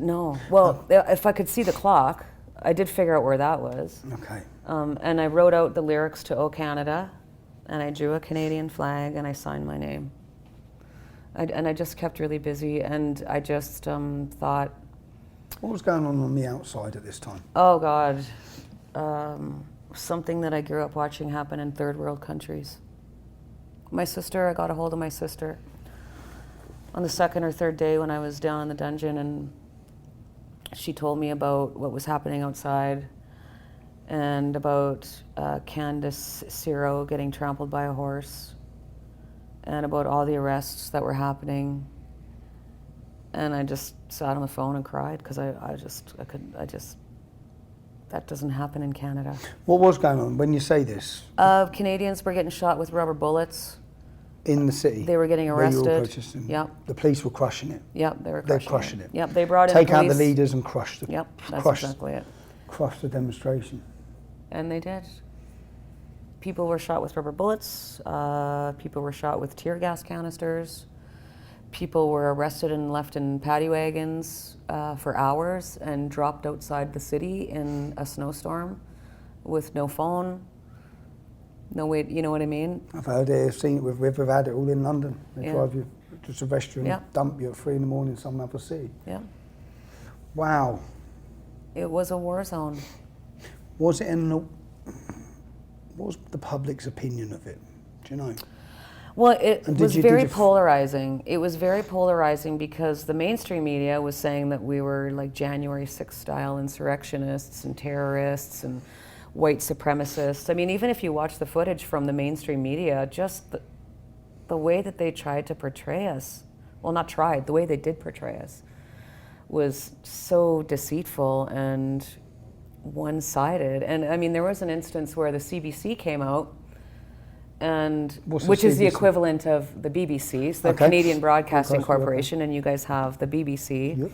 No. Well, if I could see the clock, I did figure out where that was. Okay. And I wrote out the lyrics to "O Canada," and I drew a Canadian flag, and I signed my name. And I just kept really busy, and I just thought, What was going on the outside at this time? oh God, something that I grew up watching happen in third world countries. I got a hold of my sister on the second or third day when I was down in the dungeon, and she told me about what was happening outside, and about Candace Ciro getting trampled by a horse, and about all the arrests that were happening. And I just sat on the phone and cried, because that doesn't happen in Canada. What was going on when you say this Canadians were getting shot with rubber bullets. in the city? They were getting where you were arrested. protesting? Yep. The police were crushing it. Yep, they were They're crushing, crushing it. Yep, they brought in Take the out the police. leaders and crush the Yep, that's crush, exactly it. crush the demonstration. And they did. People were shot with rubber bullets. People were shot with tear gas canisters. People were arrested and left in paddy wagons for hours and dropped outside the city in a snowstorm with no phone, no way, you know what I mean? I've seen it. We've had it all in London. They Yeah. drive you, just arrest you and Yeah. dump you at 3 a.m. in some other city. Yeah. Wow. It was a war zone. What was the public's opinion of it? Do you know? Well, it And was did very you polarizing. It was very polarizing because the mainstream media was saying that we were like January 6th style insurrectionists and terrorists and white supremacists. I mean, even if you watch the footage from the mainstream media, just the way that they tried to portray us, well, not tried, the way they did portray us was so deceitful and one-sided. And I mean, there was an instance where the CBC came out, and What's the which is the CBC? equivalent of the BBC, so the Okay. Canadian Broadcasting Broadcasting, Corporation, and you guys have the BBC. Yep.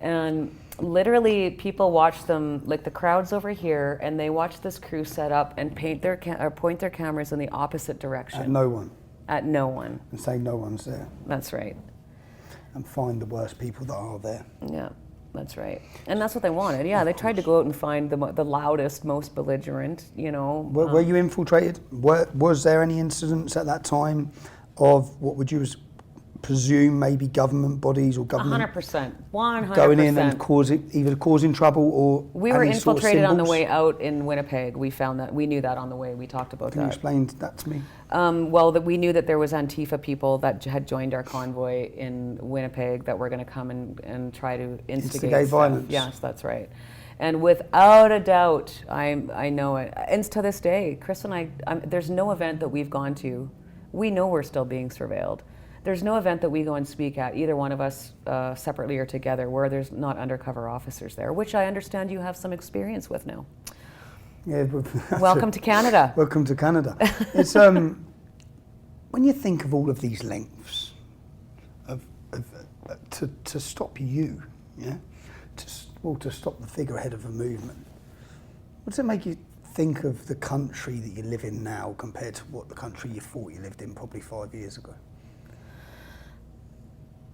And literally, people watch them, like the crowds over here, and they watch this crew set up and point their cameras in the opposite direction. At no one. At no one. And say no one's there. That's right. And find the worst people that are there. Yeah, that's right. And that's what they wanted. Yeah, they tried to go out and find the loudest, most belligerent, you know. Were you infiltrated? Was there any incidents at that time of what would you presume maybe government bodies or government 100%. 100%. going in and either causing trouble or We were any sort of infiltrated on the symbols? way out in Winnipeg. We found that. We knew that on the way. We talked about Can you that. explain that to me? Well, we knew that there was Antifa people that had joined our convoy in Winnipeg that were going to come and try to instigate stuff. violence. Yes, that's right. And without a doubt, I know it. And to this day, Chris and I, there's no event that we've gone to. We know we're still being surveilled. There's no event that we go and speak at, either one of us separately or together, where there's not undercover officers there, which I understand you have some experience with now. Yeah. Welcome to Canada. Welcome to Canada. It's when you think of all of these lengths to stop you, yeah, to stop the figurehead of a movement. What does it make you think of the country that you live in now compared to what the country you thought you lived in probably 5 years ago?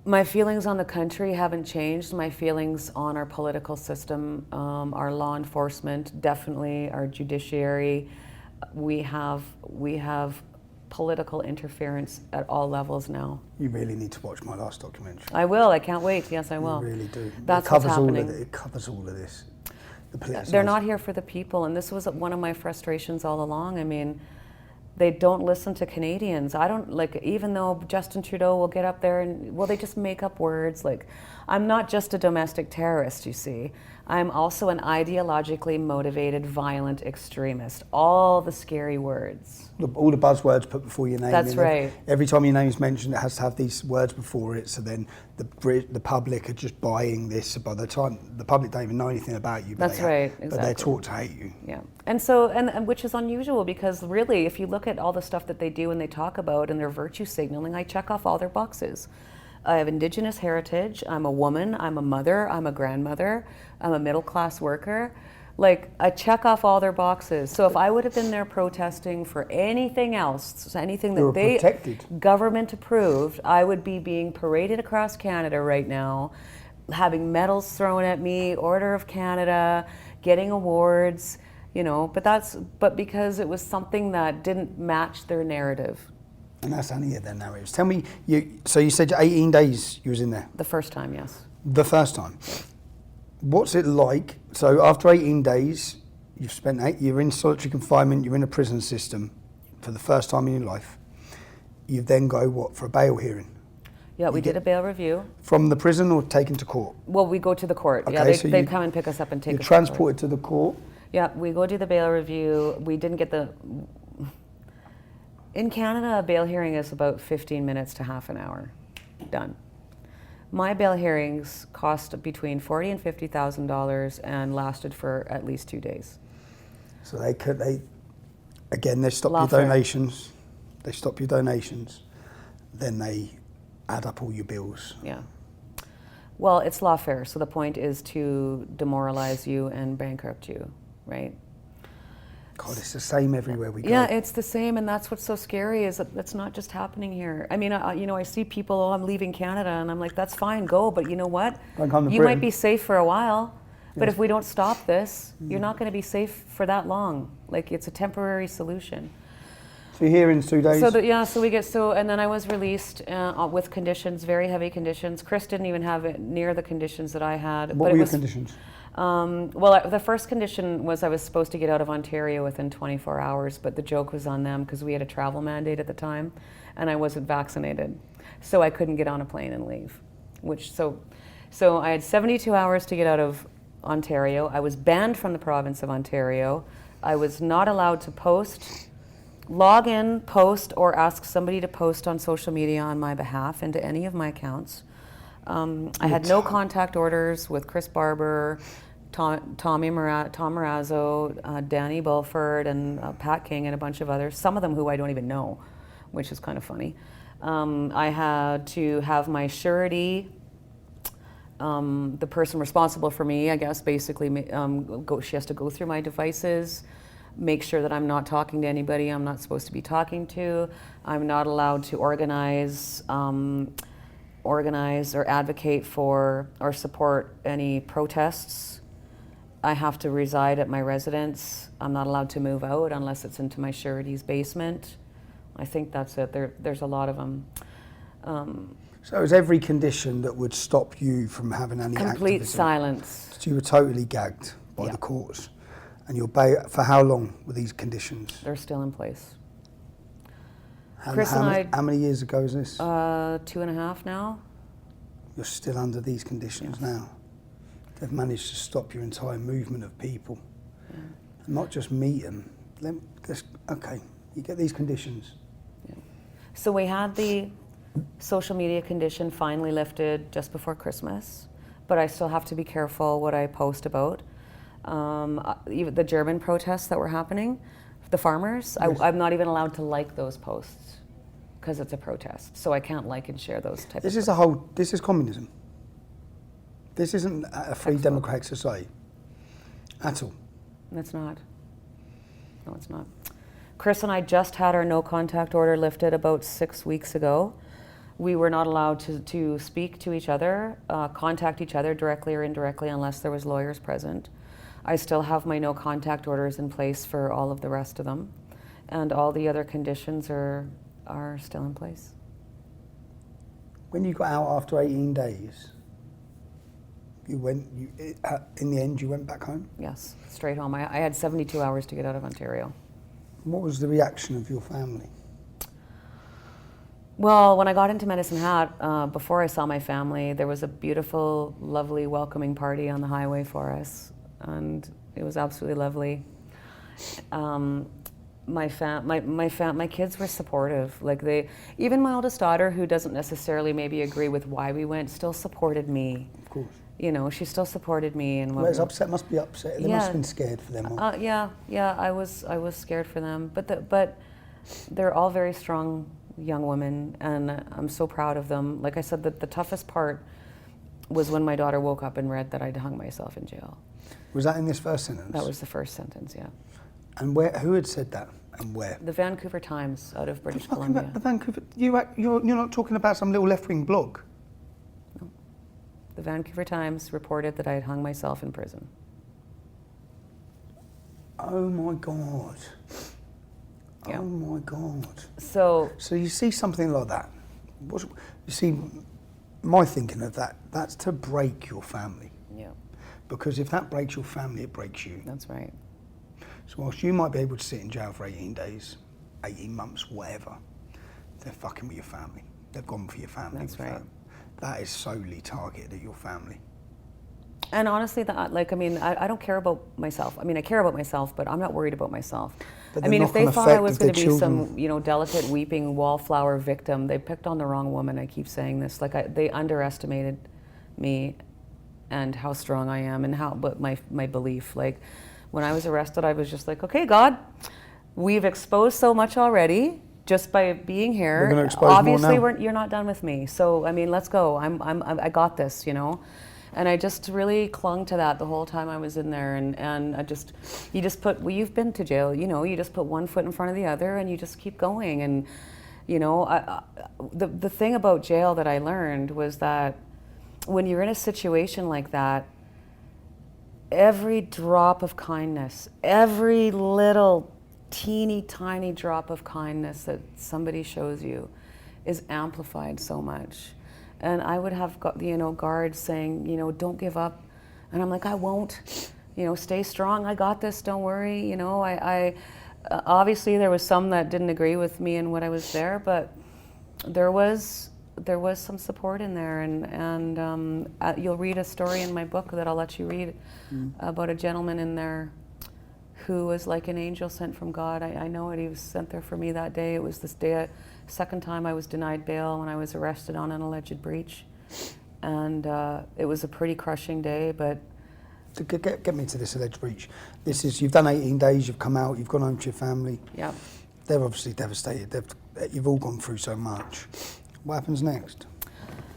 My feelings on the country haven't changed. My feelings on our political system, our law enforcement, definitely our judiciary. We have political interference at all levels now. You really need to watch my last documentary. I will. I can't wait. Yes, I will. You really do. That's it covers what's happening. It covers all of this. They're not here for the people, and this was one of my frustrations all along. I mean, they don't listen to Canadians. I don't, like, even though Justin Trudeau will get up there and, well, they just make up words. Like, I'm not just a domestic terrorist, you see. I'm also an ideologically motivated, violent extremist. All the scary words. All the buzzwords put before your name. That's right. Every time your name is mentioned, it has to have these words before it. So then the public are just buying this. By the time the public don't even know anything about you. That's right. Exactly. But they're taught to hate you. Yeah. And so, and which is unusual because really, if you look at all the stuff that they do and they talk about and their virtue signaling, I check off all their boxes. I have Indigenous heritage. I'm a woman. I'm a mother. I'm a grandmother. I'm a middle-class worker. Like, I check off all their boxes. So if I would have been there protesting for anything else, anything that they protected. Government approved, I would be being paraded across Canada right now, having medals thrown at me, Order of Canada, getting awards, you know. But because it was something that didn't match their narrative. And that's only their narratives. Tell me, so you said 18 days you was in there? The first time, yes. The first time. What's it like? So after 18 days, you're in solitary confinement, you're in a prison system for the first time in your life. You then go, what, for a bail hearing? Yeah, we did a bail review. From the prison or taken to court? Well, we go to the court. Okay, Yeah, so they come and pick us up and take us You're to transported to the court. Yeah, we go do the bail review. We didn't get the... In Canada, a bail hearing is about 15 minutes to half an hour. Done. My bail hearings cost between $40,000 and $50,000 and lasted for at least 2 days. So they stop Lawfare. your donations. They stop your donations. Then they add up all your bills. Yeah. Well, it's lawfare, so the point is to demoralize you and bankrupt you, right? God, it's the same everywhere we go. Yeah, it's the same, and that's what's so scary is that it's not just happening here. I mean, I see people, oh, I'm leaving Canada, and I'm like, that's fine, go, but you know what? Don't come to You Britain. might be safe for a while, but Yes. if we don't stop this, you're not going to be safe for that long. Like, it's a temporary solution. So you're here in 2 days? And then I was released with conditions, very heavy conditions. Chris didn't even have it near the conditions that I had. What were your conditions? Well, the first condition was I was supposed to get out of Ontario within 24 hours, but the joke was on them because we had a travel mandate at the time, and I wasn't vaccinated, so I couldn't get on a plane and leave. So I had 72 hours to get out of Ontario. I was banned from the province of Ontario. I was not allowed to post, log in, post, or ask somebody to post on social media on my behalf into any of my accounts. I had no contact orders with Chris Barber, Tom Marazzo, Danny Bulford, and Pat King, and a bunch of others, some of them who I don't even know, which is kind of funny. I had to have my surety, the person responsible for me, I guess, basically, she has to go through my devices, make sure that I'm not talking to anybody I'm not supposed to be talking to. I'm not allowed to organize or advocate for or support any protests. I have to reside at my residence. I'm not allowed to move out unless it's into my surety's basement. I think that's it. There's a lot of them. So it was every condition that would stop you from having any Complete activism. silence. So you were totally gagged by the courts. And you're for how long were these conditions? They're still in place. How many years ago is this? 2.5 now. You're still under these conditions now. They've managed to stop your entire movement of people. And not just meet them. Okay, you get these conditions. So we had the social media condition finally lifted just before Christmas, but I still have to be careful what I post about. Even the German protests that were happening, the farmers, I'm not even allowed to like those posts because it's a protest. So I can't like and share those types of posts. This is communism. This isn't a free democratic society at all. It's not. No, it's not. Chris and I just had our no contact order lifted about 6 weeks ago. We were not allowed to speak to each other, contact each other directly or indirectly unless there was lawyers present. I still have my no contact orders in place for all of the rest of them, and all the other conditions are still in place. When you got out after 18 days, in the end you went back home? Yes, straight home. I had 72 hours to get out of Ontario. What was the reaction of your family? Well, when I got into Medicine Hat, before I saw my family, there was a beautiful, lovely, welcoming party on the highway for us, and it was absolutely lovely. My kids were supportive. Even my oldest daughter, who doesn't necessarily maybe agree with why we went, still supported me. Of course. You know, she still supported me. And well, it's upset. Must be upset. They must have been scared for them. Yeah. I was scared for them, but they're all very strong young women, and I'm so proud of them. Like I said, the toughest part was when my daughter woke up and read that I'd hung myself in jail. Was that in this first sentence? That was the first sentence, yeah. And who had said that, and where? The Vancouver Times out of British Columbia. The Vancouver. You're not talking about some little left-wing blog. No. The Vancouver Times reported that I had hung myself in prison. Oh my God. Yeah. Oh my God. So you see something like that. You see, my thinking of that's to break your family. Yeah. Because if that breaks your family, it breaks you. That's right. So whilst you might be able to sit in jail for 18 days, 18 months, whatever, they're fucking with your family. They've gone for your family. That's right. That is solely targeted at your family. And honestly, I don't care about myself. I mean, I care about myself, but I'm not worried about myself. But I mean, if they thought I was going to be children... some, delicate, weeping wallflower victim, they picked on the wrong woman. I keep saying this. They underestimated me and how strong I am and but my belief. When I was arrested, I was just like, okay, God, we've exposed so much already just by being here. We're going to expose Obviously, more now. you're not done with me. So, I mean, let's go. I got this, And I just really clung to that the whole time I was in there, and you've been to jail, you just put one foot in front of the other, and you just keep going. And the thing about jail that I learned was that when you're in a situation like that, every drop of kindness, every little teeny tiny drop of kindness that somebody shows you is amplified so much. And I would have guards saying, don't give up. And I'm like, I won't, stay strong. I got this. Don't worry. I obviously there was some that didn't agree with me and what I was there, but there was some support in there. And you'll read a story in my book that I'll let you read about a gentleman in there who was like an angel sent from God. I know it. He was sent there for me that day. It was this day, second time I was denied bail when I was arrested on an alleged breach. And it was a pretty crushing day, but... Get me to this alleged breach. You've done 18 days, you've come out, you've gone home to your family. Yeah. They're obviously devastated. You've all gone through so much. What happens next?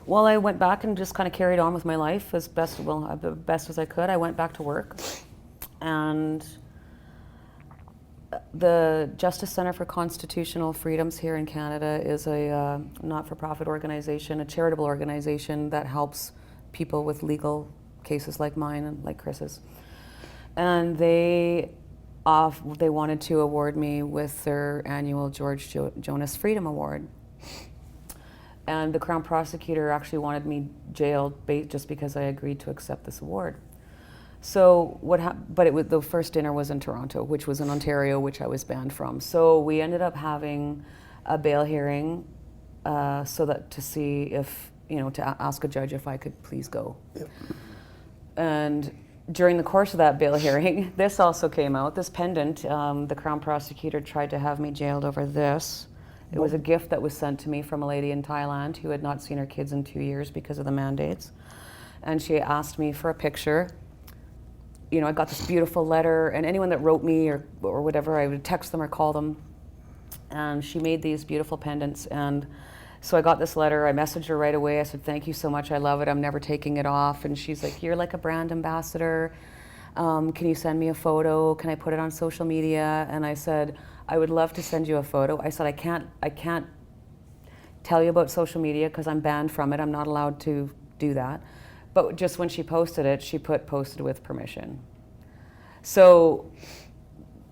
Well, I went back and just kind of carried on with my life as best as I could. I went back to work, and the Justice Centre for Constitutional Freedoms here in Canada is a not-for-profit organization, a charitable organization that helps people with legal cases like mine and like Chris's. And they wanted to award me with their annual George Jonas Freedom Award. And the Crown Prosecutor actually wanted me jailed just because I agreed to accept this award. So but the first dinner was in Toronto, which was in Ontario, which I was banned from. So we ended up having a bail hearing to see if, to ask a judge if I could please go. Yep. And during the course of that bail hearing, this also came out, this pendant. The Crown Prosecutor tried to have me jailed over this. It was a gift that was sent to me from a lady in Thailand who had not seen her kids in 2 years because of the mandates. And she asked me for a picture. I got this beautiful letter, and anyone that wrote me or whatever, I would text them or call them. And she made these beautiful pendants. And so I got this letter. I messaged her right away. I said, thank you so much. I love it. I'm never taking it off. And she's like, you're like a brand ambassador. Can you send me a photo? Can I put it on social media? And I said, I would love to send you a photo. I said, I can't tell you about social media because I'm banned from it. I'm not allowed to do that. But just when she posted it, she posted with permission. So,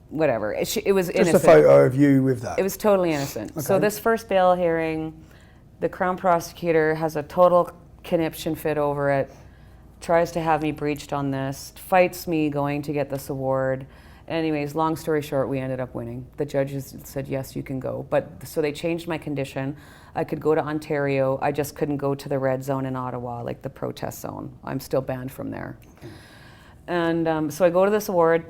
whatever. It was innocent. Just a photo of you with that. It was totally innocent. Okay. So this first bail hearing, the Crown Prosecutor has a total conniption fit over it, tries to have me breached on this, fights me going to get this award. Anyways, long story short, we ended up winning. The judges said, yes, you can go. So they changed my condition. I could go to Ontario. I just couldn't go to the red zone in Ottawa, like the protest zone. I'm still banned from there. Okay. And so I go to this award,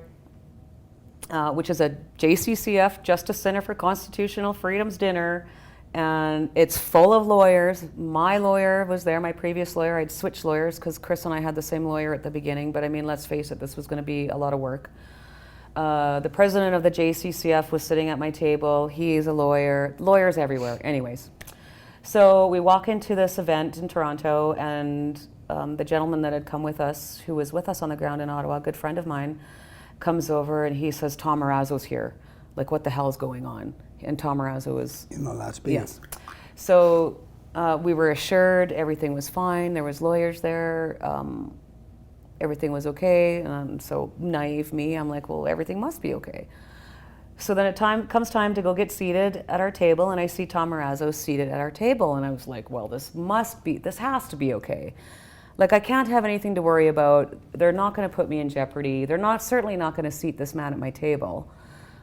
which is a JCCF, Justice Centre for Constitutional Freedoms dinner. And it's full of lawyers. My lawyer was there, my previous lawyer. I'd switched lawyers because Chris and I had the same lawyer at the beginning. But I mean, let's face it, this was going to be a lot of work. The president of the JCCF was sitting at my table. He's a lawyer. Lawyers everywhere. Anyways. So we walk into this event in Toronto, and the gentleman that had come with us, who was with us on the ground in Ottawa, a good friend of mine, comes over and he says, Tamarazo's here. Like, what the hell is going on? And Tamarazo was... You're not allowed to speak. Yes. So we were assured everything was fine. There was lawyers there. Everything was okay. So naive me, I'm like, well, everything must be okay. So then comes time to go get seated at our table, and I see Tamarazo seated at our table, and I was like, well, this has to be okay. Like, I can't have anything to worry about. They're not going to put me in jeopardy. They're certainly not going to seat this man at my table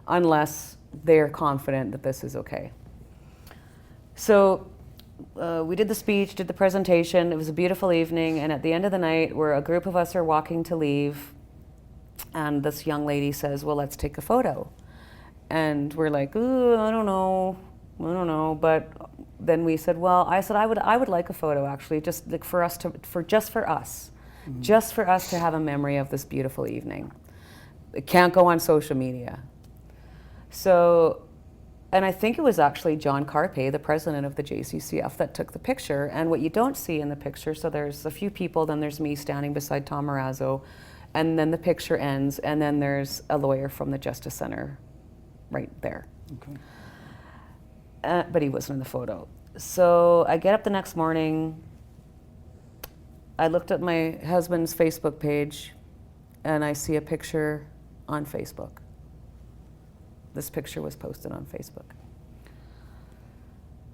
unless they're confident that this is okay. So we did the speech, did the presentation. It was a beautiful evening, and at the end of the night, a group of us are walking to leave, and this young lady says, well, let's take a photo. And we're like, ooh, I don't know. But then we said, well, I would like a photo, actually, just like for us to have a memory of this beautiful evening. It can't go on social media. So, and I think it was actually John Carpe, the president of the JCCF, that took the picture. And what you don't see in the picture, so there's a few people, then there's me standing beside Tamarazo, and then the picture ends, and then there's a lawyer from the Justice Centre right there. Okay. But he wasn't in the photo. So I get up the next morning. I looked at my husband's Facebook page, and I see a picture on Facebook. This picture was posted on Facebook.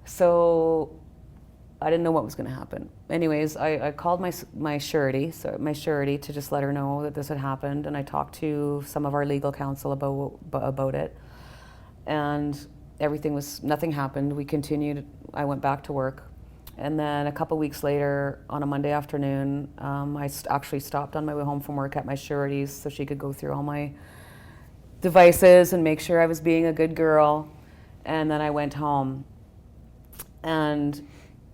So I didn't know what was going to happen. Anyways, I called my surety to just let her know that this had happened, and I talked to some of our legal counsel about it, and nothing happened. We continued. I went back to work, and then a couple weeks later, on a Monday afternoon, I actually stopped on my way home from work at my surety's so she could go through all my devices and make sure I was being a good girl, and then I went home. And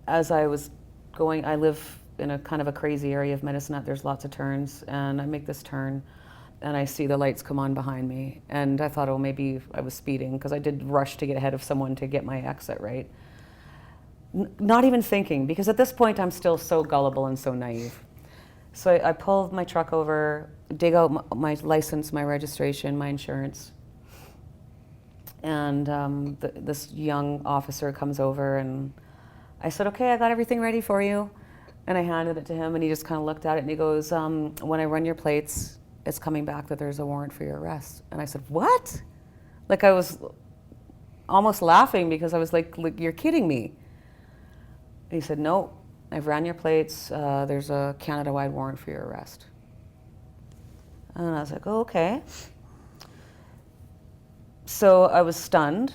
as I was going, I live in a kind of a crazy area of Medicine Hat. There's lots of turns, and I make this turn, and I see the lights come on behind me. And I thought, oh, maybe I was speeding, because I did rush to get ahead of someone to get my exit right. Not even thinking, because at this point I'm still so gullible and so naive. So I pulled my truck over, dig out my license, my registration, my insurance. And this young officer comes over, and I said, okay, I got everything ready for you. And I handed it to him, and he just kind of looked at it, and he goes, when I run your plates, it's coming back that there's a warrant for your arrest. And I said, what? Like, I was almost laughing, because I was like, you're kidding me. And he said, no, I've ran your plates. There's a Canada-wide warrant for your arrest. And I was like, oh, okay. So I was stunned.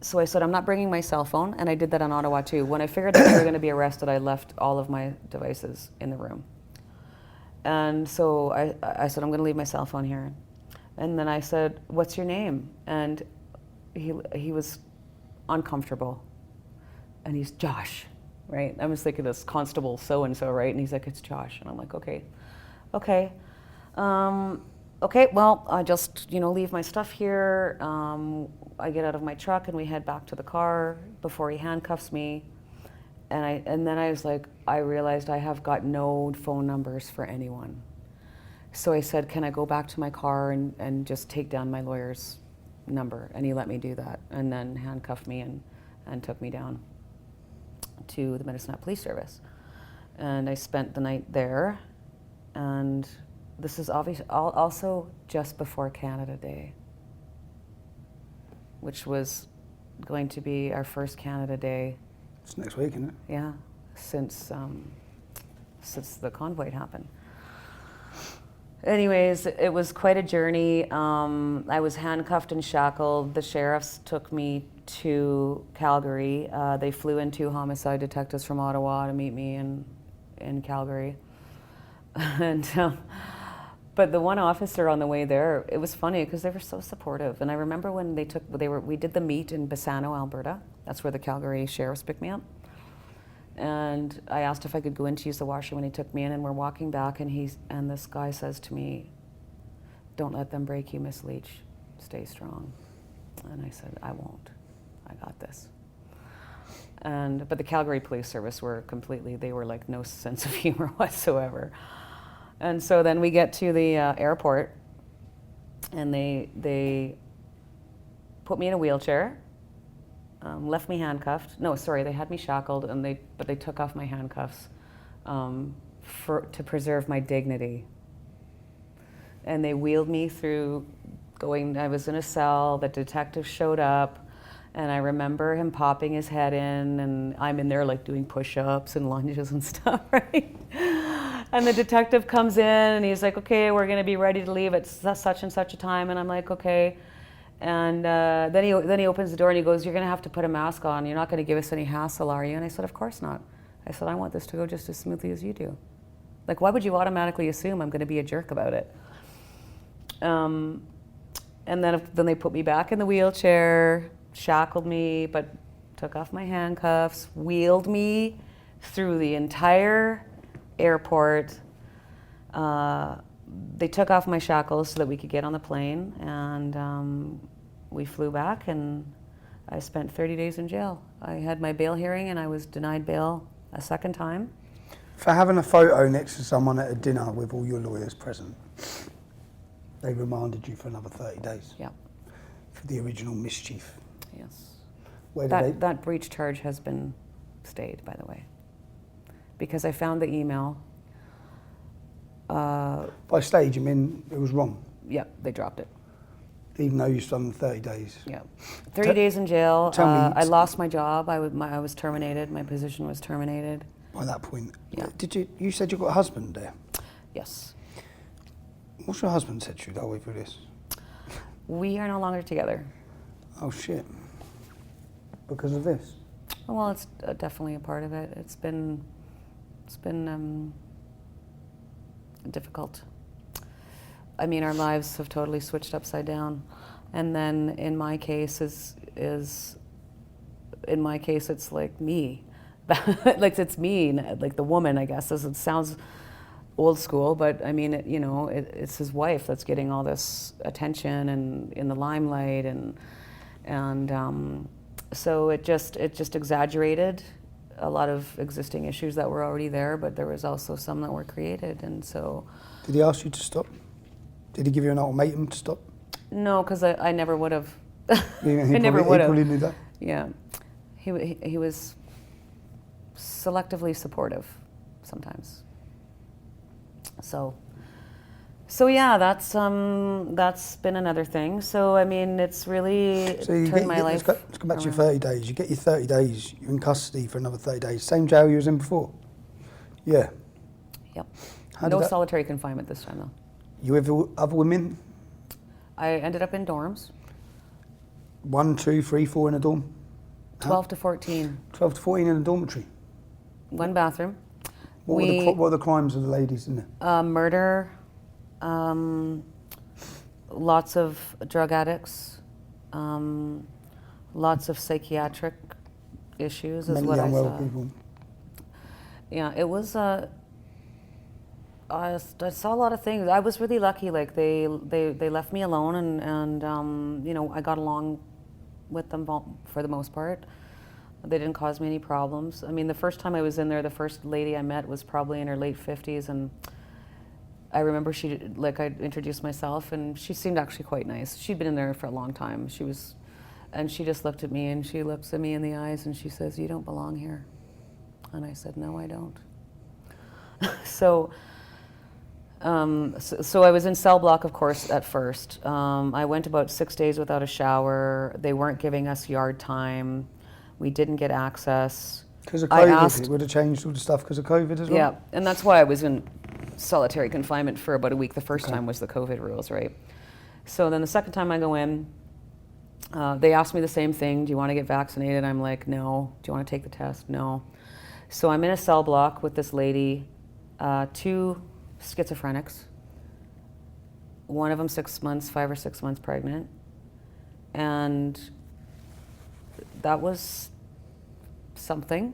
So I said, I'm not bringing my cell phone, and I did that on Ottawa too. When I figured that we were going to be arrested, I left all of my devices in the room. And so I said, I'm going to leave my cell phone here. And then I said, what's your name? And he was uncomfortable. And he's Josh, right? I was thinking this constable so-and-so, right? And he's like, it's Josh. And I'm like, okay. Okay, well, I just, leave my stuff here. I get out of my truck, and we head back to the car before he handcuffs me. And then I was like, I realized I have got no phone numbers for anyone. So I said, can I go back to my car and just take down my lawyer's number? And he let me do that, and then handcuffed me and took me down to the Medicine Hat Police Service. And I spent the night there, and this is obviously also just before Canada Day, which was going to be our first Canada Day. It's next week, isn't it? Yeah, since the convoy happened. Anyways, it was quite a journey. I was handcuffed and shackled. The sheriffs took me to Calgary. They flew in 2 homicide detectives from Ottawa to meet me in Calgary. And but the one officer on the way there, it was funny because they were so supportive. And I remember when we did the meet in Bassano, Alberta. That's where the Calgary sheriffs picked me up. And I asked if I could go in to use the washroom when he took me in, and we're walking back, and this guy says to me, "Don't let them break you, Miss Leach. Stay strong." And I said, "I won't. I got this." But the Calgary Police Service they were like no sense of humor whatsoever. And so then we get to the airport, and they put me in a wheelchair, left me handcuffed. No, sorry, they had me shackled, but they took off my handcuffs to preserve my dignity. And they wheeled me through I was in a cell, the detective showed up, and I remember him popping his head in, and I'm in there like doing push-ups and lunges and stuff, right? And the detective comes in, and he's like, "Okay, we're going to be ready to leave at such and such a time." And I'm like, "Okay." And then he opens the door, and he goes, "You're going to have to put a mask on. You're not going to give us any hassle, are you?" And I said, "Of course not." I said, "I want this to go just as smoothly as you do. Like, why would you automatically assume I'm going to be a jerk about it?" And then they put me back in the wheelchair, shackled me, but took off my handcuffs, wheeled me through the entire airport. They took off my shackles so that we could get on the plane, and we flew back, and I spent 30 days in jail. I had my bail hearing, and I was denied bail a second time. For having a photo next to someone at a dinner with all your lawyers present, they remanded you for another 30 days. Yeah. For the original mischief. Yes. Where did That breach charge has been stayed, by the way, because I found the email. By stage, you mean it was wrong? Yeah, they dropped it. Even though you've done 30 days. Yeah, 30 days in jail. Tell me- I lost my job. I was terminated. My position was terminated. By that point. Yeah. You said you got a husband there? Yes. What's your husband said to you the whole way through this? We are no longer together. Oh shit. Because of this? Well, it's definitely a part of it. It's been difficult. I mean, our lives have totally switched upside down. And then in my case it's like me. Like it's me, like the woman, I guess. It sounds old school, but I mean, it's his wife that's getting all this attention and in the limelight, and so it just exaggerated a lot of existing issues that were already there, but there was also some that were created, and so. Did he ask you to stop? Did he give you an ultimatum to stop? No, because I never would have. He I never would have. probably knew that. Yeah, he was selectively supportive sometimes. So yeah, that's been another thing. So I mean, it's really turned my life. Let's go back to your 30 days. You get your 30 days. You're in custody for another 30 days. Same jail you was in before. Yeah. Yep. How No did that- solitary confinement this time though. You with other women? I ended up in dorms. 1, 2, 3, 4 in a dorm. 12 to 14. 12 to 14 in a dormitory. One bathroom. What were the crimes of the ladies in there? Murder. Lots of drug addicts. Lots of psychiatric issues is what I Mentally saw. unwell people. Yeah, it was. I saw a lot of things. I was really lucky. Like they left me alone, and I got along with them for the most part. They didn't cause me any problems. I mean, the first time I was in there, the first lady I met was probably in her late 50s, and I remember I introduced myself, and she seemed actually quite nice. She'd been in there for a long time. And she just looked at me, and she looks at me in the eyes, and she says, "You don't belong here." And I said, "No, I don't." So I was in cell block, of course, at first. I went about 6 days without a shower. They weren't giving us yard time. We didn't get access. Because of COVID, it would have changed all the stuff because of COVID as well? Yeah, and that's why I was in solitary confinement for about a week. The first time was the COVID rules, right? So then the second time I go in, they asked me the same thing. Do you want to get vaccinated? I'm like, no. Do you want to take the test? No. So I'm in a cell block with this lady, 2 schizophrenics. One of them 5 or 6 months pregnant. And that was something.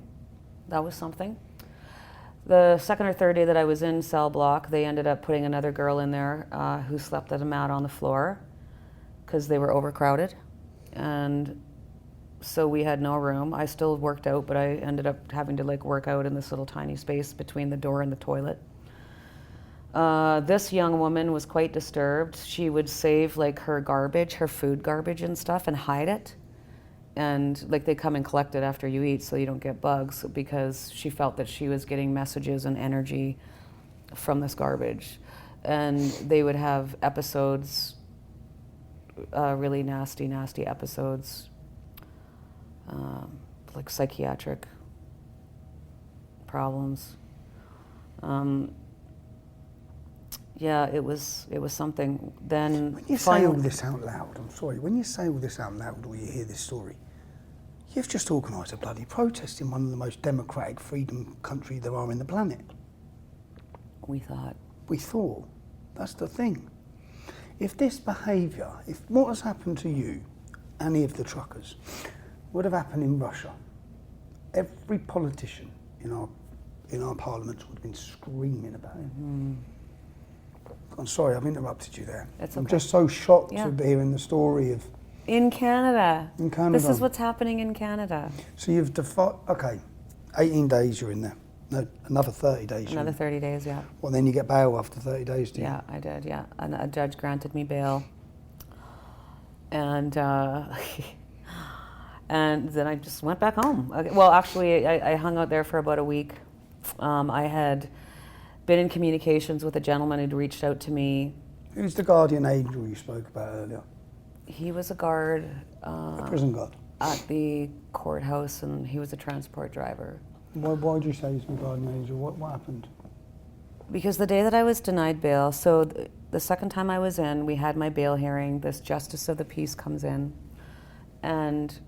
The second or third day that I was in cell block, they ended up putting another girl in there who slept at a mat on the floor because they were overcrowded. And so we had no room. I still worked out, but I ended up having to work out in this little tiny space between the door and the toilet. This young woman was quite disturbed. She would save her garbage, her food garbage and stuff, and hide it. And they come and collect it after you eat so you don't get bugs, because she felt that she was getting messages and energy from this garbage. And they would have episodes, really nasty episodes, psychiatric problems. Yeah, it was something. Then when you say all this out loud, I'm sorry, when you say all this out loud or you hear this story, you've just organised a bloody protest in one of the most democratic freedom countries there are in the planet. We thought. We thought. That's the thing. If this behaviour, if what has happened to you, any of the truckers, would have happened in Russia, every politician in our parliaments would have been screaming about it. Mm-hmm. I'm sorry, I've interrupted you there. It's okay. I'm just so shocked with hearing the story of... In Canada. In Canada. This is what's happening in Canada. So you've okay, 18 days you're in there. No, another 30 days. Another 30 days, yeah. Well, then you get bail after 30 days, do you? Yeah, I did, yeah. And a judge granted me bail. And and then I just went back home. Okay, well, actually, I hung out there for about a week. I had been in communications with a gentleman who'd reached out to me. Who's the guardian angel you spoke about earlier? He was a guard A prison guard. at the courthouse, and he was a transport driver. Why did you say he's a guardian angel? What happened? Because the day that I was denied bail, so the second time I was in, we had my bail hearing. This justice of the peace comes in, and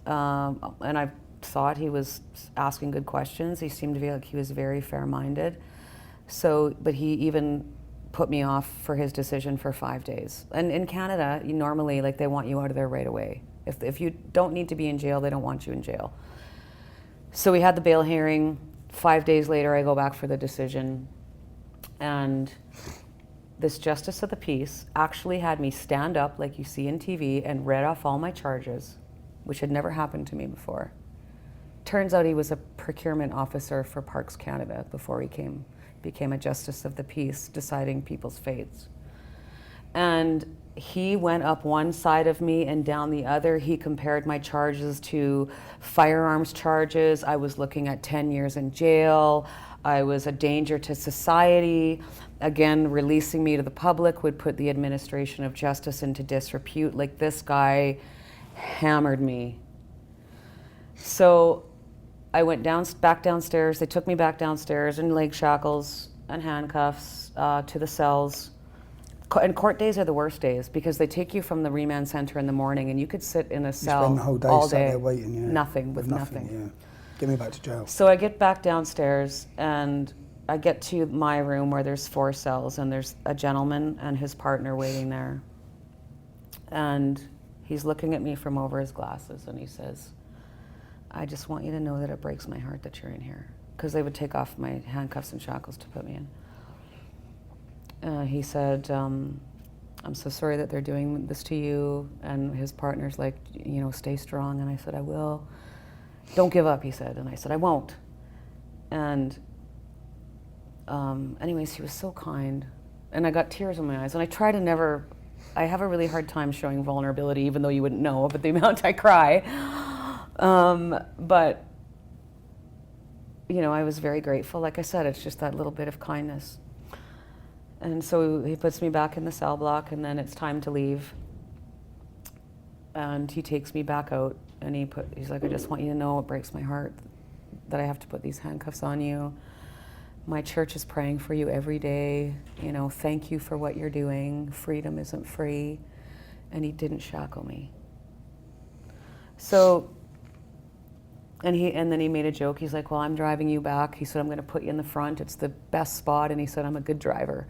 I thought he was asking good questions. He seemed to be like he was very fair-minded. So, but he even put me off for his decision for 5 days. And in Canada, you normally, like, they want you out of there right away. If you don't need to be in jail, they don't want you in jail. So we had the bail hearing. 5 days later, I go back for the decision. And this justice of the peace actually had me stand up, like you see in TV, and read off all my charges, which had never happened to me before. Turns out he was a procurement officer for Parks Canada before he became a justice of the peace, deciding people's fates. And he went up one side of me and down the other. He compared my charges to firearms charges. I was looking at 10 years in jail. I was a danger to society. Again, releasing me to the public would put the administration of justice into disrepute. Like, this guy hammered me. So I went back downstairs. They took me back downstairs in leg shackles and handcuffs to the cells. And court days are the worst days because they take you from the remand center in the morning, and you could sit in a cell spend the whole day all sat day, there waiting, yeah, nothing. Yeah. Get me back to jail. So I get back downstairs, and I get to my room where there's 4 cells, and there's a gentleman and his partner waiting there. And he's looking at me from over his glasses, and he says, "I just want you to know that it breaks my heart that you're in here," because they would take off my handcuffs and shackles to put me in. He said, "I'm so sorry that they're doing this to you." And his partner's like, "Stay strong." And I said, "I will." "Don't give up," he said. And I said, "I won't." And anyways, he was so kind. And I got tears in my eyes. And I try to never, I have a really hard time showing vulnerability, even though you wouldn't know, but the amount I cry. But, I was very grateful. Like I said, it's just that little bit of kindness. And so he puts me back in the cell block, and then it's time to leave. And he takes me back out, and he's like, "I just want you to know it breaks my heart that I have to put these handcuffs on you. My church is praying for you every day. Thank you for what you're doing. Freedom isn't free." And he didn't shackle me. So, and then he made a joke. He's like, "Well, I'm driving you back." He said, "I'm going to put you in the front. It's the best spot." And he said, "I'm a good driver.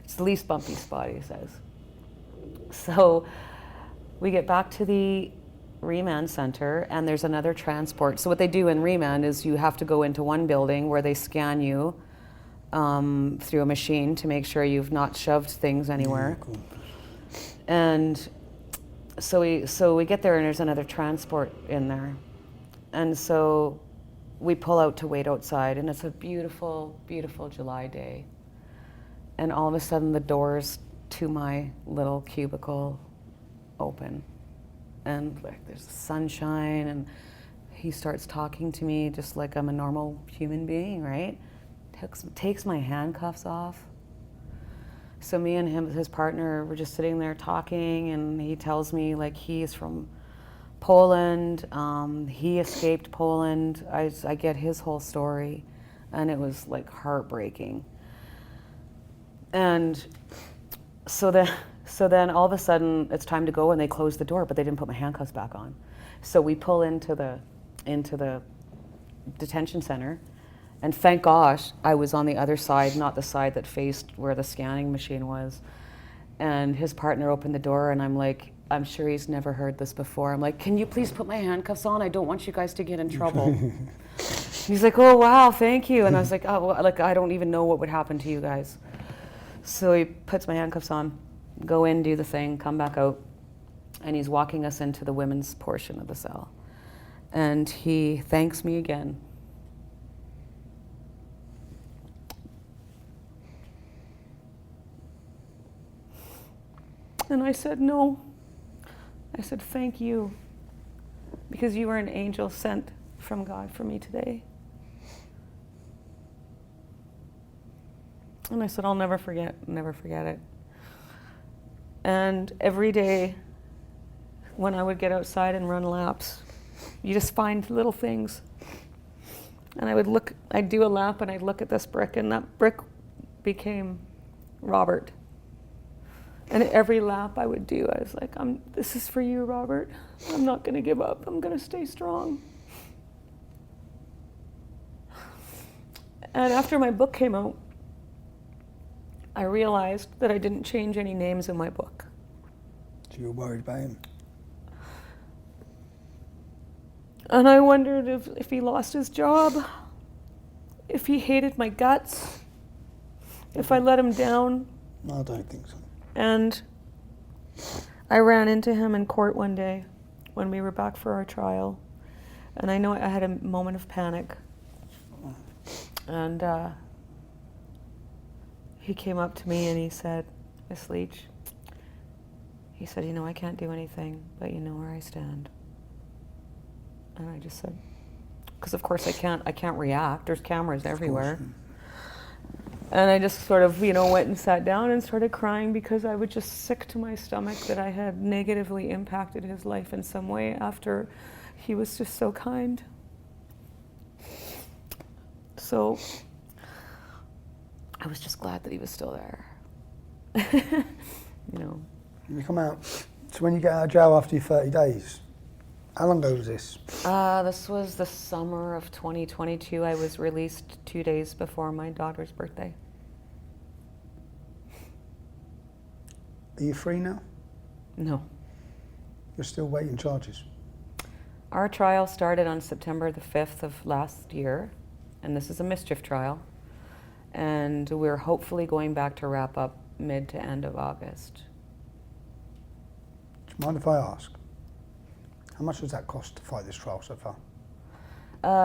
It's the least bumpy spot," he says. So we get back to the remand center, and there's another transport. So what they do in remand is you have to go into one building where they scan you through a machine to make sure you've not shoved things anywhere. Yeah, cool. And so we get there, and there's another transport in there. And so we pull out to wait outside, and it's a beautiful, beautiful July day. And all of a sudden, the doors to my little cubicle open. And there's sunshine, and he starts talking to me just like I'm a normal human being, right? Takes my handcuffs off. So me and his partner, were just sitting there talking, and he tells me he's from Poland. He escaped Poland. I get his whole story, and it was heartbreaking. And so then all of a sudden it's time to go, and they close the door, but they didn't put my handcuffs back on. So we pull into the detention center, and thank gosh I was on the other side, not the side that faced where the scanning machine was. And his partner opened the door, and I'm like, I'm sure he's never heard this before. I'm like, "Can you please put my handcuffs on? I don't want you guys to get in trouble." He's like, "Oh wow, thank you." And I was like, "Oh, I don't even know what would happen to you guys." So he puts my handcuffs on, go in, do the thing, come back out, and he's walking us into the women's portion of the cell. And he thanks me again. And I said, "No." I said, "Thank you, because you were an angel sent from God for me today." And I said, "I'll never forget it." And every day when I would get outside and run laps. You just find little things. And I'd do a lap and I'd look at this brick, and that brick became Robert. And every lap I would do, I was like, this is for you, Robert. I'm not gonna give up, I'm gonna stay strong. And after my book came out, I realized that I didn't change any names in my book. So you were worried about him? And I wondered if he lost his job, if he hated my guts, if I let him down. No, I don't think so. And I ran into him in court one day when we were back for our trial. And I know I had a moment of panic. And he came up to me and he said, Miss Leach, he said, you know, I can't do anything, but you know where I stand. And I just said, because of course I can't react. There's cameras everywhere. And I just sort of, went and sat down and started crying because I was just sick to my stomach that I had negatively impacted his life in some way after he was just so kind. So I was just glad that he was still there. You come out, so when you get out of jail after your 30 days, how long ago was this? This was the summer of 2022. I was released 2 days before my daughter's birthday. Are you free now? No. You're still waiting charges? Our trial started on September the 5th of last year, and this is a mischief trial. And we're hopefully going back to wrap up mid to end of August. Do you mind if I ask? How much does that cost to fight this trial so far?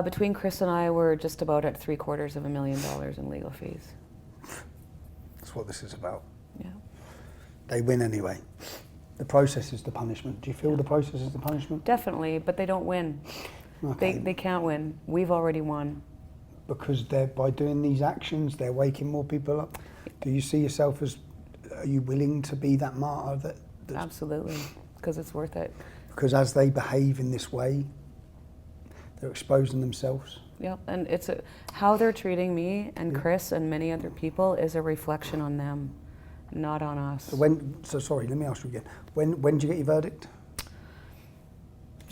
Between Chris and I, we're just about at $750,000 in legal fees. That's what this is about. Yeah. They win anyway. The process is the punishment. Do you feel the process is the punishment? Definitely, but they don't win. Okay. They can't win. We've already won. Because by doing these actions, they're waking more people up. Do you see yourself as, are you willing to be that martyr? Absolutely, because it's worth it. Because as they behave in this way, they're exposing themselves. Yep, and how they're treating me and Chris and many other people is a reflection on them, not on us. So sorry, let me ask you again. When did you get your verdict?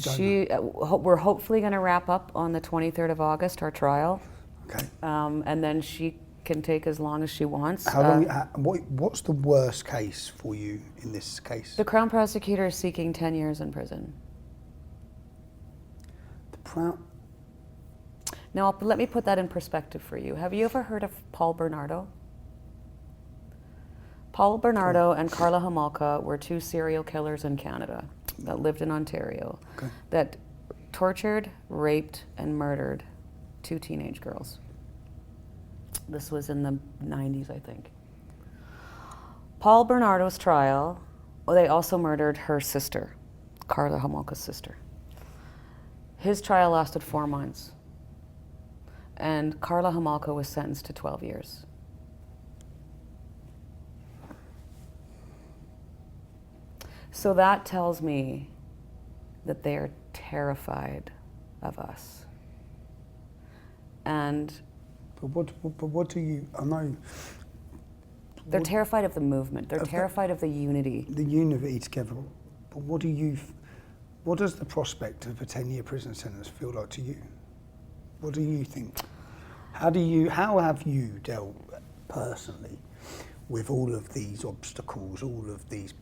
We're hopefully going to wrap up on the 23rd of August, our trial. Okay. And then she can take as long as she wants. How long? What's the worst case for you in this case? The Crown Prosecutor is seeking 10 years in prison. Now, let me put that in perspective for you. Have you ever heard of Paul Bernardo? Paul Bernardo and Carla Homolka were two serial killers in Canada that lived in Ontario, that tortured, raped, and murdered 2 teenage girls. This was in the 90s, I think. Paul Bernardo's trial, they also murdered her sister, Carla Homolka's sister. His trial lasted 4 months, and Carla Homolka was sentenced to 12 years. So that tells me that they are terrified of us. And But what do you, I know... They're terrified of the movement. They're terrified of the unity. The unity together. But what does the prospect of a 10-year prison sentence feel like to you? What do you think? How have you dealt personally with all of these obstacles, all of these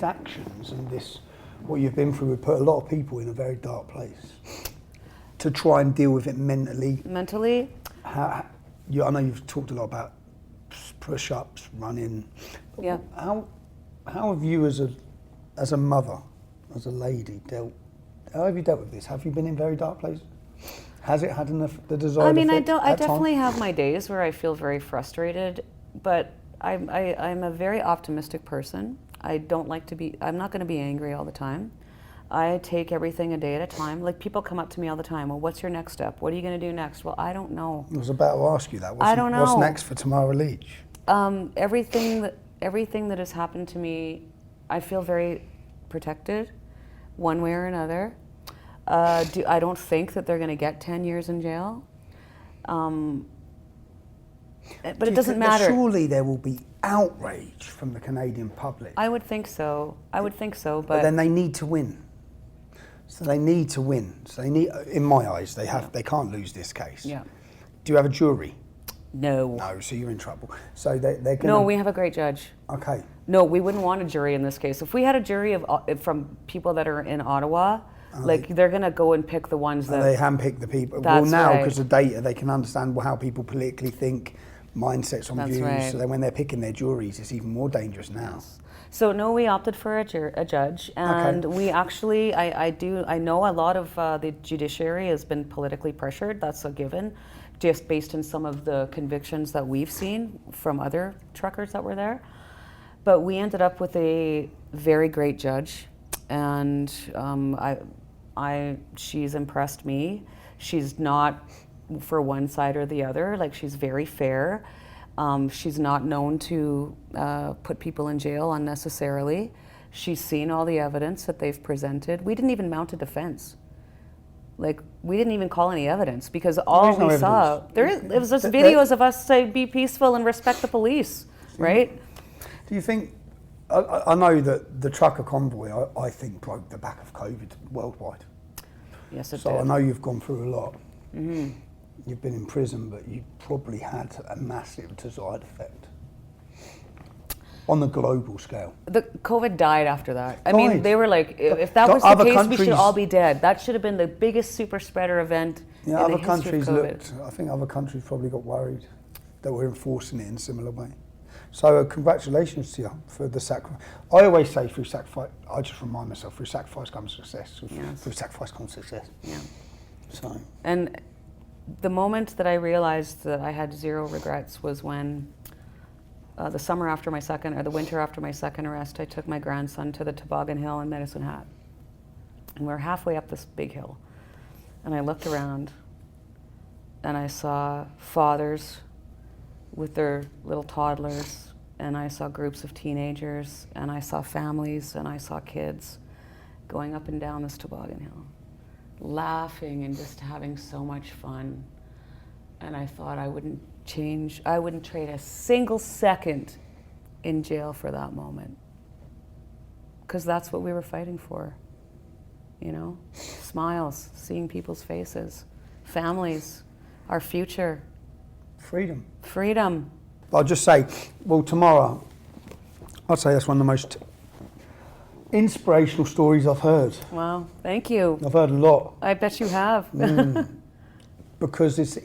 actions and this, what you've been through would put a lot of people in a very dark place. To try and deal with it mentally. Mentally? I know you've talked a lot about push-ups, running. Yeah. How have you as a mother, as a lady, how have you dealt with this? Have you been in very dark places? Has it had the desired effect? I definitely have my days where I feel very frustrated, but I'm a very optimistic person. I'm not going to be angry all the time. I take everything a day at a time. Like, people come up to me all the time, well, what's your next step? What are you going to do next? Well, I don't know. I was about to ask you that. I don't know. What's next for Tamara Lich? Everything that has happened to me I feel very protected, one way or another. I don't think that they're going to get 10 years in jail. But it doesn't matter. Surely there will be outrage from the Canadian public. I would think so. But then they need to win. So they need to win. So they need, in my eyes, they can't lose this case. Yeah. Do you have a jury? No. No, so you're in trouble. So they're going to... No, we have a great judge. Okay. No, we wouldn't want a jury in this case. If we had a jury from people that are in Ottawa, they're going to go and pick the ones that... They handpick the people. That's well, now, right. because of data, they can understand how people politically think, mindsets on That's views. right. So then when they're picking their juries, it's even more dangerous now. Yes. So no, we opted for a judge, and we actually, I know a lot of the judiciary has been politically pressured. That's a given, just based on some of the convictions that we've seen from other truckers that were there. But we ended up with a very great judge, and she's impressed me. She's not for one side or the other. Like, she's very fair. She's not known to put people in jail unnecessarily. She's seen all the evidence that they've presented. We didn't even mount a defense. Like, we didn't even call any evidence because all we saw, it was just videos of us say, be peaceful and respect the police, right? Do you think, I know that the trucker convoy, I think, broke the back of COVID worldwide. Yes, it did. So I know you've gone through a lot. Mm-hmm. You've been in prison, but you probably had a massive desired effect on the global scale. The COVID died after that. I mean, they were like, if that was the case, we should all be dead. That should have been the biggest super spreader event in the history of COVID. I think other countries probably got worried that we're enforcing it in a similar way. So congratulations to you for the sacrifice. I always say through sacrifice, I just remind myself, through sacrifice comes success. Through sacrifice comes success. Yeah. So. And the moment that I realized that I had zero regrets was when the winter after my second arrest, I took my grandson to the Toboggan Hill in Medicine Hat. And we were halfway up this big hill. And I looked around and I saw fathers with their little toddlers, and I saw groups of teenagers, and I saw families, and I saw kids going up and down this Toboggan Hill, laughing and just having so much fun. And I thought I wouldn't trade a single second in jail for that moment. Because that's what we were fighting for, you know? Smiles, seeing people's faces, families, our future. Freedom. I'll just say, well, Tamara, I'd say that's one of the most inspirational stories I've heard. Wow, thank you. I've heard a lot. I bet you have. Because it's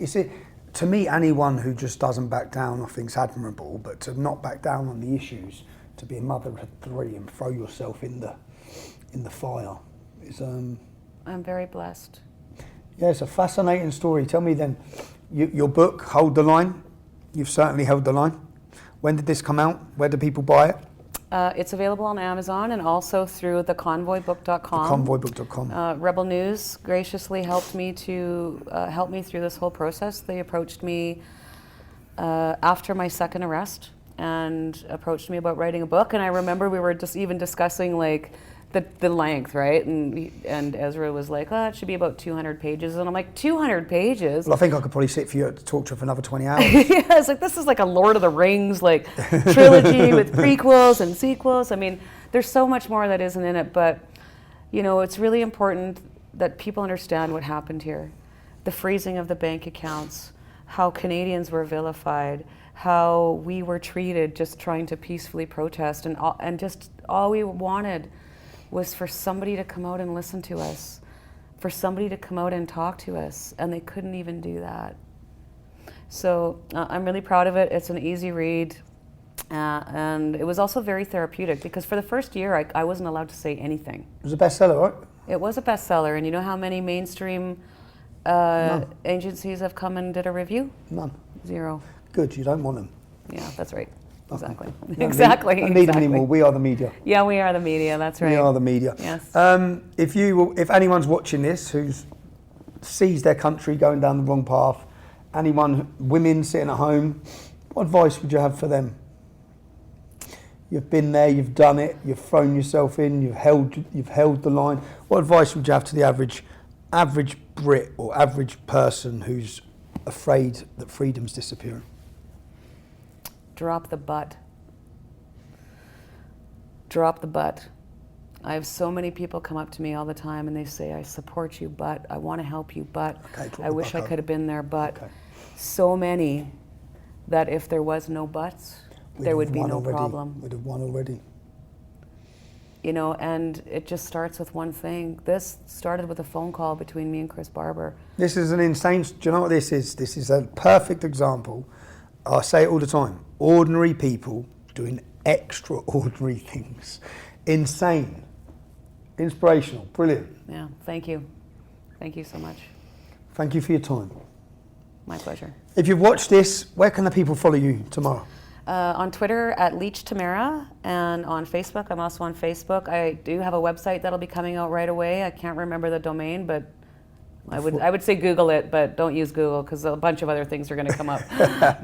to me, anyone who just doesn't back down, I think, is admirable. But to not back down on the issues, to be a mother of three and throw yourself in the fire is. I'm very blessed. Yeah, it's a fascinating story. Tell me then, your book, Hold the Line. You've certainly held the line. When did this come out? Where do people buy it? It's available on Amazon and also through theconvoybook.com. Theconvoybook.com. Rebel News graciously helped me through this whole process. They approached me after my second arrest and approached me about writing a book. And I remember we were just even discussing like the length, right? And Ezra was like, oh, it should be about 200 pages. And I'm like, 200 pages? Well, I think I could probably sit for you to talk to you for another 20 hours. Yeah, it's like, this is like a Lord of the Rings like trilogy with prequels and sequels. I mean, there's so much more that isn't in it, but you know, it's really important that people understand what happened here. The freezing of the bank accounts, how Canadians were vilified, how we were treated just trying to peacefully protest, and just all we wanted was for somebody to come out and listen to us, for somebody to come out and talk to us, and they couldn't even do that. So I'm really proud of it. It's an easy read, and it was also very therapeutic because for the first year I wasn't allowed to say anything. It was a bestseller, right? It was a bestseller, and you know how many mainstream agencies have come and did a review? None. 0. Good, you don't want them. Yeah, that's right. Exactly. No, Exactly. Don't need them anymore. We are the media. Yeah, we are the media. That's right. We are the media. Yes. If anyone's watching this who sees their country going down the wrong path, women sitting at home, what advice would you have for them? You've been there, you've done it, you've thrown yourself in, you've held the line. What advice would you have to the average Brit or average person who's afraid that freedom's disappearing? Drop the butt. Drop the butt. I have so many people come up to me all the time and they say, I support you, but I want to help you, but I wish I could have been there, but so many that if there was no buts, there would be no problem. We'd have won already. You know, and it just starts with one thing. This started with a phone call between me and Chris Barber. This is an insane, do you know what this is? This is a perfect example. I say it all the time. Ordinary people doing extraordinary things. Insane. Inspirational. Brilliant. Yeah, thank you. Thank you so much. Thank you for your time. My pleasure. If you've watched this, where can the people follow you tomorrow? On Twitter at Lich Tamara, and on Facebook. I'm also on Facebook. I do have a website that'll be coming out right away. I can't remember the domain, but I would say Google it, but don't use Google because a bunch of other things are going to come up.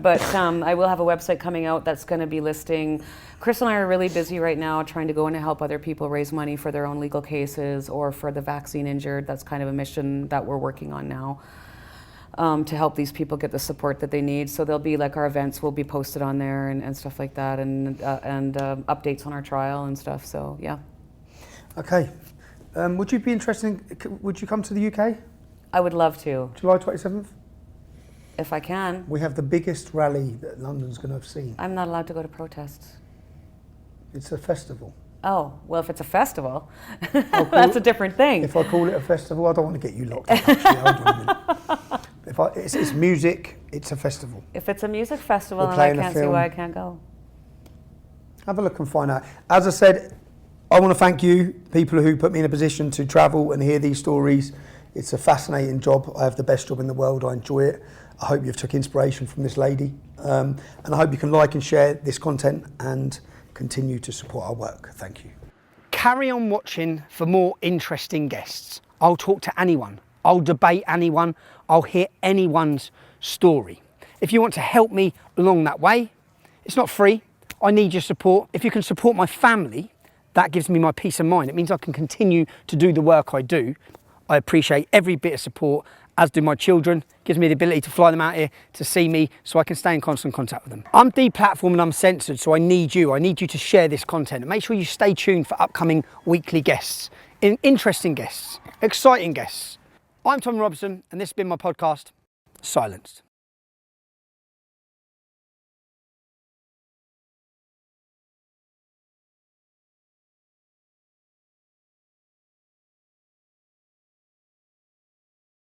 But I will have a website coming out that's going to be listing. Chris and I are really busy right now trying to go in and help other people raise money for their own legal cases or for the vaccine injured. That's kind of a mission that we're working on now. To help these people get the support that they need. So there'll be like our events will be posted on there and stuff like that, and updates on our trial and stuff. So yeah. Okay. Would you be interested would you come to the UK? I would love to. July 27th? If I can. We have the biggest rally that London's going to have seen. I'm not allowed to go to protests. It's a festival. Oh, well, if it's a festival, that's a different thing. If I call it a festival, I don't want to get you locked up, actually. Hold on a minute. It's music, it's a festival. If it's a music festival, then I can't see why I can't go. Have a look and find out. As I said, I want to thank you, people who put me in a position to travel and hear these stories. It's a fascinating job. I have the best job in the world. I enjoy it. I hope you've took inspiration from this lady. And I hope you can like and share this content and continue to support our work. Thank you. Carry on watching for more interesting guests. I'll talk to anyone. I'll debate anyone. I'll hear anyone's story. If you want to help me along that way, it's not free. I need your support. If you can support my family, that gives me my peace of mind. It means I can continue to do the work I do. I appreciate every bit of support, as do my children. It gives me the ability to fly them out here to see me so I can stay in constant contact with them. I'm deplatformed and I'm censored, so I need you. I need you to share this content and make sure you stay tuned for upcoming weekly guests, interesting guests, exciting guests. I'm Tom Robson and this has been my podcast, Silenced.